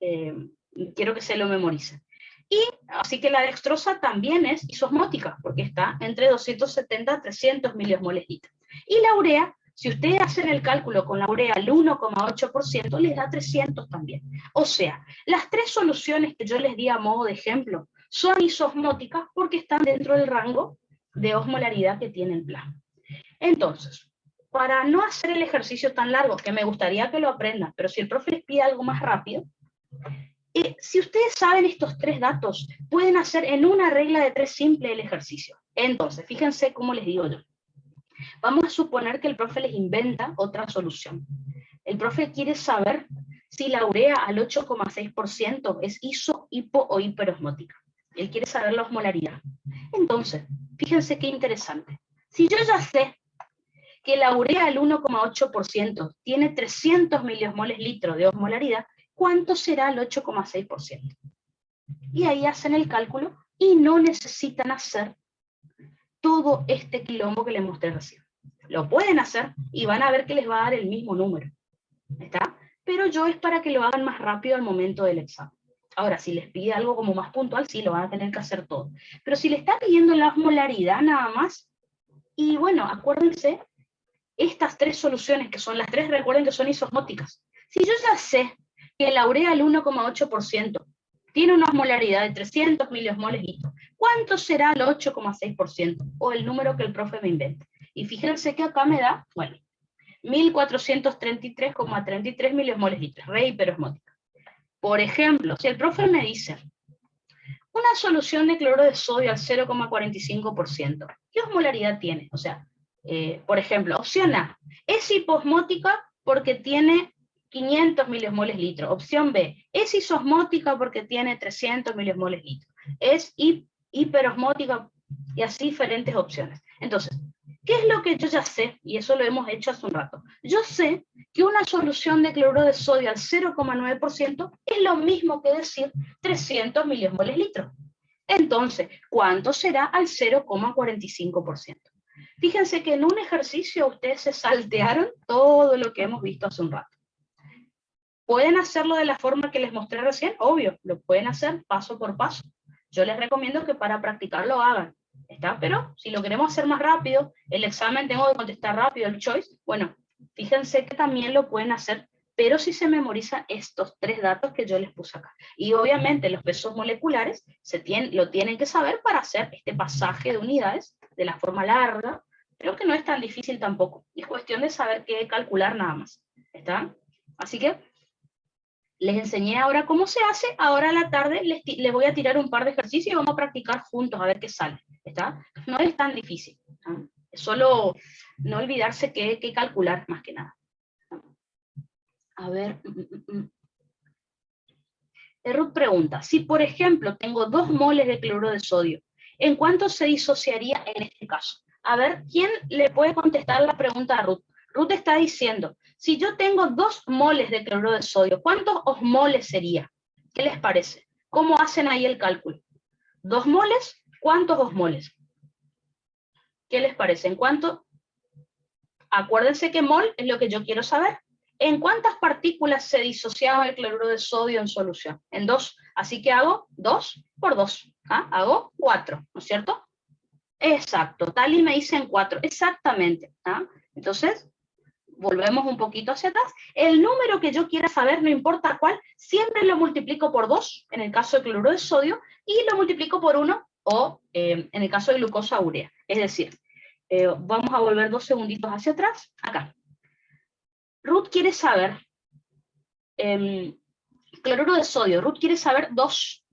quiero que se lo memoricen. Y así que la dextrosa también es isosmótica, porque está entre 270 a 300 miliosmoles litro. Y la urea, si ustedes hacen el cálculo con la urea al 1,8%, les da 300 también. O sea, las tres soluciones que yo les di a modo de ejemplo son isosmóticas porque están dentro del rango de osmolaridad que tiene el plasma. Entonces, para no hacer el ejercicio tan largo, que me gustaría que lo aprendan, pero si el profe les pide algo más rápido, si ustedes saben estos tres datos, pueden hacer en una regla de tres simple el ejercicio. Entonces, fíjense cómo les digo yo. Vamos a suponer que el profe les inventa otra solución. El profe quiere saber si la urea al 8,6% es iso, hipo o hiperosmótica. Él quiere saber la osmolaridad. Entonces, fíjense qué interesante. Si yo ya sé que la urea al 1,8% tiene 300 miliosmoles litros de osmolaridad, ¿cuánto será el 8,6%? Y ahí hacen el cálculo y no necesitan hacer todo este quilombo que les mostré recién. Lo pueden hacer y van a ver que les va a dar el mismo número. ¿Está? Pero yo es para que lo hagan más rápido al momento del examen. Ahora, si les pide algo como más puntual, sí, lo van a tener que hacer todo. Pero si le está pidiendo la osmolaridad nada más, y bueno, acuérdense, estas tres soluciones, que son las tres, recuerden que son isosmóticas. Si yo ya sé que la urea al 1,8% tiene una osmolaridad de 300 miliosmoles litro, ¿cuánto será el 8,6%? O el número que el profe me invente. Y fíjense que acá me da, bueno, 1433,33 miliosmoles litros, re hiperosmótica. Por ejemplo, si el profe me dice una solución de cloruro de sodio al 0,45%, ¿qué osmolaridad tiene? O sea, por ejemplo, opción A, es hiposmótica porque tiene 500 miliosmoles litro. Opción B, es isosmótica porque tiene 300 miliosmoles litro. Es hiperosmótica, y así diferentes opciones. Entonces, ¿qué es lo que yo ya sé? Y eso lo hemos hecho hace un rato. Yo sé que una solución de cloruro de sodio al 0,9% es lo mismo que decir 300 miliosmoles litro. Entonces, ¿cuánto será al 0,45%? Fíjense que en un ejercicio ustedes se saltearon todo lo que hemos visto hace un rato. ¿Pueden hacerlo de la forma que les mostré recién? Obvio, lo pueden hacer paso por paso. Yo les recomiendo que para practicar lo hagan. ¿Está? Pero si lo queremos hacer más rápido, el examen tengo que contestar rápido, el choice, bueno, fíjense que también lo pueden hacer, pero si se memorizan estos tres datos que yo les puse acá. Y obviamente los pesos moleculares lo tienen que saber para hacer este pasaje de unidades de la forma larga, pero que no es tan difícil tampoco. Es cuestión de saber qué calcular nada más. ¿Está? Así que Les enseñé ahora cómo se hace, ahora a la tarde les voy a tirar un par de ejercicios y vamos a practicar juntos a ver qué sale, ¿está? No es tan difícil, ¿no? Es solo no olvidarse que calcular más que nada. A ver, Ruth pregunta, si por ejemplo tengo 2 moles de cloruro de sodio, ¿en cuánto se disociaría en este caso? A ver, ¿quién le puede contestar la pregunta a Ruth? Ruth está diciendo, si yo tengo 2 moles de cloruro de sodio, ¿cuántos osmoles sería? ¿Qué les parece? ¿Cómo hacen ahí el cálculo? ¿2 moles? ¿Cuántos osmoles? ¿Qué les parece? ¿En cuánto? Acuérdense que mol es lo que yo quiero saber. ¿En cuántas partículas se disociaba el cloruro de sodio en solución? En 2. Así que hago 2 por 2. ¿Ah? Hago 4, ¿no es cierto? Exacto. Tali me dice en 4. Exactamente. ¿Ah? Entonces, volvemos un poquito hacia atrás. El número que yo quiera saber, no importa cuál, siempre lo multiplico por 2, en el caso de cloruro de sodio, y lo multiplico por 1, o en el caso de glucosa urea. Es decir, vamos a volver 2 segunditos hacia atrás. Acá. Ruth quiere saber, cloruro de sodio, Ruth quiere saber 2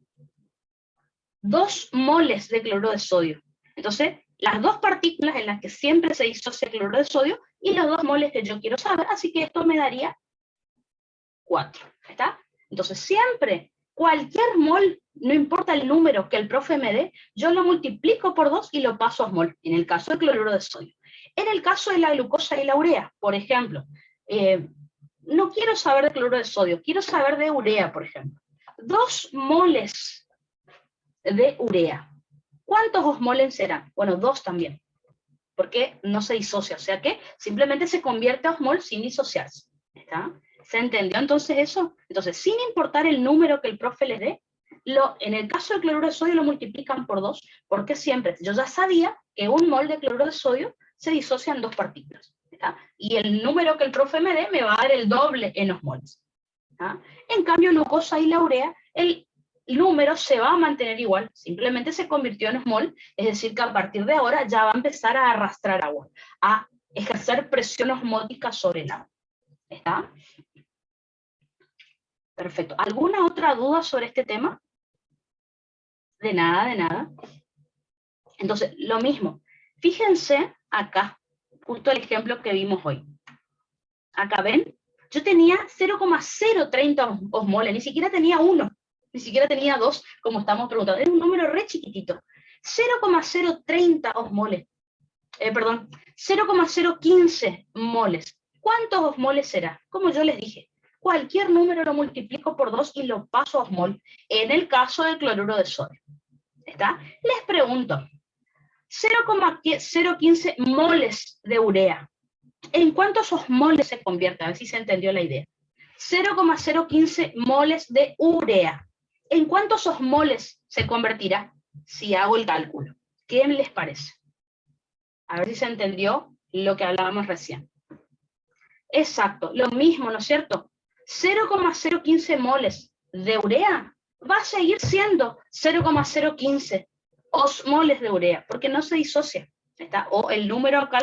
moles de cloruro de sodio. Entonces, las 2 partículas en las que siempre se disocia el cloruro de sodio y los 2 moles que yo quiero saber, así que esto me daría 4, ¿está? Entonces, siempre, cualquier mol, no importa el número que el profe me dé, yo lo multiplico por 2 y lo paso a mol, en el caso del cloruro de sodio. En el caso de la glucosa y la urea, por ejemplo, no quiero saber de cloruro de sodio, quiero saber de urea, por ejemplo. 2 moles de urea. ¿Cuántos osmoles serán? Bueno, 2 también, porque no se disocia, o sea que simplemente se convierte a osmol sin disociarse. ¿Está? ¿Se entendió entonces eso? Entonces, sin importar el número que el profe les dé, en el caso del cloruro de sodio lo multiplican por 2, porque siempre, yo ya sabía que un mol de cloruro de sodio se disocia en 2 partículas. ¿Está? Y el número que el profe me dé me va a dar el doble en osmoles. ¿Está? En cambio, glucosa y la urea, el número se va a mantener igual, simplemente se convirtió en osmol, es decir, que a partir de ahora ya va a empezar a arrastrar agua, a ejercer presión osmótica sobre el agua. ¿Está? Perfecto. ¿Alguna otra duda sobre este tema? De nada, de nada. Entonces, lo mismo. Fíjense acá, justo el ejemplo que vimos hoy. Acá ven, yo tenía 0,030 osmoles, ni siquiera tenía 1, ni siquiera tenía 2, como estamos preguntando. Era un número re chiquitito. 0,030 osmoles. Perdón, 0,015 moles. ¿Cuántos osmoles será? Como yo les dije, cualquier número lo multiplico por 2 y lo paso a osmol, en el caso del cloruro de sodio. ¿Está? Les pregunto, 0,015 moles de urea, ¿en cuántos osmoles se convierte? A ver si se entendió la idea. 0,015 moles de urea. ¿En cuántos osmoles se convertirá si hago el cálculo? ¿Qué les parece? A ver si se entendió lo que hablábamos recién. Exacto, lo mismo, ¿no es cierto? 0,015 moles de urea va a seguir siendo 0,015 osmoles de urea, porque no se disocia. ¿Está? O el número acá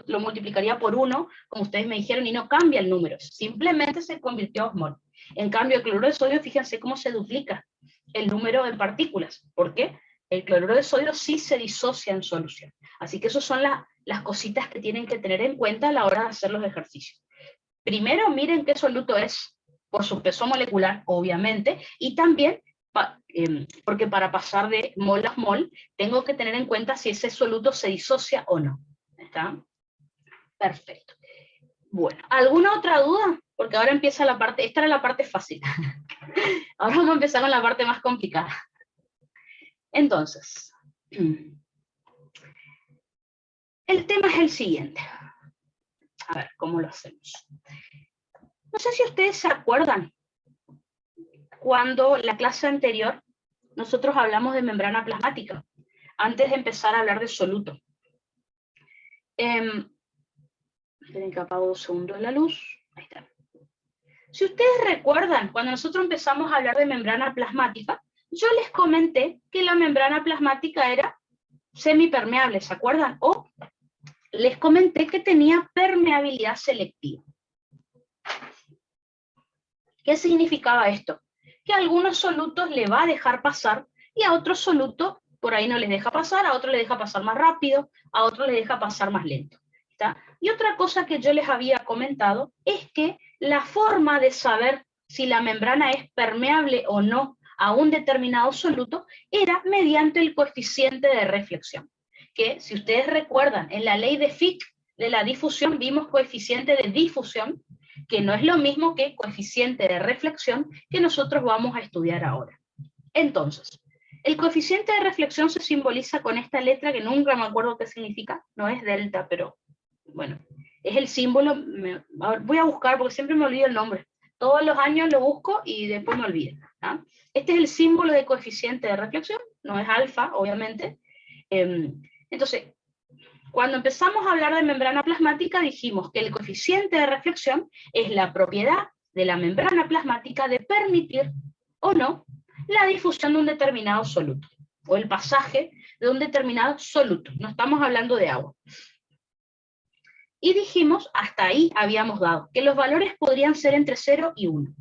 lo multiplicaría por 1, como ustedes me dijeron, y no cambia el número, simplemente se convirtió a osmol. En cambio, el cloruro de sodio, fíjense cómo se duplica el número de partículas, porque el cloruro de sodio sí se disocia en solución. Así que esas son las cositas que tienen que tener en cuenta a la hora de hacer los ejercicios. Primero, miren qué soluto es, por su peso molecular, obviamente, y también porque para pasar de mol a mol, tengo que tener en cuenta si ese soluto se disocia o no. ¿Está? Perfecto. Bueno, ¿alguna otra duda? Porque ahora empieza la parte, esta era la parte fácil. Ahora vamos a empezar con la parte más complicada. Entonces, el tema es el siguiente. A ver, ¿cómo lo hacemos? No sé si ustedes se acuerdan cuando la clase anterior nosotros hablamos de membrana plasmática, antes de empezar a hablar de soluto. Esperen que apago 2 segundos la luz. Ahí está. Si ustedes recuerdan, cuando nosotros empezamos a hablar de membrana plasmática, yo les comenté que la membrana plasmática era semipermeable, ¿se acuerdan? O les comenté que tenía permeabilidad selectiva. ¿Qué significaba esto? Que a algunos solutos le va a dejar pasar y a otros solutos por ahí no les deja pasar, a otros les deja pasar más rápido, a otros les deja pasar más lento. ¿Está? Y otra cosa que yo les había comentado es que la forma de saber si la membrana es permeable o no a un determinado soluto era mediante el coeficiente de reflexión. Que si ustedes recuerdan, en la ley de Fick de la difusión vimos coeficiente de difusión, que no es lo mismo que coeficiente de reflexión que nosotros vamos a estudiar ahora. Entonces, el coeficiente de reflexión se simboliza con esta letra que nunca me acuerdo qué significa, no es delta, pero bueno, es el símbolo, voy a buscar porque siempre me olvido el nombre, todos los años lo busco y después me olvido. ¿Ah? Este es el símbolo de coeficiente de reflexión, no es alfa, obviamente. Entonces, cuando empezamos a hablar de membrana plasmática, dijimos que el coeficiente de reflexión es la propiedad de la membrana plasmática de permitir o no la difusión de un determinado soluto, o el pasaje de un determinado soluto. No estamos hablando de agua. Y dijimos, hasta ahí habíamos dado, que los valores podrían ser entre 0 y 1.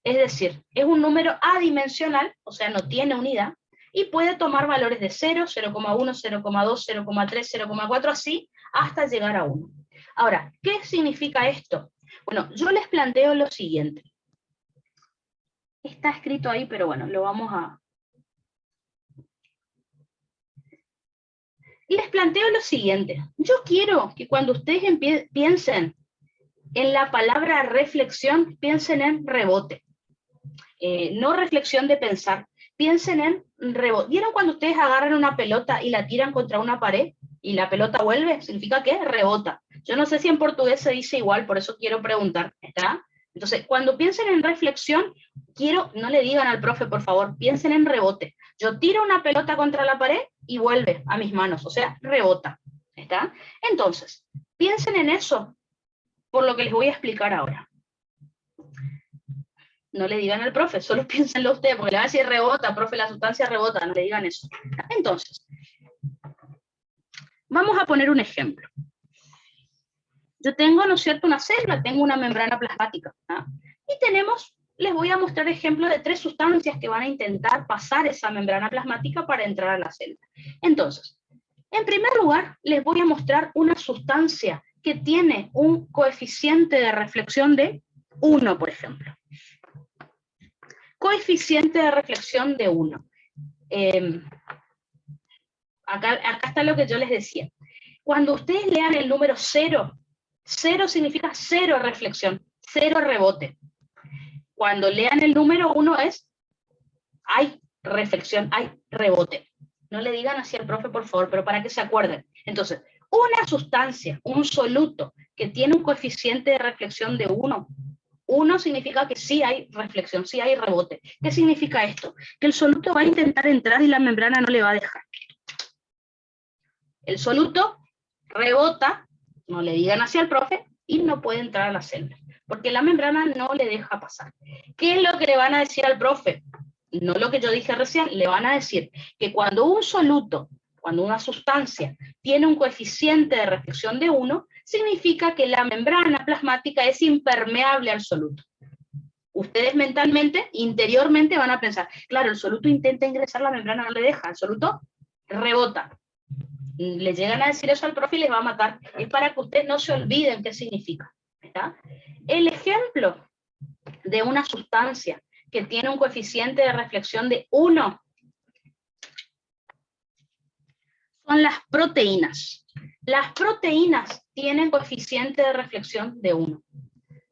Es decir, es un número adimensional, o sea, no tiene unidad, y puede tomar valores de 0, 0,1, 0,2, 0,3, 0,4, así, hasta llegar a 1. Ahora, ¿qué significa esto? Bueno, yo les planteo lo siguiente. Está escrito ahí, pero bueno, lo vamos a... Les planteo lo siguiente. Yo quiero que cuando ustedes piensen en la palabra reflexión, piensen en rebote. No reflexión de pensar. Piensen en rebote. ¿Vieron cuando ustedes agarran una pelota y la tiran contra una pared y la pelota vuelve? Significa que rebota. Yo no sé si en portugués se dice igual, por eso quiero preguntar. ¿Está? Entonces, cuando piensen en reflexión, no le digan al profe, por favor, piensen en rebote. Yo tiro una pelota contra la pared y vuelve a mis manos, o sea, rebota. ¿Está? Entonces, piensen en eso, por lo que les voy a explicar ahora. No le digan al profe, solo piénsenlo ustedes, porque le van a decir rebota, profe, la sustancia rebota, no le digan eso. Entonces, vamos a poner un ejemplo. Yo tengo, ¿no es cierto?, una célula, tengo una membrana plasmática, ¿ah? Y les voy a mostrar ejemplos de 3 sustancias que van a intentar pasar esa membrana plasmática para entrar a la célula. Entonces, en primer lugar, les voy a mostrar una sustancia que tiene un coeficiente de reflexión de 1, por ejemplo. Coeficiente de reflexión de 1. Acá está lo que yo les decía. Cuando ustedes lean el número 0, 0 significa 0 reflexión, 0 rebote. Cuando lean el número 1 hay reflexión, hay rebote. No le digan así al profe, por favor, pero para que se acuerden. Entonces, una sustancia, un soluto, que tiene un coeficiente de reflexión de 1, 1 significa que sí hay reflexión, sí hay rebote. ¿Qué significa esto? Que el soluto va a intentar entrar y la membrana no le va a dejar. El soluto rebota, no le digan así al profe, y no puede entrar a la célula, porque la membrana no le deja pasar. ¿Qué es lo que le van a decir al profe? No lo que yo dije recién, le van a decir que cuando un soluto, cuando una sustancia tiene un coeficiente de reflexión de 1, significa que la membrana plasmática es impermeable al soluto. Ustedes mentalmente, interiormente van a pensar, claro, el soluto intenta ingresar, la membrana no le deja, el soluto rebota. Le llegan a decir eso al profe y les va a matar. Es para que ustedes no se olviden qué significa. ¿Está? El ejemplo de una sustancia que tiene un coeficiente de reflexión de 1 son las proteínas. Las proteínas tienen coeficiente de reflexión de 1.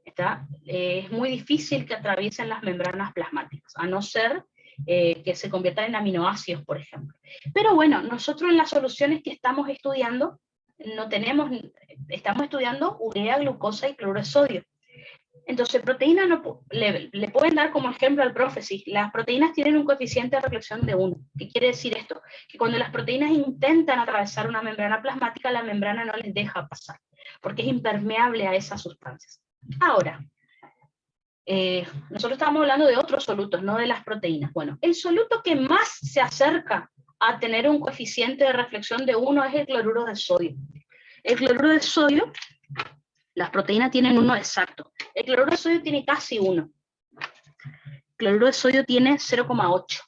¿Está? Es muy difícil que atraviesen las membranas plasmáticas, a no ser que se conviertan en aminoácidos, por ejemplo. Pero bueno, nosotros en las soluciones que estamos estudiando, estamos estudiando urea, glucosa y cloruro de sodio. Entonces, proteínas le pueden dar como ejemplo al profe, sí, las proteínas tienen un coeficiente de reflexión de 1. ¿Qué quiere decir esto? Que cuando las proteínas intentan atravesar una membrana plasmática, la membrana no les deja pasar, porque es impermeable a esas sustancias. Ahora, nosotros estamos hablando de otros solutos, no de las proteínas. Bueno, el soluto que más se acerca a tener un coeficiente de reflexión de 1 es el cloruro de sodio. El cloruro de sodio, las proteínas tienen 1 exacto. El cloruro de sodio tiene casi 1. cloruro de sodio tiene 0,8.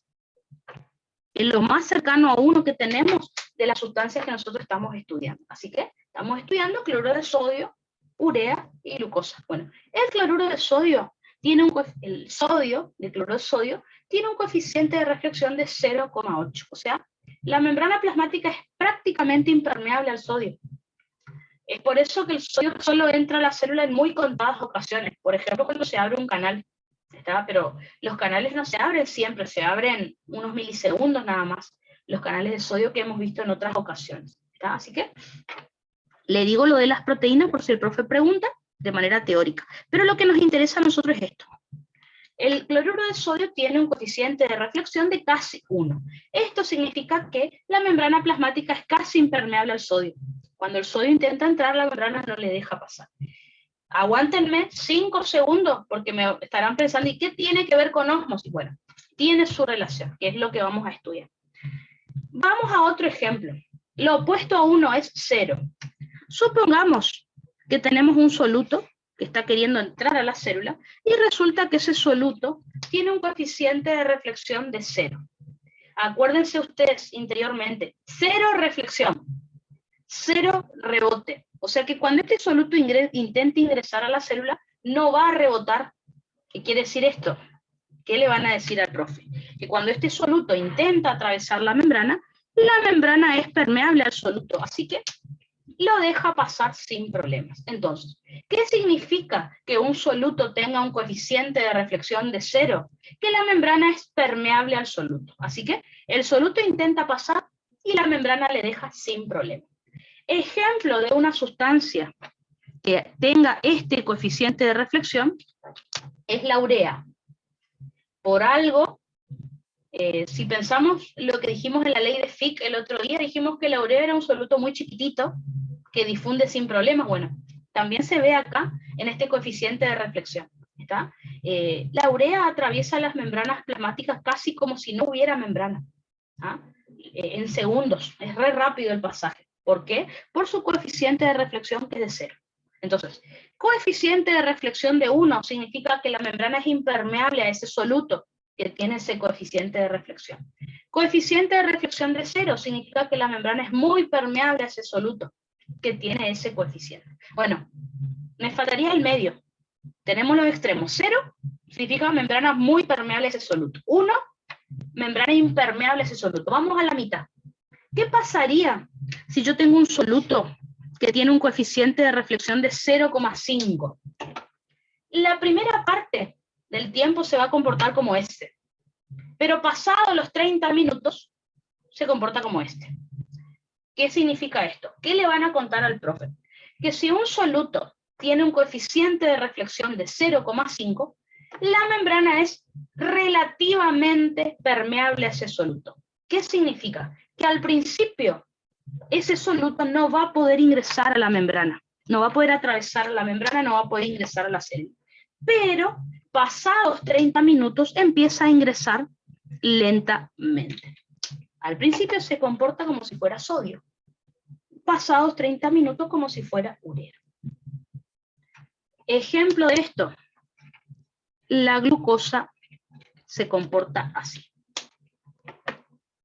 Es lo más cercano a 1 que tenemos de las sustancias que nosotros estamos estudiando. Así que estamos estudiando cloruro de sodio, urea y glucosa. Bueno, el cloruro de sodio tiene el sodio, de cloruro de sodio, tiene un coeficiente de reflexión de 0,8. O sea, la membrana plasmática es prácticamente impermeable al sodio. Es por eso que el sodio solo entra a la célula en muy contadas ocasiones. Por ejemplo, cuando se abre un canal. ¿Está? Pero los canales no se abren siempre, se abren unos milisegundos nada más. Los canales de sodio que hemos visto en otras ocasiones. ¿Está? Así que le digo lo de las proteínas por si el profe pregunta de manera teórica. Pero lo que nos interesa a nosotros es esto. El cloruro de sodio tiene un coeficiente de reflexión de casi 1. Esto significa que la membrana plasmática es casi impermeable al sodio. Cuando el sodio intenta entrar, la membrana no le deja pasar. Aguántenme 5 segundos, porque me estarán pensando, ¿y qué tiene que ver con ósmosis? Bueno, tiene su relación, que es lo que vamos a estudiar. Vamos a otro ejemplo. Lo opuesto a 1 es 0. Supongamos que tenemos un soluto que está queriendo entrar a la célula, y resulta que ese soluto tiene un coeficiente de reflexión de 0. Acuérdense ustedes interiormente, 0 reflexión, 0 rebote. O sea que cuando este soluto intente ingresar a la célula, no va a rebotar. ¿Qué quiere decir esto? ¿Qué le van a decir al profe? Que cuando este soluto intenta atravesar la membrana es permeable al soluto, así que lo deja pasar sin problemas. Entonces, ¿qué significa que un soluto tenga un coeficiente de reflexión de 0? Que la membrana es permeable al soluto. Así que el soluto intenta pasar y la membrana le deja sin problema. Ejemplo de una sustancia que tenga este coeficiente de reflexión es la urea. Por algo, si pensamos lo que dijimos en la ley de Fick el otro día, dijimos que la urea era un soluto muy chiquitito que difunde sin problemas. Bueno, también se ve acá en este coeficiente de reflexión. ¿Está? La urea atraviesa las membranas plasmáticas casi como si no hubiera membrana. ¿Ah? En segundos, es re rápido el pasaje. ¿Por qué? Por su coeficiente de reflexión que es de 0. Entonces, coeficiente de reflexión de 1 significa que la membrana es impermeable a ese soluto que tiene ese coeficiente de reflexión. Coeficiente de reflexión de 0 significa que la membrana es muy permeable a ese soluto que tiene ese coeficiente. Bueno, me faltaría el medio. Tenemos los extremos. 0 significa membrana muy permeable a ese soluto. 1, membrana impermeable a ese soluto. Vamos a la mitad. ¿Qué pasaría si yo tengo un soluto que tiene un coeficiente de reflexión de 0,5? La primera parte del tiempo se va a comportar como este, pero pasado los 30 minutos se comporta como este. ¿Qué significa esto? ¿Qué le van a contar al profe? Que si un soluto tiene un coeficiente de reflexión de 0,5, la membrana es relativamente permeable a ese soluto. ¿Qué significa? Que al principio ese soluto no va a poder ingresar a la membrana, no va a poder atravesar la membrana, no va a poder ingresar a la célula. Pero pasados 30 minutos empieza a ingresar lentamente. Al principio se comporta como si fuera sodio. Pasados 30 minutos como si fuera urea. Ejemplo de esto, la glucosa se comporta así.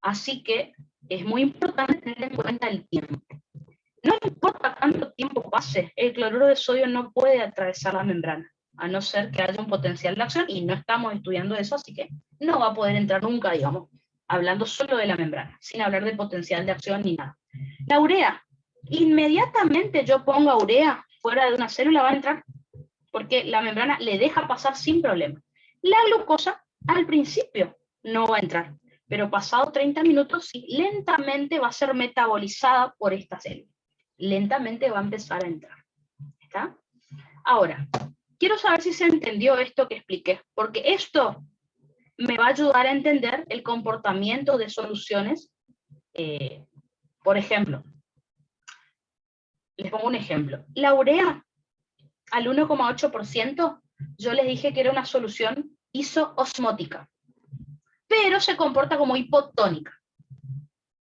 Así que es muy importante tener en cuenta el tiempo. No importa cuánto tiempo pase, el cloruro de sodio no puede atravesar la membrana, a no ser que haya un potencial de acción, y no estamos estudiando eso, así que no va a poder entrar nunca, digamos, hablando solo de la membrana, sin hablar de potencial de acción ni nada. La urea, inmediatamente yo pongo urea fuera de una célula, va a entrar, porque la membrana le deja pasar sin problema. La glucosa, al principio, no va a entrar, pero pasado 30 minutos, sí, lentamente va a ser metabolizada por esta célula. Lentamente va a empezar a entrar. ¿Está? Ahora, quiero saber si se entendió esto que expliqué, porque esto me va a ayudar a entender el comportamiento de soluciones. Por ejemplo, les pongo un ejemplo. La urea, al 1,8%, yo les dije que era una solución isoosmótica, pero se comporta como hipotónica.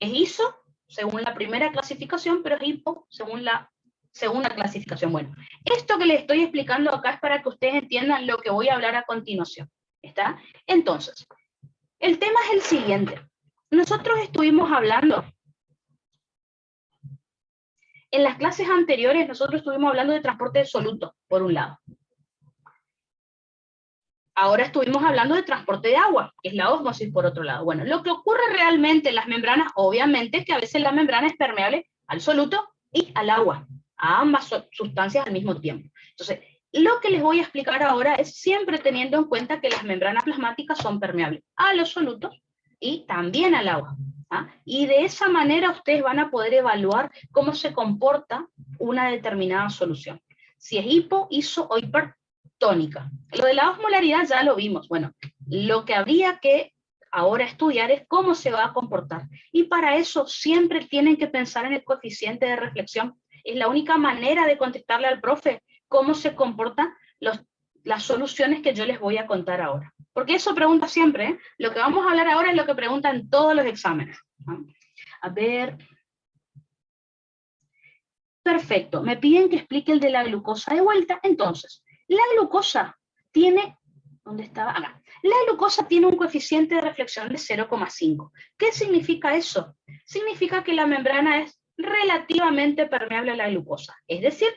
Es iso según la primera clasificación, pero es hipo según la segunda clasificación. Bueno, esto que les estoy explicando acá es para que ustedes entiendan lo que voy a hablar a continuación. ¿Está? Entonces, el tema es el siguiente. Nosotros estuvimos hablando, en las clases anteriores, nosotros estuvimos hablando de transporte de solutos, por un lado. Ahora estuvimos hablando de transporte de agua, que es la ósmosis por otro lado. Bueno, lo que ocurre realmente en las membranas, obviamente, es que a veces la membrana es permeable al soluto y al agua, a ambas sustancias al mismo tiempo. Entonces, lo que les voy a explicar ahora es siempre teniendo en cuenta que las membranas plasmáticas son permeables a los solutos y también al agua. ¿Ah? Y de esa manera ustedes van a poder evaluar cómo se comporta una determinada solución. Si es hipo, iso o hipertónica. Lo de la osmolaridad ya lo vimos. Bueno, lo que habría que ahora estudiar es cómo se va a comportar. Y para eso siempre tienen que pensar en el coeficiente de reflexión. Es la única manera de contestarle al profe cómo se comportan las soluciones que yo les voy a contar ahora. Porque eso pregunta siempre, ¿eh? Lo que vamos a hablar ahora es lo que preguntan todos los exámenes. A ver. Perfecto, me piden que explique el de la glucosa de vuelta. Entonces, la glucosa tiene, ¿dónde estaba? Acá. La glucosa tiene un coeficiente de reflexión de 0,5. ¿Qué significa eso? Significa que la membrana es relativamente permeable a la glucosa. Es decir,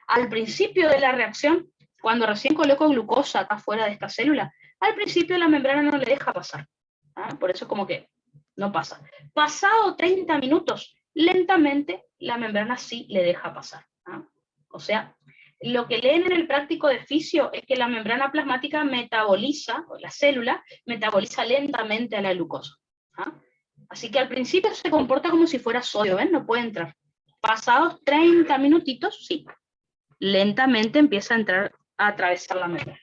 al principio de la reacción, cuando recién coloco glucosa acá fuera de esta célula, al principio la membrana no le deja pasar. ¿Ah? Por eso como que no pasa. Pasado 30 minutos, lentamente la membrana sí le deja pasar. ¿Ah? O sea, lo que leen en el práctico de fisio es que la membrana plasmática metaboliza, o la célula, metaboliza lentamente a la glucosa. ¿Ah? Así que al principio se comporta como si fuera sodio, ¿ven? No puede entrar. Pasados 30 minutitos, sí, lentamente empieza a entrar, a atravesar la membrana.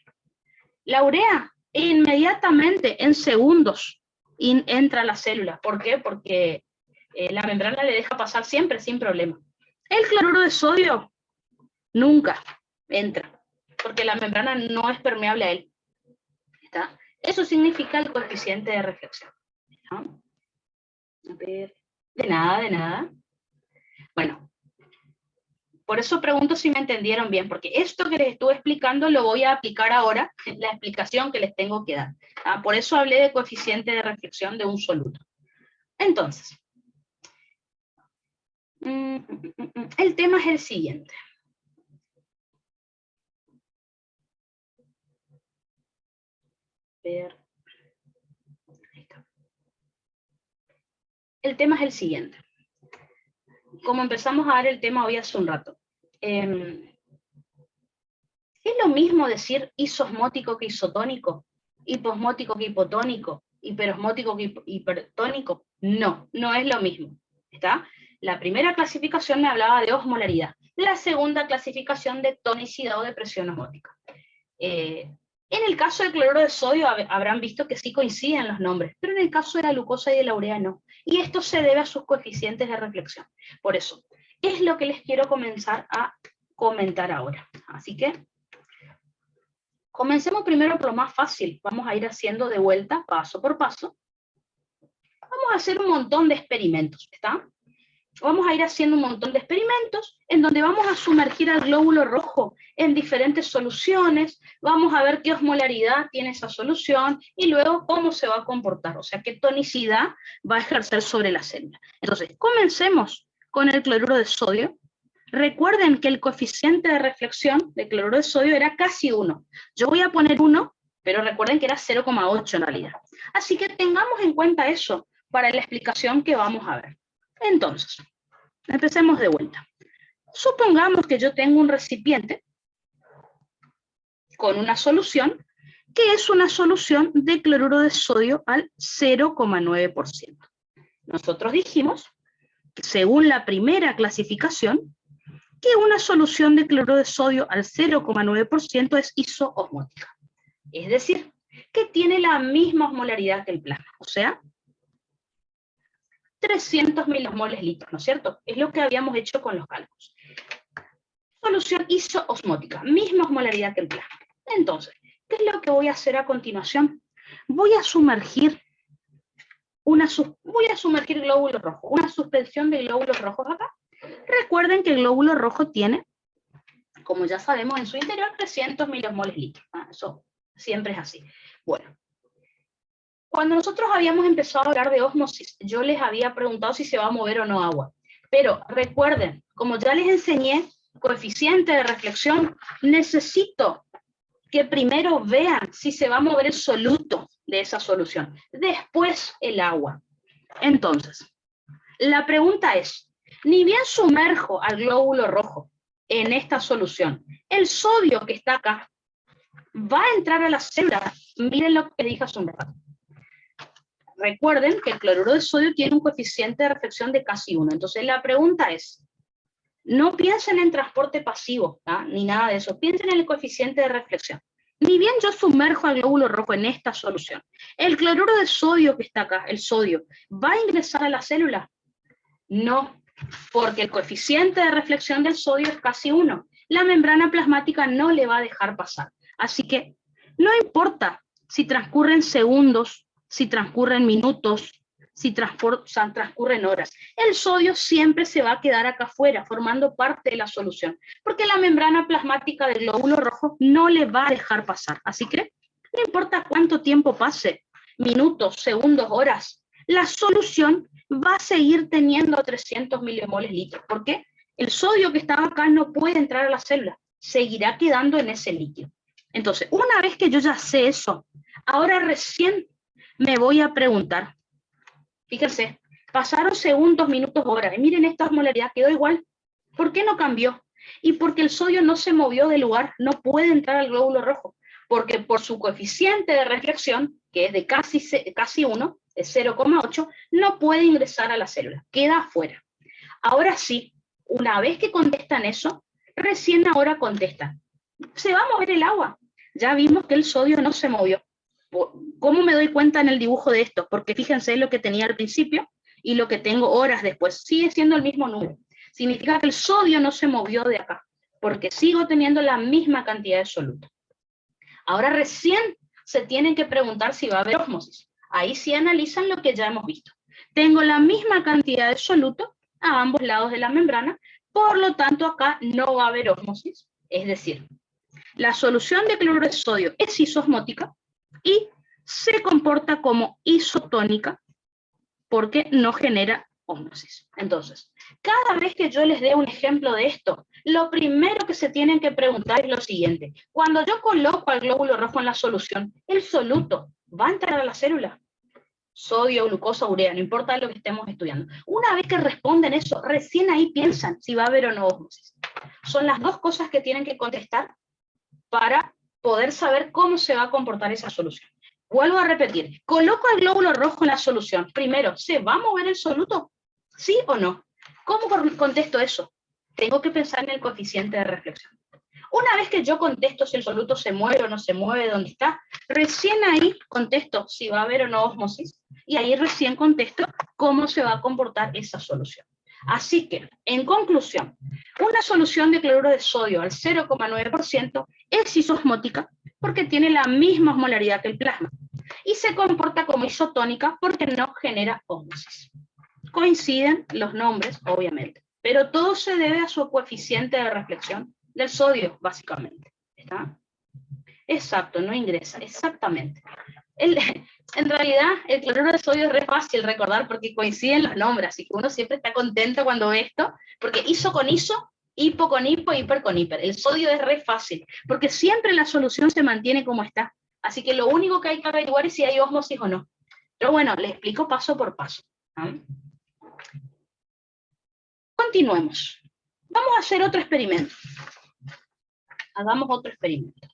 La urea, inmediatamente, en segundos, entra a la célula. ¿Por qué? Porque la membrana le deja pasar siempre sin problema. El cloruro de sodio nunca entra, porque la membrana no es permeable a él. ¿Está? Eso significa el coeficiente de reflexión. ¿Está? A ver, de nada, de nada. Bueno, por eso pregunto si me entendieron bien, porque esto que les estuve explicando lo voy a aplicar ahora, la explicación que les tengo que dar. ¿Ah? Por eso hablé de coeficiente de reflexión de un soluto. Entonces, el tema es el siguiente. Ver. Ahí está. El tema es el siguiente. Como empezamos a ver el tema hoy hace un rato. ¿Es lo mismo decir isosmótico que isotónico? ¿Hiposmótico que hipotónico? ¿Hiperosmótico que hipertónico? No, no es lo mismo. ¿Está? La primera clasificación me hablaba de osmolaridad. La segunda clasificación de tonicidad o de presión osmótica. En el caso del cloruro de sodio habrán visto que sí coinciden los nombres, pero en el caso de la glucosa y de la urea no. Y esto se debe a sus coeficientes de reflexión. Por eso, es lo que les quiero comenzar a comentar ahora. Así que, comencemos primero por lo más fácil. Vamos a ir haciendo de vuelta, paso por paso. Vamos a hacer un montón de experimentos, ¿está? Vamos a ir haciendo un montón de experimentos en donde vamos a sumergir al glóbulo rojo en diferentes soluciones, vamos a ver qué osmolaridad tiene esa solución y luego cómo se va a comportar, o sea, qué tonicidad va a ejercer sobre la célula. Entonces, comencemos con el cloruro de sodio. Recuerden que el coeficiente de reflexión del cloruro de sodio era casi 1. Yo voy a poner 1, pero recuerden que era 0,8 en realidad. Así que tengamos en cuenta eso para la explicación que vamos a ver. Entonces, empecemos de vuelta. Supongamos que yo tengo un recipiente con una solución que es una solución de cloruro de sodio al 0,9%. Nosotros dijimos, que según la primera clasificación, que una solución de cloruro de sodio al 0,9% es isoosmótica. Es decir, que tiene la misma osmolaridad que el plasma, o sea, 300 milimoles litros, ¿no es cierto? Es lo que habíamos hecho con los cálculos. Solución isoosmótica, misma osmolaridad que el plasma. Entonces, ¿qué es lo que voy a hacer a continuación? Voy a sumergir glóbulos rojos, una suspensión de glóbulos rojos acá. Recuerden que el glóbulo rojo tiene, como ya sabemos, en su interior 300 milimoles litros. Eso Siempre es así. Bueno, cuando nosotros habíamos empezado a hablar de ósmosis, yo les había preguntado si se va a mover o no agua. Pero recuerden, como ya les enseñé, coeficiente de reflexión, necesito que primero vean si se va a mover el soluto de esa solución, después el agua. Entonces, la pregunta es, ni bien sumerjo al glóbulo rojo en esta solución, el sodio que está acá va a entrar a la célula. Miren lo que dije hace un rato. Recuerden que el cloruro de sodio tiene un coeficiente de reflexión de casi 1. Entonces la pregunta es, no piensen en transporte pasivo, ni nada de eso, piensen en el coeficiente de reflexión. Ni bien yo sumerjo al glóbulo rojo en esta solución, el cloruro de sodio que está acá, el sodio, ¿va a ingresar a la célula? No, porque el coeficiente de reflexión del sodio es casi 1. La membrana plasmática no le va a dejar pasar. Así que no importa si transcurren segundos, si transcurren minutos, si transcurren horas. El sodio siempre se va a quedar acá afuera, formando parte de la solución, porque la membrana plasmática del glóbulo rojo no le va a dejar pasar. Así que no importa cuánto tiempo pase, minutos, segundos, horas, la solución va a seguir teniendo 300 milimoles litros. ¿Por qué? El sodio que estaba acá no puede entrar a la célula, seguirá quedando en ese líquido. Entonces, una vez que yo ya sé eso, ahora recién me voy a preguntar, fíjense, pasaron segundos, minutos, horas, y miren esta osmolaridad, quedó igual. ¿Por qué no cambió? Y porque el sodio no se movió del lugar, no puede entrar al glóbulo rojo, porque por su coeficiente de reflexión, que es de casi 1, es 0,8, no puede ingresar a la célula, queda afuera. Ahora sí, una vez que contestan eso, recién ahora contestan, ¿se va a mover el agua? Ya vimos que el sodio no se movió. ¿Cómo me doy cuenta en el dibujo de esto? Porque fíjense lo que tenía al principio y lo que tengo horas después. Sigue siendo el mismo número. Significa que el sodio no se movió de acá, porque sigo teniendo la misma cantidad de soluto. Ahora recién se tienen que preguntar si va a haber ósmosis. Ahí sí analizan lo que ya hemos visto. Tengo la misma cantidad de soluto a ambos lados de la membrana, por lo tanto acá no va a haber ósmosis. Es decir, la solución de cloruro de sodio es isosmótica y se comporta como isotónica porque no genera ósmosis. Entonces, cada vez que yo les dé un ejemplo de esto, lo primero que se tienen que preguntar es lo siguiente. Cuando yo coloco al glóbulo rojo en la solución, ¿el soluto va a entrar a la célula? Sodio, glucosa, urea, no importa lo que estemos estudiando. Una vez que responden eso, recién ahí piensan si va a haber o no ósmosis. Son las dos cosas que tienen que contestar para poder saber cómo se va a comportar esa solución. Vuelvo a repetir, coloco el glóbulo rojo en la solución. Primero, ¿se va a mover el soluto? ¿Sí o no? ¿Cómo contesto eso? Tengo que pensar en el coeficiente de reflexión. Una vez que yo contesto si el soluto se mueve o no se mueve, dónde está, recién ahí contesto si va a haber o no ósmosis, y ahí recién contesto cómo se va a comportar esa solución. Así que, en conclusión, una solución de cloruro de sodio al 0,9% es isosmótica porque tiene la misma osmolaridad que el plasma y se comporta como isotónica porque no genera ósmosis. Coinciden los nombres, obviamente, pero todo se debe a su coeficiente de reflexión del sodio, básicamente. ¿Está? Exacto, no ingresa, exactamente. En realidad, el cloruro de sodio es re fácil recordar porque coinciden los nombres, así que uno siempre está contento cuando ve esto, porque iso con iso, hipo con hipo, hiper con hiper. El sodio es re fácil, porque siempre la solución se mantiene como está. Así que lo único que hay que averiguar es si hay ósmosis o no. Pero bueno, le explico paso por paso. Continuemos. Vamos a hacer otro experimento. Hagamos otro experimento.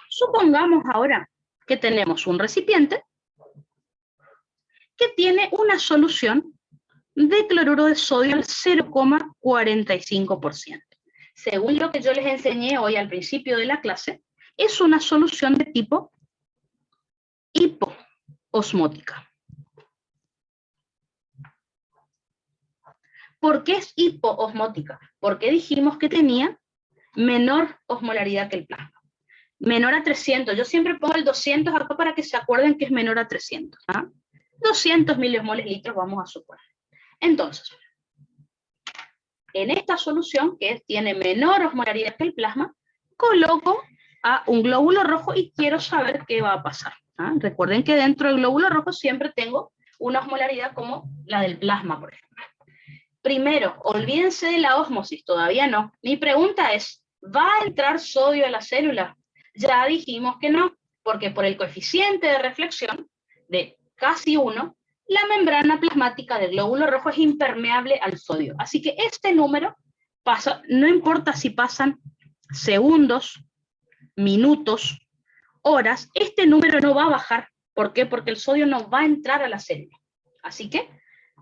Supongamos ahora que tenemos un recipiente que tiene una solución de cloruro de sodio al 0,45%. Según lo que yo les enseñé hoy al principio de la clase, es una solución de tipo hipoosmótica. ¿Por qué es hipoosmótica? Porque dijimos que tenía menor osmolaridad que el plasma. Menor a 300. Yo siempre pongo el 200 acá para que se acuerden que es menor a 300. 200 milimoles litros vamos a suponer. Entonces, en esta solución, que tiene menor osmolaridad que el plasma, coloco a un glóbulo rojo y quiero saber qué va a pasar. ¿Ah? Recuerden que dentro del glóbulo rojo siempre tengo una osmolaridad como la del plasma, por ejemplo. Primero, olvídense de la ósmosis, todavía no. Mi pregunta es, ¿va a entrar sodio a la célula? Ya dijimos que no, porque por el coeficiente de reflexión de casi 1, la membrana plasmática del glóbulo rojo es impermeable al sodio. Así que este número pasa, no importa si pasan segundos, minutos, horas, este número no va a bajar. ¿Por qué? Porque el sodio no va a entrar a la célula. Así que,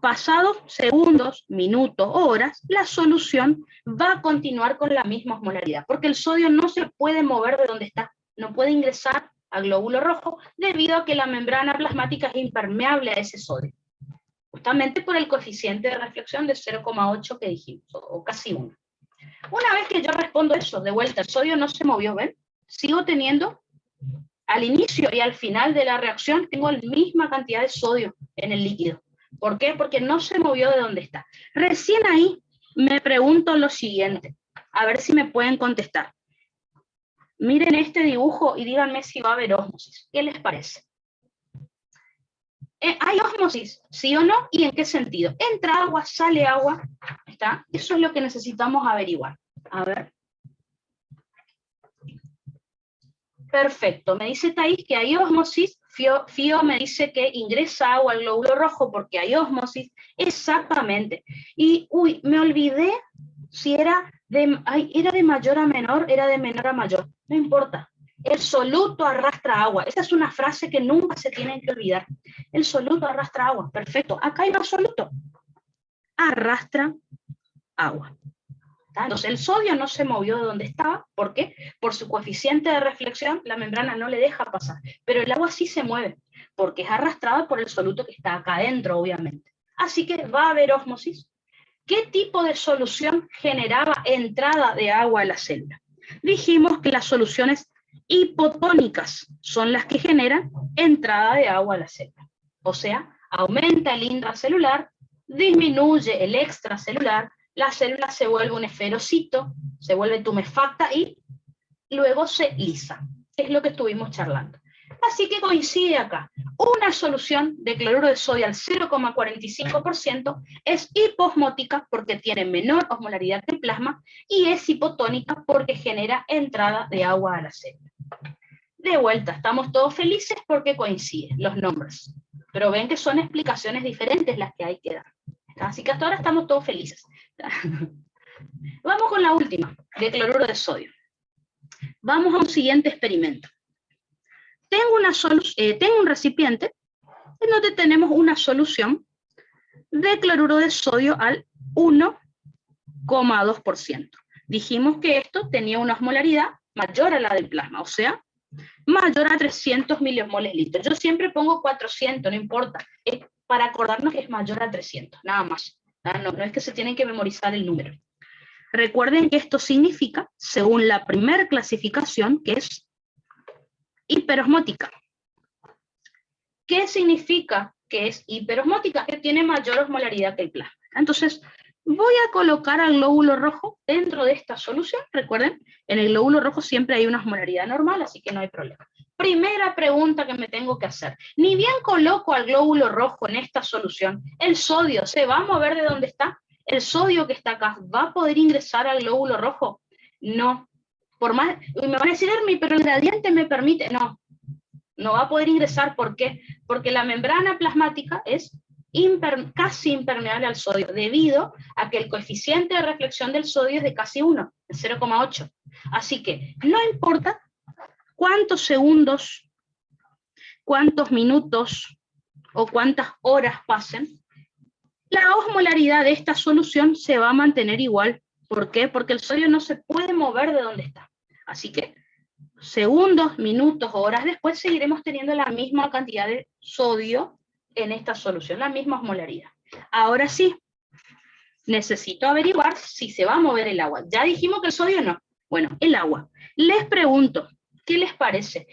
pasados segundos, minutos o horas, la solución va a continuar con la misma osmolaridad, porque el sodio no se puede mover de donde está, no puede ingresar al glóbulo rojo debido a que la membrana plasmática es impermeable a ese sodio, justamente por el coeficiente de reflexión de 0,8 que dijimos, o casi 1. Una vez que yo respondo eso, de vuelta, el sodio no se movió, ¿ven? Sigo teniendo, al inicio y al final de la reacción, tengo la misma cantidad de sodio en el líquido. ¿Por qué? Porque no se movió de donde está. Recién ahí me pregunto lo siguiente, a ver si me pueden contestar. Miren este dibujo y díganme si va a haber ósmosis. ¿Qué les parece? ¿Hay ósmosis? ¿Sí o no? ¿Y en qué sentido? ¿Entra agua? ¿Sale agua? ¿Está? Eso es lo que necesitamos averiguar. A ver. Perfecto. Me dice Thais que hay ósmosis. Fío me dice que ingresa agua al glóbulo rojo porque hay ósmosis. Exactamente. Y, uy, me olvidé si era de mayor a menor, era de menor a mayor. No importa. El soluto arrastra agua. Esa es una frase que nunca se tiene que olvidar. El soluto arrastra agua. Perfecto. Acá hay un soluto. Arrastra agua. Entonces el sodio no se movió de donde estaba. ¿Por qué? Por su coeficiente de reflexión, la membrana no le deja pasar. Pero el agua sí se mueve, porque es arrastrada por el soluto que está acá adentro, obviamente. Así que va a haber ósmosis. ¿Qué tipo de solución generaba entrada de agua a la célula? Dijimos que las soluciones hipotónicas son las que generan entrada de agua a la célula. O sea, aumenta el intracelular, disminuye el extracelular, la célula se vuelve un esferocito, se vuelve tumefacta y luego se lisa. Es lo que estuvimos charlando. Así que coincide acá. Una solución de cloruro de sodio al 0,45% es hiposmótica porque tiene menor osmolaridad que el plasma y es hipotónica porque genera entrada de agua a la célula. De vuelta, estamos todos felices porque coinciden los nombres. Pero ven que son explicaciones diferentes las que hay que dar. Así que hasta ahora estamos todos felices. Vamos con la última, de cloruro de sodio. Vamos a un siguiente experimento. Tengo un recipiente en donde tenemos una solución de cloruro de sodio al 1,2%. Dijimos que esto tenía una osmolaridad mayor a la del plasma, o sea, mayor a 300 miliosmoles litro. Yo siempre pongo 400, no importa, es para acordarnos que es mayor a 300, nada más. No es que se tienen que memorizar el número. Recuerden que esto significa, según la primera clasificación, que es hiperosmótica. ¿Qué significa que es hiperosmótica? Que tiene mayor osmolaridad que el plasma. Entonces, voy a colocar al glóbulo rojo dentro de esta solución. Recuerden, en el glóbulo rojo siempre hay una osmolaridad normal, así que no hay problema. Primera pregunta que me tengo que hacer. Ni bien coloco al glóbulo rojo en esta solución, ¿el sodio se va a mover de donde está? ¿El sodio que está acá va a poder ingresar al glóbulo rojo? No. Por más, me van a decir, Hermi, pero el gradiente me permite. No va a poder ingresar. ¿Por qué? Porque la membrana plasmática es casi impermeable al sodio, debido a que el coeficiente de reflexión del sodio es de casi 1, de 0,8. Así que no importa cuántos segundos, cuántos minutos o cuántas horas pasen, la osmolaridad de esta solución se va a mantener igual. ¿Por qué? Porque el sodio no se puede mover de donde está. Así que segundos, minutos o horas después seguiremos teniendo la misma cantidad de sodio en esta solución, la misma osmolaridad. Ahora sí, necesito averiguar si se va a mover el agua. Ya dijimos que el sodio no. Bueno, el agua. Les pregunto, ¿qué les parece?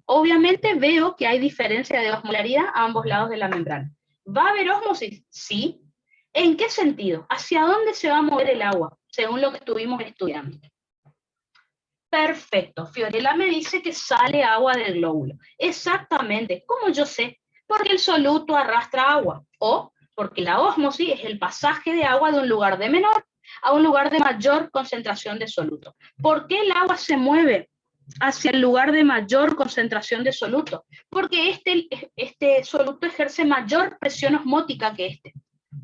Obviamente veo que hay diferencia de osmolaridad a ambos lados de la membrana. ¿Va a haber ósmosis? Sí. ¿En qué sentido? ¿Hacia dónde se va a mover el agua? Según lo que estuvimos estudiando. Perfecto, Fiorella me dice que sale agua del glóbulo. Exactamente, ¿cómo yo sé? Porque el soluto arrastra agua, o porque la ósmosis es el pasaje de agua de un lugar de menor a un lugar de mayor concentración de soluto. ¿Por qué el agua se mueve hacia el lugar de mayor concentración de soluto? Porque este soluto ejerce mayor presión osmótica que este.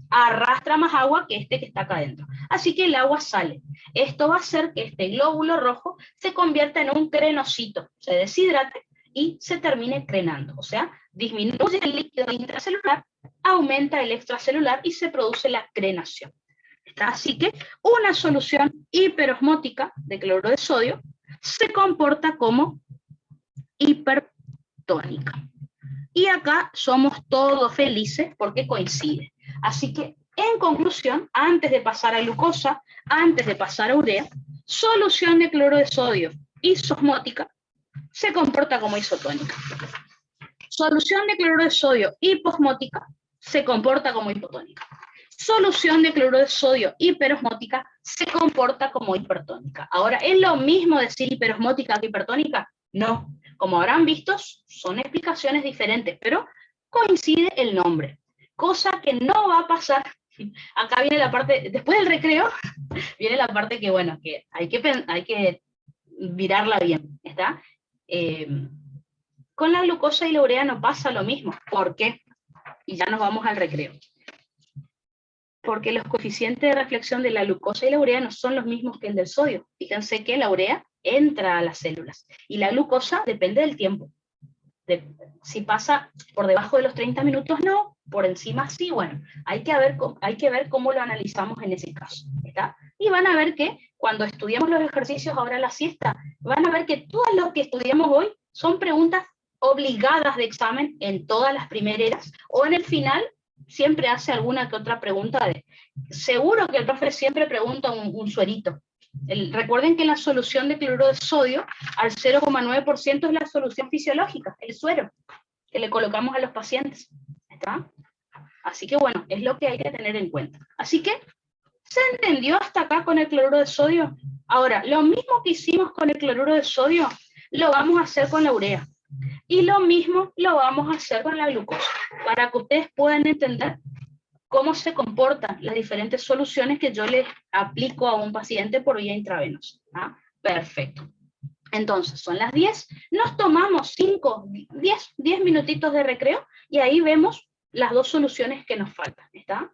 Arrastra más agua que este que está acá adentro. Así que el agua sale. Esto va a hacer que este glóbulo rojo se convierta en un crenocito, se deshidrate y se termine crenando. O sea, disminuye el líquido intracelular, aumenta el extracelular y se produce la crenación. Así que una solución hiperosmótica de cloruro de sodio se comporta como hipertónica. Y acá somos todos felices porque coincide. Así que, en conclusión, antes de pasar a glucosa, antes de pasar a urea, solución de cloruro de sodio isosmótica se comporta como isotónica. Solución de cloruro de sodio hiposmótica se comporta como hipotónica. Solución de cloruro de sodio hiperosmótica se comporta como hipertónica. Ahora, ¿es lo mismo decir hiperosmótica que hipertónica? No. Como habrán visto, son explicaciones diferentes, pero coincide el nombre. Cosa que no va a pasar. Acá viene la parte, después del recreo, viene la parte que, bueno, que hay que mirarla bien, ¿está? Con la glucosa y la urea no pasa lo mismo. ¿Por qué? Y ya nos vamos al recreo. Porque los coeficientes de reflexión de la glucosa y la urea no son los mismos que el del sodio. Fíjense que la urea entra a las células y la glucosa depende del tiempo. Si pasa por debajo de los 30 minutos, no, por encima sí, bueno, hay que ver cómo lo analizamos en ese caso, ¿está? Y van a ver que cuando estudiamos los ejercicios ahora la siesta, van a ver que todo lo que estudiamos hoy son preguntas obligadas de examen en todas las primeras, o en el final siempre hace alguna que otra pregunta seguro que el profe siempre pregunta un suerito. Recuerden que la solución de cloruro de sodio al 0,9% es la solución fisiológica, el suero que le colocamos a los pacientes. ¿Está? Así que bueno, es lo que hay que tener en cuenta. Así que, ¿se entendió hasta acá con el cloruro de sodio? Ahora, lo mismo que hicimos con el cloruro de sodio, lo vamos a hacer con la urea. Y lo mismo lo vamos a hacer con la glucosa, para que ustedes puedan entender cómo se comportan las diferentes soluciones que yo les aplico a un paciente por vía intravenosa. ¿Ah? Perfecto. Entonces, son las 10, nos tomamos 10 minutitos de recreo y ahí vemos las dos soluciones que nos faltan, ¿está?